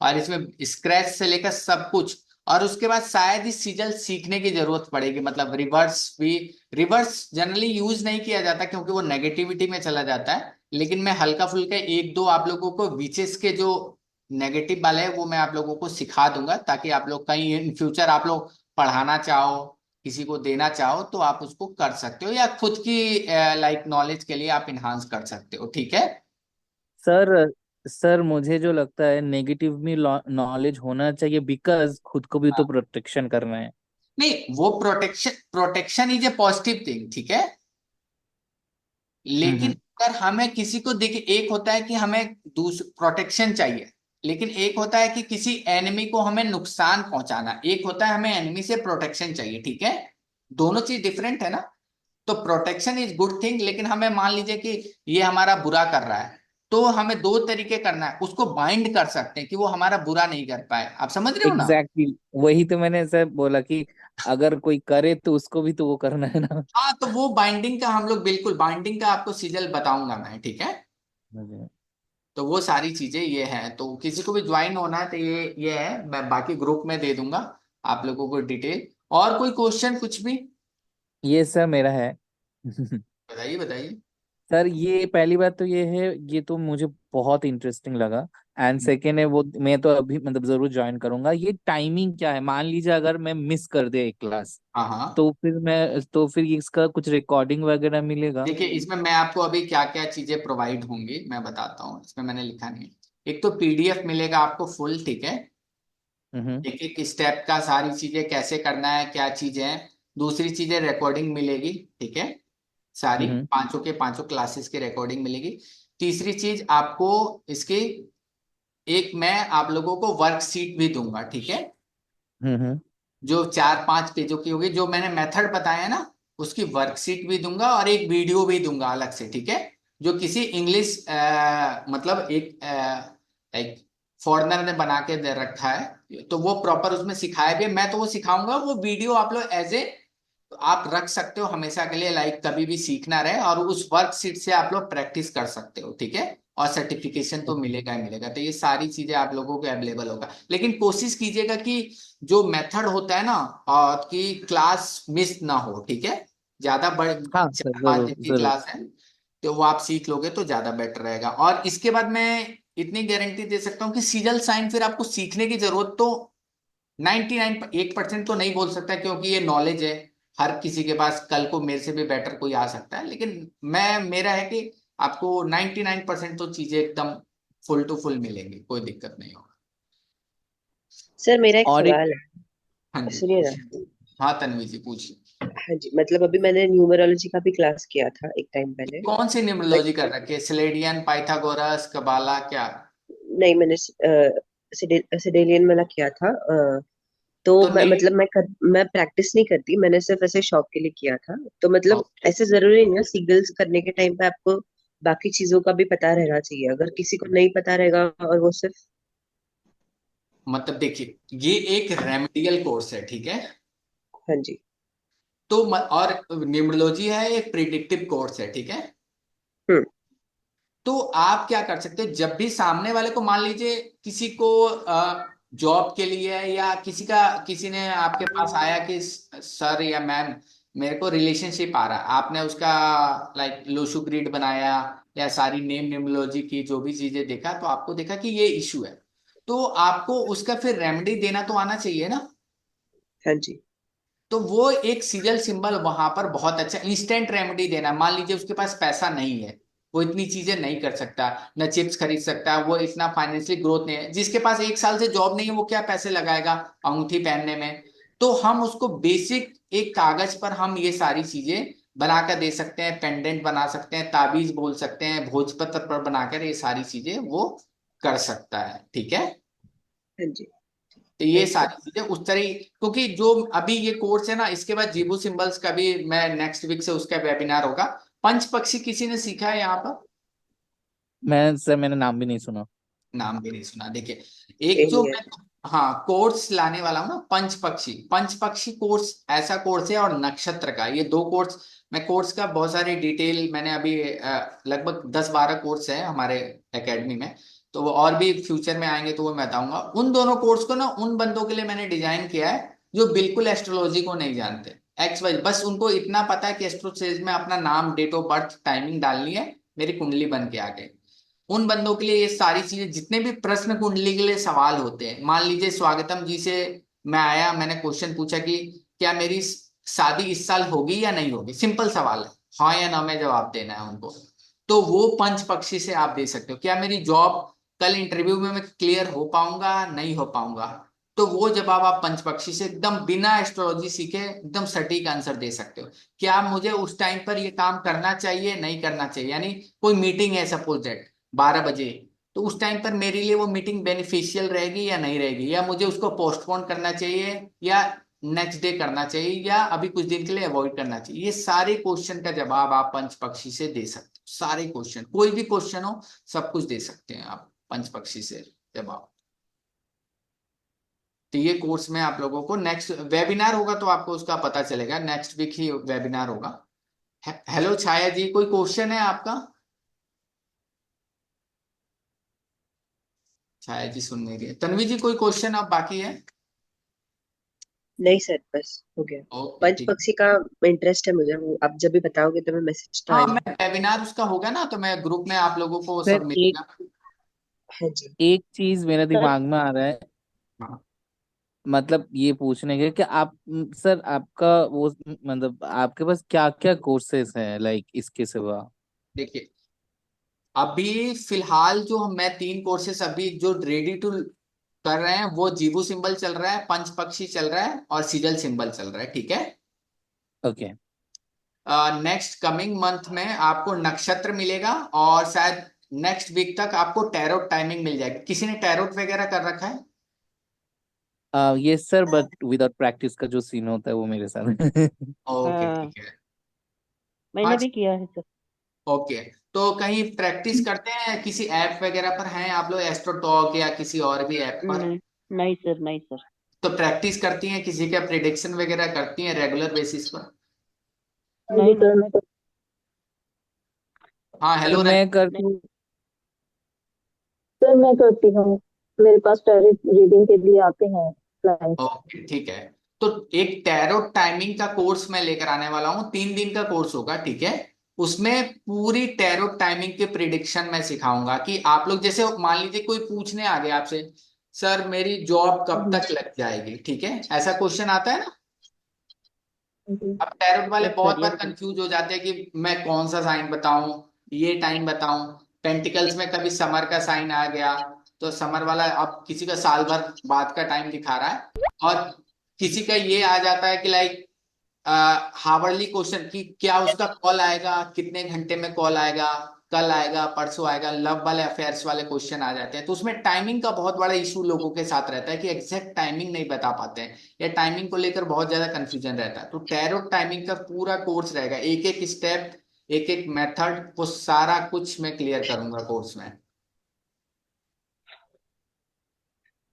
और इसमें स्क्रैच से लेकर सब कुछ। और उसके बाद शायद ही सीजल सीखने की जरूरत पड़ेगी, मतलब रिवर्स भी। रिवर्स जनरली यूज नहीं किया जाता क्योंकि वो नेगेटिविटी में चला जाता है, लेकिन मैं हल्का फुल्का एक दो आप लोगों को विचेस के जो नेगेटिव वाले है वो मैं आप लोगों को सिखा दूंगा, ताकि आप लोग कहीं इन फ्यूचर आप लोग पढ़ाना चाहो, किसी को देना चाहो तो आप उसको कर सकते हो, या खुद की लाइक नॉलेज के लिए आप इन्हांस कर सकते हो। ठीक है। सर सर मुझे जो लगता है नेगेटिव में नॉलेज होना चाहिए, बिकॉज खुद को भी तो हाँ। प्रोटेक्शन करना है। नहीं, वो protection protection is a positive thing, ठीक है। लेकिन हम्म। अगर हमें किसी को देखिए, एक होता है कि हमें प्रोटेक्शन चाहिए, लेकिन एक होता है कि किसी एनिमी को हमें नुकसान पहुंचाना, एक होता है हमें एनिमी से प्रोटेक्शन चाहिए, ठीक है। दोनों चीज डिफरेंट है ना। तो प्रोटेक्शन इज गुड थिंग, लेकिन हमें मान लीजिए कि ये हमारा बुरा कर रहा है, तो हमें दो तरीके करना है, उसको बाइंड कर सकते हैं कि वो हमारा बुरा नहीं कर पाए। आप समझ रहे हो ना। एग्जैक्टली वही तो मैंने सर बोला कि अगर कोई करे तो उसको भी तो वो करना है ना। हाँ, तो वो बाइंडिंग का हम लोग बिल्कुल बाइंडिंग का आपको सीजल बताऊंगा मैं, ठीक है। मुझे तो वो सारी चीजें ये हैं, तो किसी को भी ज्वाइन होना है तो ये है, मैं बाकी ग्रुप में दे दूंगा आप लोगों को डिटेल। और कोई क्वेश्चन कुछ भी। ये सर मेरा है। बताइए बताइए। सर ये पहली बात तो ये है, ये तो मुझे बहुत इंटरेस्टिंग लगा। एंड सेकेंड है वो, मैं तो अभी मतलब जरूर ज्वाइन करूंगा। ये टाइमिंग क्या है, मान लीजिए अगर मैं मिस कर दे एक क्लास, हाँ हाँ। तो फिर इसका कुछ रिकॉर्डिंग वगैरह मिलेगा? देखिए, इसमें मैं आपको अभी क्या क्या चीजें प्रोवाइड होंगी मैं बताता हूँ, इसमें मैंने लिखा नहीं है। एक तो पीडीएफ मिलेगा आपको फुल, ठीक है। हम्म। एक एक स्टेप का सारी चीजें कैसे करना है, क्या चीजें हैं। दूसरी चीजें रिकॉर्डिंग मिलेगी, ठीक है। सारी हम्म। पांचों के पांचों क्लासेस की रिकॉर्डिंग मिलेगी। तीसरी चीज आपको इसकी एक मैं आप लोगों को वर्कशीट भी दूंगा, ठीक है। हम्म। जो 4-5 पेजों की होगी, जो मैंने मेथड बताया ना, उसकी वर्कशीट भी दूंगा और एक वीडियो भी दूंगा अलग से, ठीक है। जो किसी इंग्लिश मतलब एक लाइक फॉरेनर ने बना के दे रखा है, तो वो प्रॉपर उसमें सिखाया भी है। मैं तो वो सिखाऊंगा, वो वीडियो आप लोग एज ए आप रख सकते हो हमेशा के लिए, लाइक कभी भी सीखना रहे, और उस वर्कशीट से आप लोग प्रैक्टिस कर सकते हो, ठीक है। और सर्टिफिकेशन तो मिलेगा ही मिलेगा। तो ये सारी चीजें आप लोगों को अवेलेबल होगा, लेकिन कोशिश कीजिएगा कि जो मेथड होता है ना, और कि क्लास मिस ना हो, ठीक है। ज्यादा बड़े हाँ सर, चार पांच जरूर दिन की जरूर। क्लास है, तो वो आप सीख लोगे तो ज्यादा बेटर रहेगा। और इसके बाद मैं इतनी गारंटी दे सकता हूँ कि सीजल साइन फिर आपको सीखने की जरूरत तो 1% तो नहीं बोल सकता, क्योंकि ये नॉलेज है। हर किसी के पास कल को मेरे से भी बेटर कोई आ सकता है, लेकिन मैं मेरा है कि आपको 99% तो चीजें एकदम फुल टू फुल मिलेंगी, कोई दिक्कत नहीं होगा। सर मेरा एक और एक सवाल हाँ है, जी सुनिए ना। पूछिए। हाँ तन्वी जी पूछिए। हाँ जी, मतलब अभी मैंने न्यूमरोलॉजी का भी क्लास किया था एक टाइम पहले। कौन सी बट न्यूमरोलॉजी कर रखी है, स्लेडियन, पाइथागोरस, कबाला, क्या। नहीं, मैंने सिडेलियन वाला किया था। तो तो मैं प्रैक्टिस नहीं करती, मैंने सिर्फ ऐसे शौक के लिए किया था। तो मतलब ऐसे जरूरी नहीं है सिगल्स करने के टाइम पे आपको बाकी चीजों का भी पता रहना चाहिए। अगर किसी को नहीं पता रहेगा और वो सिर्फ। मतलब देखिए, ये एक रेमेडियल कोर्स है, ठीक है। हाँ जी। तो और न्यूमरोलॉजी है एक प्रिडिक्टिव कोर्स है, ठीक है। हम्म। तो आप क्या कर सकते हो, जब भी सामने वाले को मान लीजिए किसी को जॉब के लिए, या किसी ने आपके पास आया कि सर या मैम मेरे को रिलेशनशिप आ रहा है, आपने उसका लाइक लोशु ग्रिड बनाया या सारी नेम न्यूमरोलॉजी की जो भी चीजें देखा, तो आपको देखा कि ये इशू है, तो आपको उसका फिर रेमेडी देना तो आना चाहिए ना। हाँ जी। तो वो एक सीरियल सिंबल वहां पर बहुत अच्छा इंस्टेंट रेमेडी देना। मान लीजिए उसके पास पैसा नहीं है, वो इतनी चीजें नहीं कर सकता, न चिप्स खरीद सकता, वो इतना फाइनेंशियली ग्रोथ नहीं है, जिसके पास 1 साल से जॉब नहीं है वो क्या पैसे लगाएगा अंगूठी पहनने में। तो हम उसको बेसिक एक कागज पर हम ये सारी चीजें बनाकर दे सकते हैं, पेंडेंट बना सकते हैं, ताबीज बोल सकते हैं, भोजपत्र पर बनाकर ये सारी चीजें वो कर सकता है, ठीक है। हाँ जी। तो ये थैंक यू। सारी चीजें उस तरह क्योंकि जो अभी ये कोर्स है ना, इसके बाद जीबू सिंबल्स का भी मैं नेक्स्ट वीक से उसका वेबिनार होगा। पंच पक्षी किसी ने सीखा है यहाँ पर। मैंने नाम भी नहीं सुना। नाम भी नहीं सुना। देखिए, एक जो मैं एलियन। हाँ कोर्स लाने वाला हूँ ना, पंच पक्षी। पंच पक्षी कोर्स ऐसा कोर्स है, और नक्षत्र का, ये दो कोर्स। मैं कोर्स का बहुत सारी डिटेल मैंने अभी लगभग 10-12 कोर्स है हमारे एकेडमी में, तो वो और भी फ्यूचर में आएंगे तो वो मैं बताऊंगा। उन दोनों कोर्स को ना उन बंदों के लिए मैंने डिजाइन किया है जो बिल्कुल एस्ट्रोलॉजी को नहीं जानते, एक्स वाई, बस उनको इतना पता है कि एस्ट्रोलॉजी में अपना नाम, डेट ऑफ बर्थ, टाइमिंग डालनी है, मेरी कुंडली बन के आ गई। उन बंदों के लिए ये सारी चीजें, जितने भी प्रश्न कुंडली के लिए सवाल होते हैं, मान लीजिए स्वागतम जी से मैं आया, मैंने क्वेश्चन पूछा कि क्या मेरी शादी इस साल होगी या नहीं होगी, सिंपल सवाल है, हाँ या ना में जवाब देना है उनको। तो वो पंच पक्षी से आप दे सकते हो, क्या मेरी जॉब कल इंटरव्यू में मैं क्लियर हो पाऊंगा नहीं हो पाऊंगा, तो वो जवाब आप पंच पक्षी से एकदम बिना एस्ट्रोलॉजी सीखे एकदम सटीक आंसर दे सकते हो। क्या मुझे उस टाइम पर ये काम करना चाहिए नहीं करना चाहिए, यानी कोई मीटिंग है सपोज दैट 12 बजे, तो उस टाइम पर मेरे लिए वो मीटिंग बेनिफिशियल रहेगी या नहीं रहेगी, या मुझे उसको पोस्टपोन करना चाहिए, या नेक्स्ट डे करना चाहिए, या अभी कुछ दिन के लिए अवॉइड करना चाहिए। ये सारे क्वेश्चन का जवाब आप पंच पक्षी से दे सकते हो, सारे क्वेश्चन, कोई भी क्वेश्चन हो सब कुछ दे सकते हैं आप पंच पक्षी से जवाब। तो ये कोर्स में आप लोगों को नेक्स्ट वेबिनार होगा तो आपको उसका पता चलेगा, नेक्स्ट वीक ही वेबिनार होगा। हेलो छाया जी, कोई क्वेश्चन है आपका? छाया जी सुन नहीं रही है। तन्वी जी कोई क्वेश्चन अब बाकी है? नहीं सर, बस हो गया। ओके पंच ठीक। पक्षी का इंटरेस्ट है मुझे, वो आप जब भी बताओगे तो मैं मैसेज तो हाँ आएगा। मैं वेबिनार उसका होगा ना तो मैं ग्रुप में आप लोगों को सर सब एक मिलेगा। हाँ जी। एक चीज मेरे सर दिमाग में आ रहा है, हाँ मतलब ये पूछने के कि आप सर आपका वो मतलब आपके पास क्या क्या कोर्सेज हैं लाइक इसके सिवा? देखिए, अभी फिलहाल जो मैं 3 कोर्सेस अभी जो रेडी टू कर रहे हैं, वो जीवू सिंबल चल रहा है, पंच पक्षी चल रहा है, और सिजल सिंबल चल रहा है, ठीक है। ओके। नेक्स्ट कमिंग मंथ में आपको नक्षत्र मिलेगा, और शायद नेक्स्ट वीक तक आपको टैरोट टाइमिंग मिल जाएगी। किसी ने टैरोट वगैरह कर रखा है? ये सर बट विदाउट प्रैक्टिस का जो सीन होता है वो मेरे साथ ओके हाँ, ठीक है। हाँ मैंने भी किया है सर। ओके। तो कहीं प्रैक्टिस करते हैं किसी ऐप वगैरह पर हैं आप लोग, एस्ट्रोटॉक या किसी और भी ऐप पर? नहीं, नहीं सर, नहीं सर। तो प्रैक्टिस करती हैं, किसी का प्रिडिक्शन वगैरह करती हैं रेगुलर बेसिस पर? नहीं नहीं हाँ सर हेलो मैं नहीं। करती हूँ। सर मैं करती हूँ। मेरे पास टैरोट रीडिंग के लिए आते हैं क्लाइंट्स। ओके ठीक है। तो एक टैरोट टाइमिंग का कोर्स मैं लेकर आने वाला हूँ, 3 दिन का कोर्स होगा, ठीक है। उसमें पूरी टैरोट टाइमिंग के प्रिडिक्शन मैं सिखाऊंगा कि आप लोग जैसे मान लीजिए कोई पूछने आ गया आपसे, सर मेरी जॉब कब तक लग जाएगी, ठीक है, ऐसा क्वेश्चन आता है ना। अब टैरोट वाले यस बहुत सर, बार यस सर। कंफ्यूज हो जाते हैं कि मैं कौन सा साइन बताऊं, ये टाइम बताऊं। पेंटिकल्स में कभी समर का साइन आ गया, तो समर वाला अब किसी का साल भर बाद का टाइम दिखा रहा है, और किसी का ये आ जाता है कि लाइक हावर्ली क्वेश्चन कि क्या उसका कॉल आएगा, कितने घंटे में कॉल आएगा, कल आएगा परसों आएगा, लव वाले अफेयर्स वाले क्वेश्चन आ जाते हैं। तो उसमें टाइमिंग का बहुत बड़ा इशू लोगों के साथ रहता है कि एग्जैक्ट टाइमिंग नहीं बता पाते हैं, या टाइमिंग को लेकर बहुत ज्यादा कंफ्यूजन रहता है। तो टैरोट टाइमिंग का पूरा कोर्स रहेगा, एक एक स्टेप, एक एक मेथड, वो सारा कुछ मैं क्लियर करूंगा कोर्स में।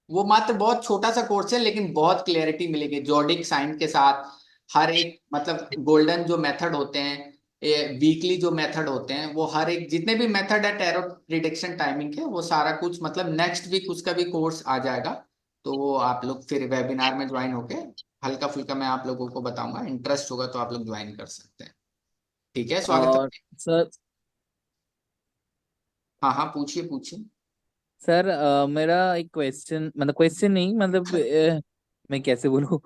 वो मात्र बहुत छोटा सा कोर्स है, लेकिन बहुत क्लियरिटी मिलेगी जॉडिक साइन के साथ। हर एक मतलब गोल्डन जो मेथड होते हैं, वीकली जो मेथड होते हैं, वो हर एक जितने भी मेथड है टैरो प्रिडिक्शन टाइमिंग के, वो सारा कुछ मतलब नेक्स्ट वीक उसका भी कोर्स आ जाएगा। तो वो आप लोग फिर वेबिनार में ज्वाइन होके हल्का फुल्का मैं आप लोगों को बताऊंगा, इंटरेस्ट होगा तो आप लोग ज्वाइन कर सकते हैं, ठीक है। स्वागत और है। सर हाँ हाँ पूछिए पूछिए। सर मेरा एक क्वेश्चन, मतलब क्वेश्चन नहीं, मतलब मैं कैसे बोलूँ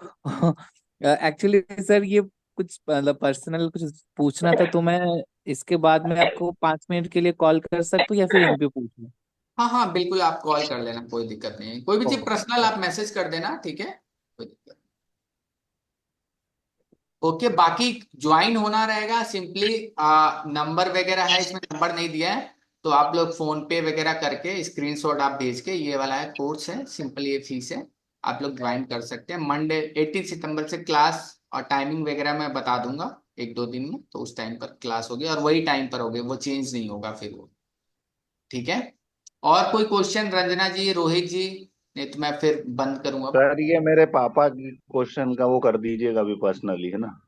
एक्चुअली सर ये कुछ मतलब पर्सनल कुछ पूछना था, तो मैं इसके बाद में आपको 5 मिनट के लिए कॉल कर सकता हूँ या फिर यहीं पे पूछूं? हाँ हाँ बिल्कुल, आप कॉल कर लेना, कोई दिक्कत नहीं है, कोई भी चीज पर्सनल आप मैसेज कर देना, ठीक है, कोई दिक्कत। ओके, बाकी ज्वाइन होना रहेगा सिंपली, नंबर वगैरह है इसमें, नंबर नहीं दिया है, तो आप लोग फोन पे वगैरह करके स्क्रीनशॉट आप भेज के, ये वाला है कोर्स है, सिंपल ये फीस है, आप लोग ज्वाइन कर सकते हैं। मंडे 18 सितंबर से क्लास, और टाइमिंग वगैरह मैं बता दूंगा 1-2 दिन में, तो उस टाइम पर क्लास होगी और वही टाइम पर होगी, वो चेंज नहीं होगा फिर वो, ठीक है। और कोई क्वेश्चन रंजना जी, रोहित जी? नहीं तो मैं फिर बंद करूंगा। सर ये मेरे पापा की क्वेश्चन का वो कर दीजिएगा अभी पर्सनली, है ना?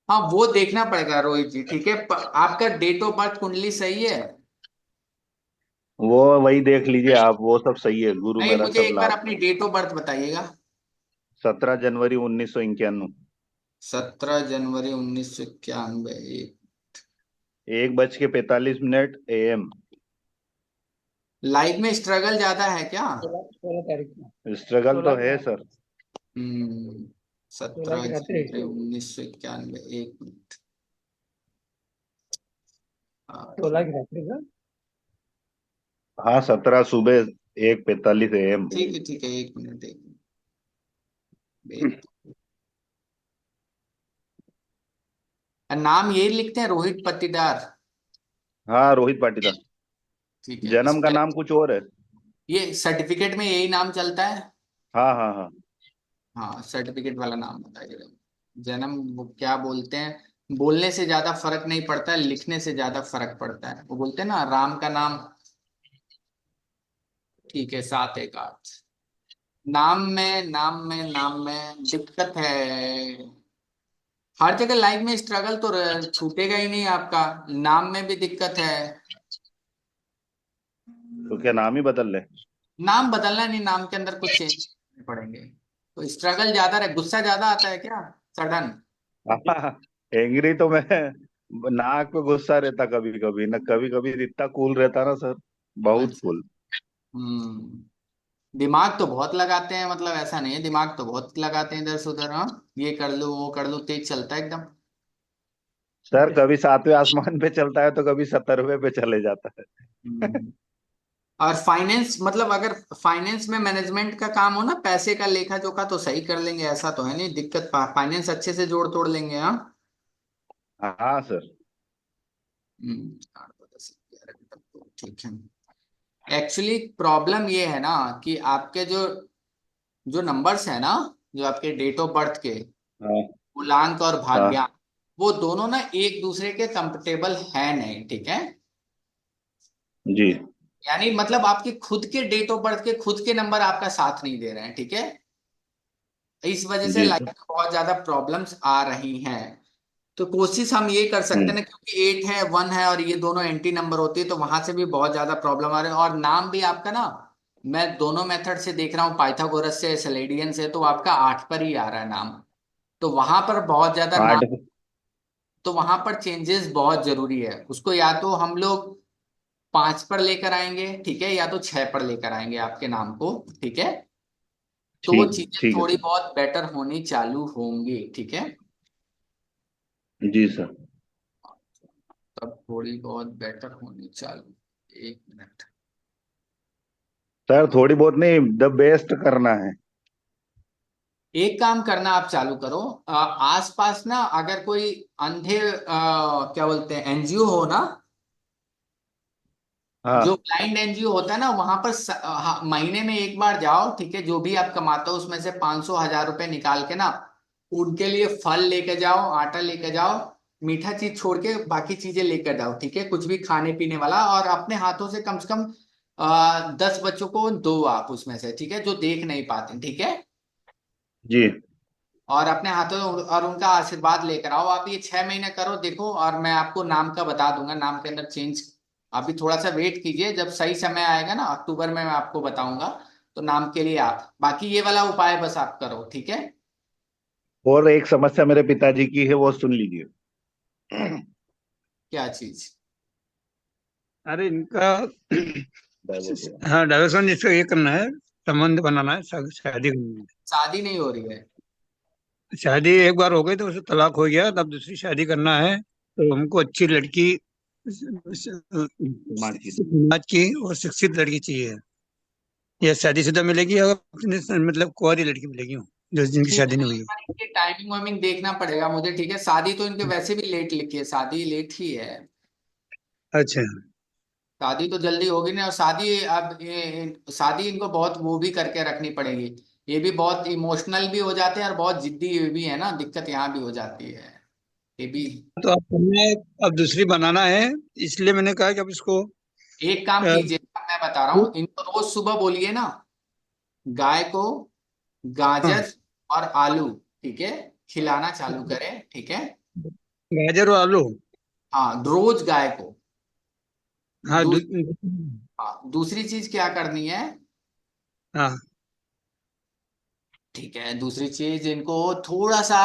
हाँ वो देखना पड़ेगा रोहित जी, ठीक है। आपका डेट ऑफ बर्थ कुंडली सही है? वो वही देख लीजिए आप, वो सब सही है, गुरु नहीं, मेरा मुझे सब एक बार लाभ। अपनी डेट ऑफ बर्थ बताइएगा। 17 जनवरी 1991। 17 जनवरी 1991। 1:45 AM। लाइफ में स्ट्रगल ज्यादा है क्या? 16 तारीख को, स्ट्रगल तो 16 है की सर। हम्म। 16 सत्रह की रात्रि। जनवरी 1991, 1 मिनट। 16 की रात्रि का। हाँ, 17 सुबह 1:45 AM। ठीक है ठीक है, 1 मिनट, 1 मिनट। नाम यही लिखते हैं, रोहित पट्टीदार? हाँ, रोहित पाटीदार। ठीक है, जन्म का स्पेल। नाम कुछ और है। ये सर्टिफिकेट में यही नाम चलता है? हाँ हाँ हाँ। हाँ, सर्टिफिकेट वाला नाम बताइए। जन्म वो क्या बोलते हैं, बोलने से ज्यादा फर्क नहीं पड़ता है, लिखने से ज्यादा फर्क पड़ता है। वो बोलते हैं ना, राम का नाम। ठीक है, 718। नाम में दिक्कत है। हर जगह लाइफ में स्ट्रगल तो छूटेगा ही नहीं आपका। नाम में भी दिक्कत है। तो क्या नाम ही बदल ले? नाम बदलना नहीं, नाम के अंदर कुछ चेंज करने पड़ेंगे। तो स्ट्रगल ज्यादा रहे, गुस्सा ज्यादा आता है क्या सडन? हाँ, एंग्री तो मैं नाक पे गुस्सा रहता कभी कभी ना, कभी कभी इतना कूल रहता ना सर, बहुत अच्छा। कूल। दिमाग तो बहुत लगाते हैं, मतलब ऐसा नहीं है, दिमाग तो बहुत लगाते हैं इधर से उधर। हाँ, ये कर लो वो कर लो, तेज चलता है एकदम। सर कभी 7वें आसमान पे चलता है तो कभी 70वें पे चले जाता है। हम्म। और फाइनेंस, मतलब अगर फाइनेंस में मैनेजमेंट का काम हो ना, पैसे का लेखा जोखा, तो सही कर लेंगे, ऐसा तो है नहीं दिक्कत। फाइनेंस अच्छे से जोड़ तोड़ लेंगे। हाँ। हाँ सर। 8, 10, 11 तक तो ठीक है। एक्चुअली प्रॉब्लम ये है ना कि आपके जो जो नंबर्स है ना, जो आपके डेट ऑफ बर्थ के हाँ मूलांक और हाँ। भाग्यांक, वो दोनों ना एक दूसरे के कंपेटेबल है नहीं, ठीक है। जी यानी मतलब आपके खुद के डेट ऑफ बर्थ के खुद के नंबर आपका साथ नहीं दे रहे हैं, ठीक है। इस वजह से जी लाइफ सर। में बहुत ज्यादा प्रॉब्लम्स आ रही हैं। तो कोशिश हम ये कर सकते हैं हम्म। ना, क्योंकि 8 है 1 है और ये दोनों एंटी नंबर होती है, तो वहां से भी बहुत ज्यादा प्रॉब्लम आ रही है। और नाम भी आपका ना, मैं दोनों मेथड से देख रहा हूँ, पाइथागोरस से सेलेडियन से, तो आपका 8 पर ही आ रहा है नाम। तो वहां पर बहुत ज्यादा नाम, 8। तो वहां पर चेंजेस बहुत जरूरी है। उसको या तो हम लोग 5 पर लेकर आएंगे, ठीक है, या तो 6 पर लेकर आएंगे आपके नाम को, ठीक है। तो ठीक चीजें ठीक है थोड़ी सर। बहुत बेटर होनी चालू होंगी, ठीक है। जी सर। तब थोड़ी बहुत बेटर होनी चालू। 1 मिनट। सर थोड़ी बहुत नहीं, द बेस्ट करना है। एक काम करना, आप चालू करो। आसपास ना अगर कोई अंधे क्या बोलते हैं एनजीओ हो ना, जो हाँ ब्लाइंड एनजीओ होता है ना, वहां पर महीने में एक बार जाओ, ठीक है। जो भी आप कमाते हो उसमें से 500 1000 रुपए निकाल के ना, उनके लिए फल लेके जाओ, आटा लेके जाओ, मीठा चीज छोड़ के बाकी चीजें लेकर जाओ, ठीक है। कुछ भी खाने पीने वाला, और अपने हाथों से कम 10 बच्चों को दो आप उसमें से, ठीक है, जो देख नहीं पाते, ठीक है। जी। और अपने हाथों और उनका आशीर्वाद लेकर आओ। आप ये 6 महीने करो, देखो, और मैं आपको नाम का बता दूंगा, नाम के अंदर चेंज। अभी थोड़ा सा वेट कीजिए, जब सही समय आएगा ना अक्टूबर में, मैं आपको बताऊंगा। तो नाम के लिए आप बाकी ये वाला उपाय बस आप करो, ठीक है। और एक समस्या मेरे पिताजी की है, वो सुन लीजिए। क्या चीज? अरे इनका डायवर्ट। हाँ डाइवर्सन इसका ये करना है, संबंध बनाना है, शादी करनी शादी नहीं हो रही है? है। शादी एक बार हो गई तो उसे तलाक हो गया, तब दूसरी शादी करना है। तो हमको अच्छी लड़की, मार की। समाज की और शिक्षित लड़की चाहिए। या शादीशुदा मिलेगी, या मतलब कुंवारी लड़की मिलेगी, जो जिनकी ठीक है, शादी नहीं तो हुई एक हो। बार इनके टाइमिंग वाइमिंग देखना पड़ेगा मुझे, ठीक है। शादी तो इनके वैसे भी लेट लिखी है, शादी लेट ही है। अच्छा। शादी तो जल्दी होगी नहीं, और शादी अब शादी इनको बहुत वो भी करके रखनी पड़ेगी। ये भी बहुत इमोशनल भी हो जाते हैं और बहुत जिद्दी ये भी है ना, दिक्कत यहाँ भी हो जाती है ये भी। तो अब हमें अब दूसरी बनाना है, इसलिए मैंने कहा कि अब इसको एक काम अ, कीजिए, मैं बता रहा हूँ, इनको रोज सुबह बोलिए ना, गाय को हाँ गाजर और आलू, ठीक है, खिलाना चालू करें, ठीक है। गाजर और आलू। हाँ, रोज गाय को। हाँ दूस, हाँ, दूसरी चीज क्या करनी है, हाँ ठीक है, दूसरी चीज इनको थोड़ा सा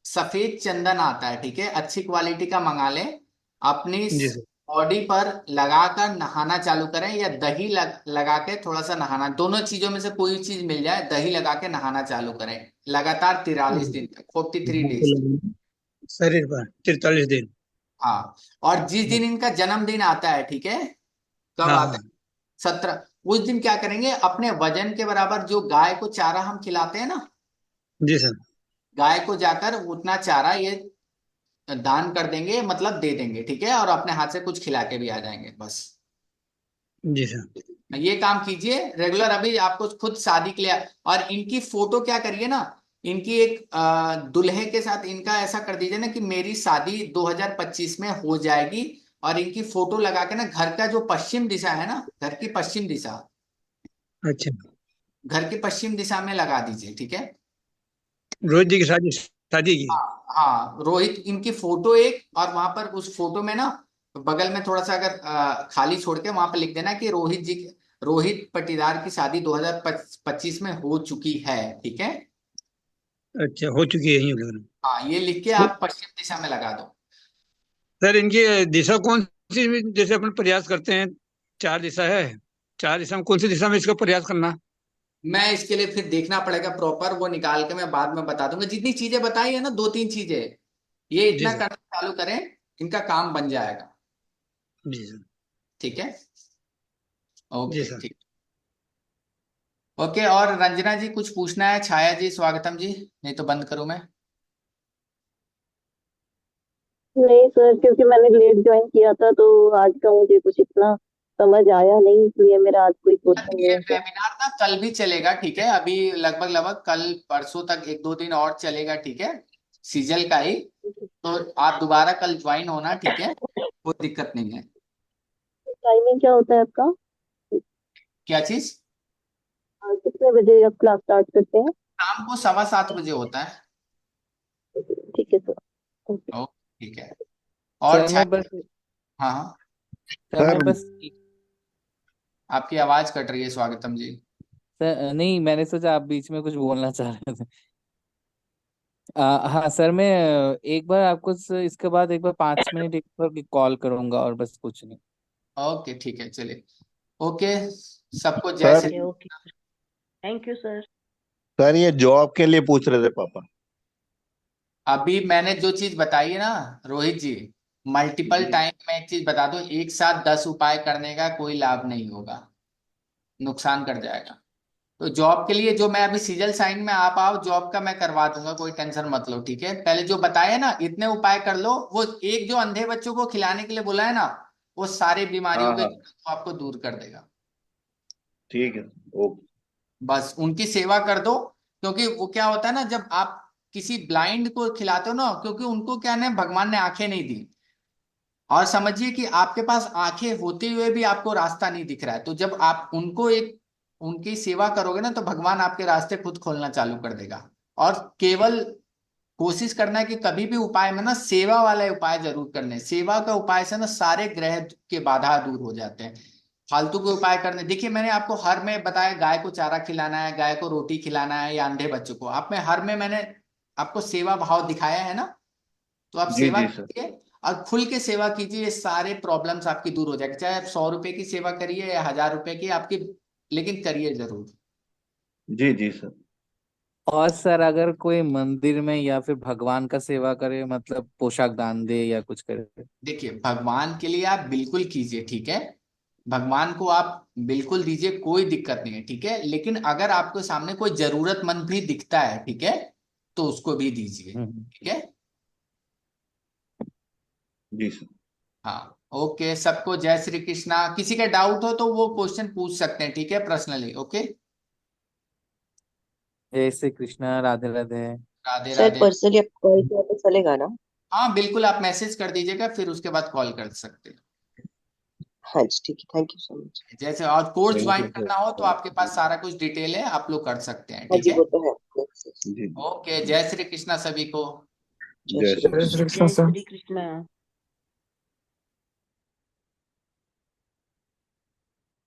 सफेद चंदन आता है, ठीक है, अच्छी क्वालिटी का मंगा लें, अपनी जी सर। बॉडी पर लगाकर नहाना चालू करें, या दही लगा के थोड़ा सा नहाना, दोनों चीजों में से कोई चीज मिल जाए, दही लगा के नहाना चालू करें लगातार 43 दिन तक, 43 डेज। शरीर पर 43 दिन। हाँ, और जिस दिन इनका जन्मदिन आता है, ठीक है, कब हाँ आता हाँ है, 17, उस दिन क्या करेंगे, अपने वजन के बराबर जो गाय को चारा हम खिलाते हैं ना, जी सर। गाय को जाकर उतना चारा ये दान कर देंगे, मतलब दे देंगे, ठीक है, और अपने हाथ से कुछ खिला के भी आ जाएंगे, बस। जी सर। ये काम कीजिए रेगुलर, अभी आपको खुद शादी के लिए, और इनकी फोटो क्या करिए ना, इनकी एक दुल्हे के साथ इनका ऐसा कर दीजिए ना कि मेरी शादी 2025 में हो जाएगी, और इनकी फोटो लगा के ना घर का जो पश्चिम दिशा है ना, घर की पश्चिम दिशा, अच्छा। घर की पश्चिम दिशा में लगा दीजिए, ठीक है। रोहित जी की शादी शादी की। हाँ हाँ, रोहित इनकी फोटो एक, और वहां पर उस फोटो में ना बगल में थोड़ा सा अगर खाली छोड़ के वहां पर लिख देना कि रोहित पटीदार की शादी 2025 में हो चुकी है, ठीक है। अच्छा, हो चुकी है यूँ लग रहा हाँ, ये लिख के है। आप पश्चिम दिशा में लगा दो। सर इनकी दिशा कौन सी, जैसे अपन प्रयास करते हैं, 4 दिशा है, 4 दिशा में कौन सी दिशा में इसका प्रयास करना। मैं इसके लिए फिर देखना पड़ेगा प्रॉपर, वो निकाल के मैं बाद में बता दूंगा, जितनी चीजें बताई है ना, 2-3 चीजें, ये जी इतना सर। करना चालू करें, इनका काम बन जाएगा, जी सर। ठीक है। जी ओके, सर। ठीक। ओके, और रंजना जी कुछ पूछना है, छाया जी, स्वागतम जी, नहीं तो बंद करूं मैं। नहीं सर, क्योंकि मैंने लेट ज्वाइन किया था तो आज का मुझे कुछ इतना समझ आया नहीं, इसलिए मेरा आज कोई क्वेश्चन नहीं ये है सर। वेबिनार ना कल भी चलेगा, ठीक है, अभी लगभग लगभग कल परसों तक 1-2 दिन और चलेगा, ठीक है, सीजल का ही, तो आप दोबारा कल ज्वाइन होना, ठीक है, कोई दिक्कत नहीं है। टाइमिंग क्या होता है आपका? क्या चीज? कितने बजे आप क्लास स्टार्ट करते हैं? शाम को 7:15 बजे होता है। ठीक है सर। ओके। ओ, ठीक है। और सर मैं छाया, बस हाँ हाँ, सर सर मैं बस आपकी आवाज कट रही है, स्वागतम जी। सर नहीं, मैंने सोचा आप बीच में कुछ बोलना चाह रहे थे। हाँ सर, मैं एक बार आपको इसके बाद एक बार 5 मिनट एक बार कॉल करूंगा, और बस कुछ नहीं। ओके, ठीक है, चलिए। ओके, सबको जय sir Shri. Okay okay, thank you sir. Sir ये जॉब के लिए पूछ रहे थे पापा। अभी मैंने जो चीज बताई है ना रोहित जी, मल्टीपल जी। टाइम में एक चीज बता दूं, एक साथ 10 उपाय करने का कोई लाभ नहीं होगा, नुकसान कर जाएगा। तो जॉब के लिए जो मैं अभी सीजल साइन में आप आओ, जॉब का मैं करवा दूंगा, कोई टेंशन मत लो, ठीक है, पहले जो बताया ना इतने उपाय कर लो, वो एक जो अंधे बच्चों को खिलाने के लिए बोला है ना, वो सारी बीमारियों हाँ के हाँ, वो आपको दूर कर देगा। ठीक है। ओके। बस उनकी सेवा कर दो, क्योंकि वो क्या होता है ना, जब आप किसी ब्लाइंड को खिलाते हो ना, क्योंकि उनको क्या है, भगवान ने आंखें नहीं दी, और समझिए कि आपके पास आंखें होते हुए भी आपको रास्ता नहीं दिख रहा है, तो जब आप उनको एक उनकी सेवा करोगे ना, तो भगवान आपके रास्ते खुद खोलना चालू कर देगा। और केवल कोशिश करना है कि कभी भी उपाय में ना सेवा वाले उपाय जरूर करने, सेवा का उपाय से ना सारे ग्रह के बाधा दूर हो जाते हैं। फालतू के उपाय करने, देखिए मैंने आपको हर में बताया, गाय को चारा खिलाना है, गाय को रोटी खिलाना है, या अंधे बच्चों को, आप में हर में मैंने आपको सेवा भाव दिखाया है ना, तो आप जी सेवा जी सर। कीजिए, और खुल के सेवा कीजिए, ये सारे प्रॉब्लम्स आपकी दूर हो जाएंगे, चाहे आप 100 रुपए की सेवा करिए या 1000 रुपए की आपकी, लेकिन करिए जरूर। जी जी सर। और सर अगर कोई मंदिर में या फिर भगवान का सेवा करे, मतलब पोशाक दान दे या कुछ करे। देखिए भगवान के लिए आप बिल्कुल कीजिए, ठीक है, भगवान को आप बिल्कुल दीजिए, कोई दिक्कत नहीं है, ठीक है, लेकिन अगर आपके सामने कोई जरूरतमंद भी दिखता है, ठीक है, तो उसको भी दीजिए, हम्म। ठीक है। जी सर। हाँ, ओके, सबको जय श्री कृष्णा, किसी का डाउट हो तो वो क्वेश्चन पूछ सकते हैं, ठीक है, पर्सनली, ओके। जय श्री कृष्णा, राधे राधे। राधे सर राधे। पर्सनली आप कॉल किया तो चलेगा ना? हाँ बिल्कुल, आप मैसेज कर दीजिएगा, फिर उसके बाद कॉल कर सकते हैं। हाँ जी ठीक है, थैंक यू सो मच। जैसे और कोर्स थैंक ज्वाइन यू करना हो तो आपके पास सारा कुछ डिटेल है, आप लोग कर सकते हैं, हाँ ठीक जी है। वो तो है। Next, जी ओके, जय श्री कृष्णा सभी को। जय जय श्री श्री जय कृष्ण। श्री कृष्ण जय सर। श्री कृष्णा।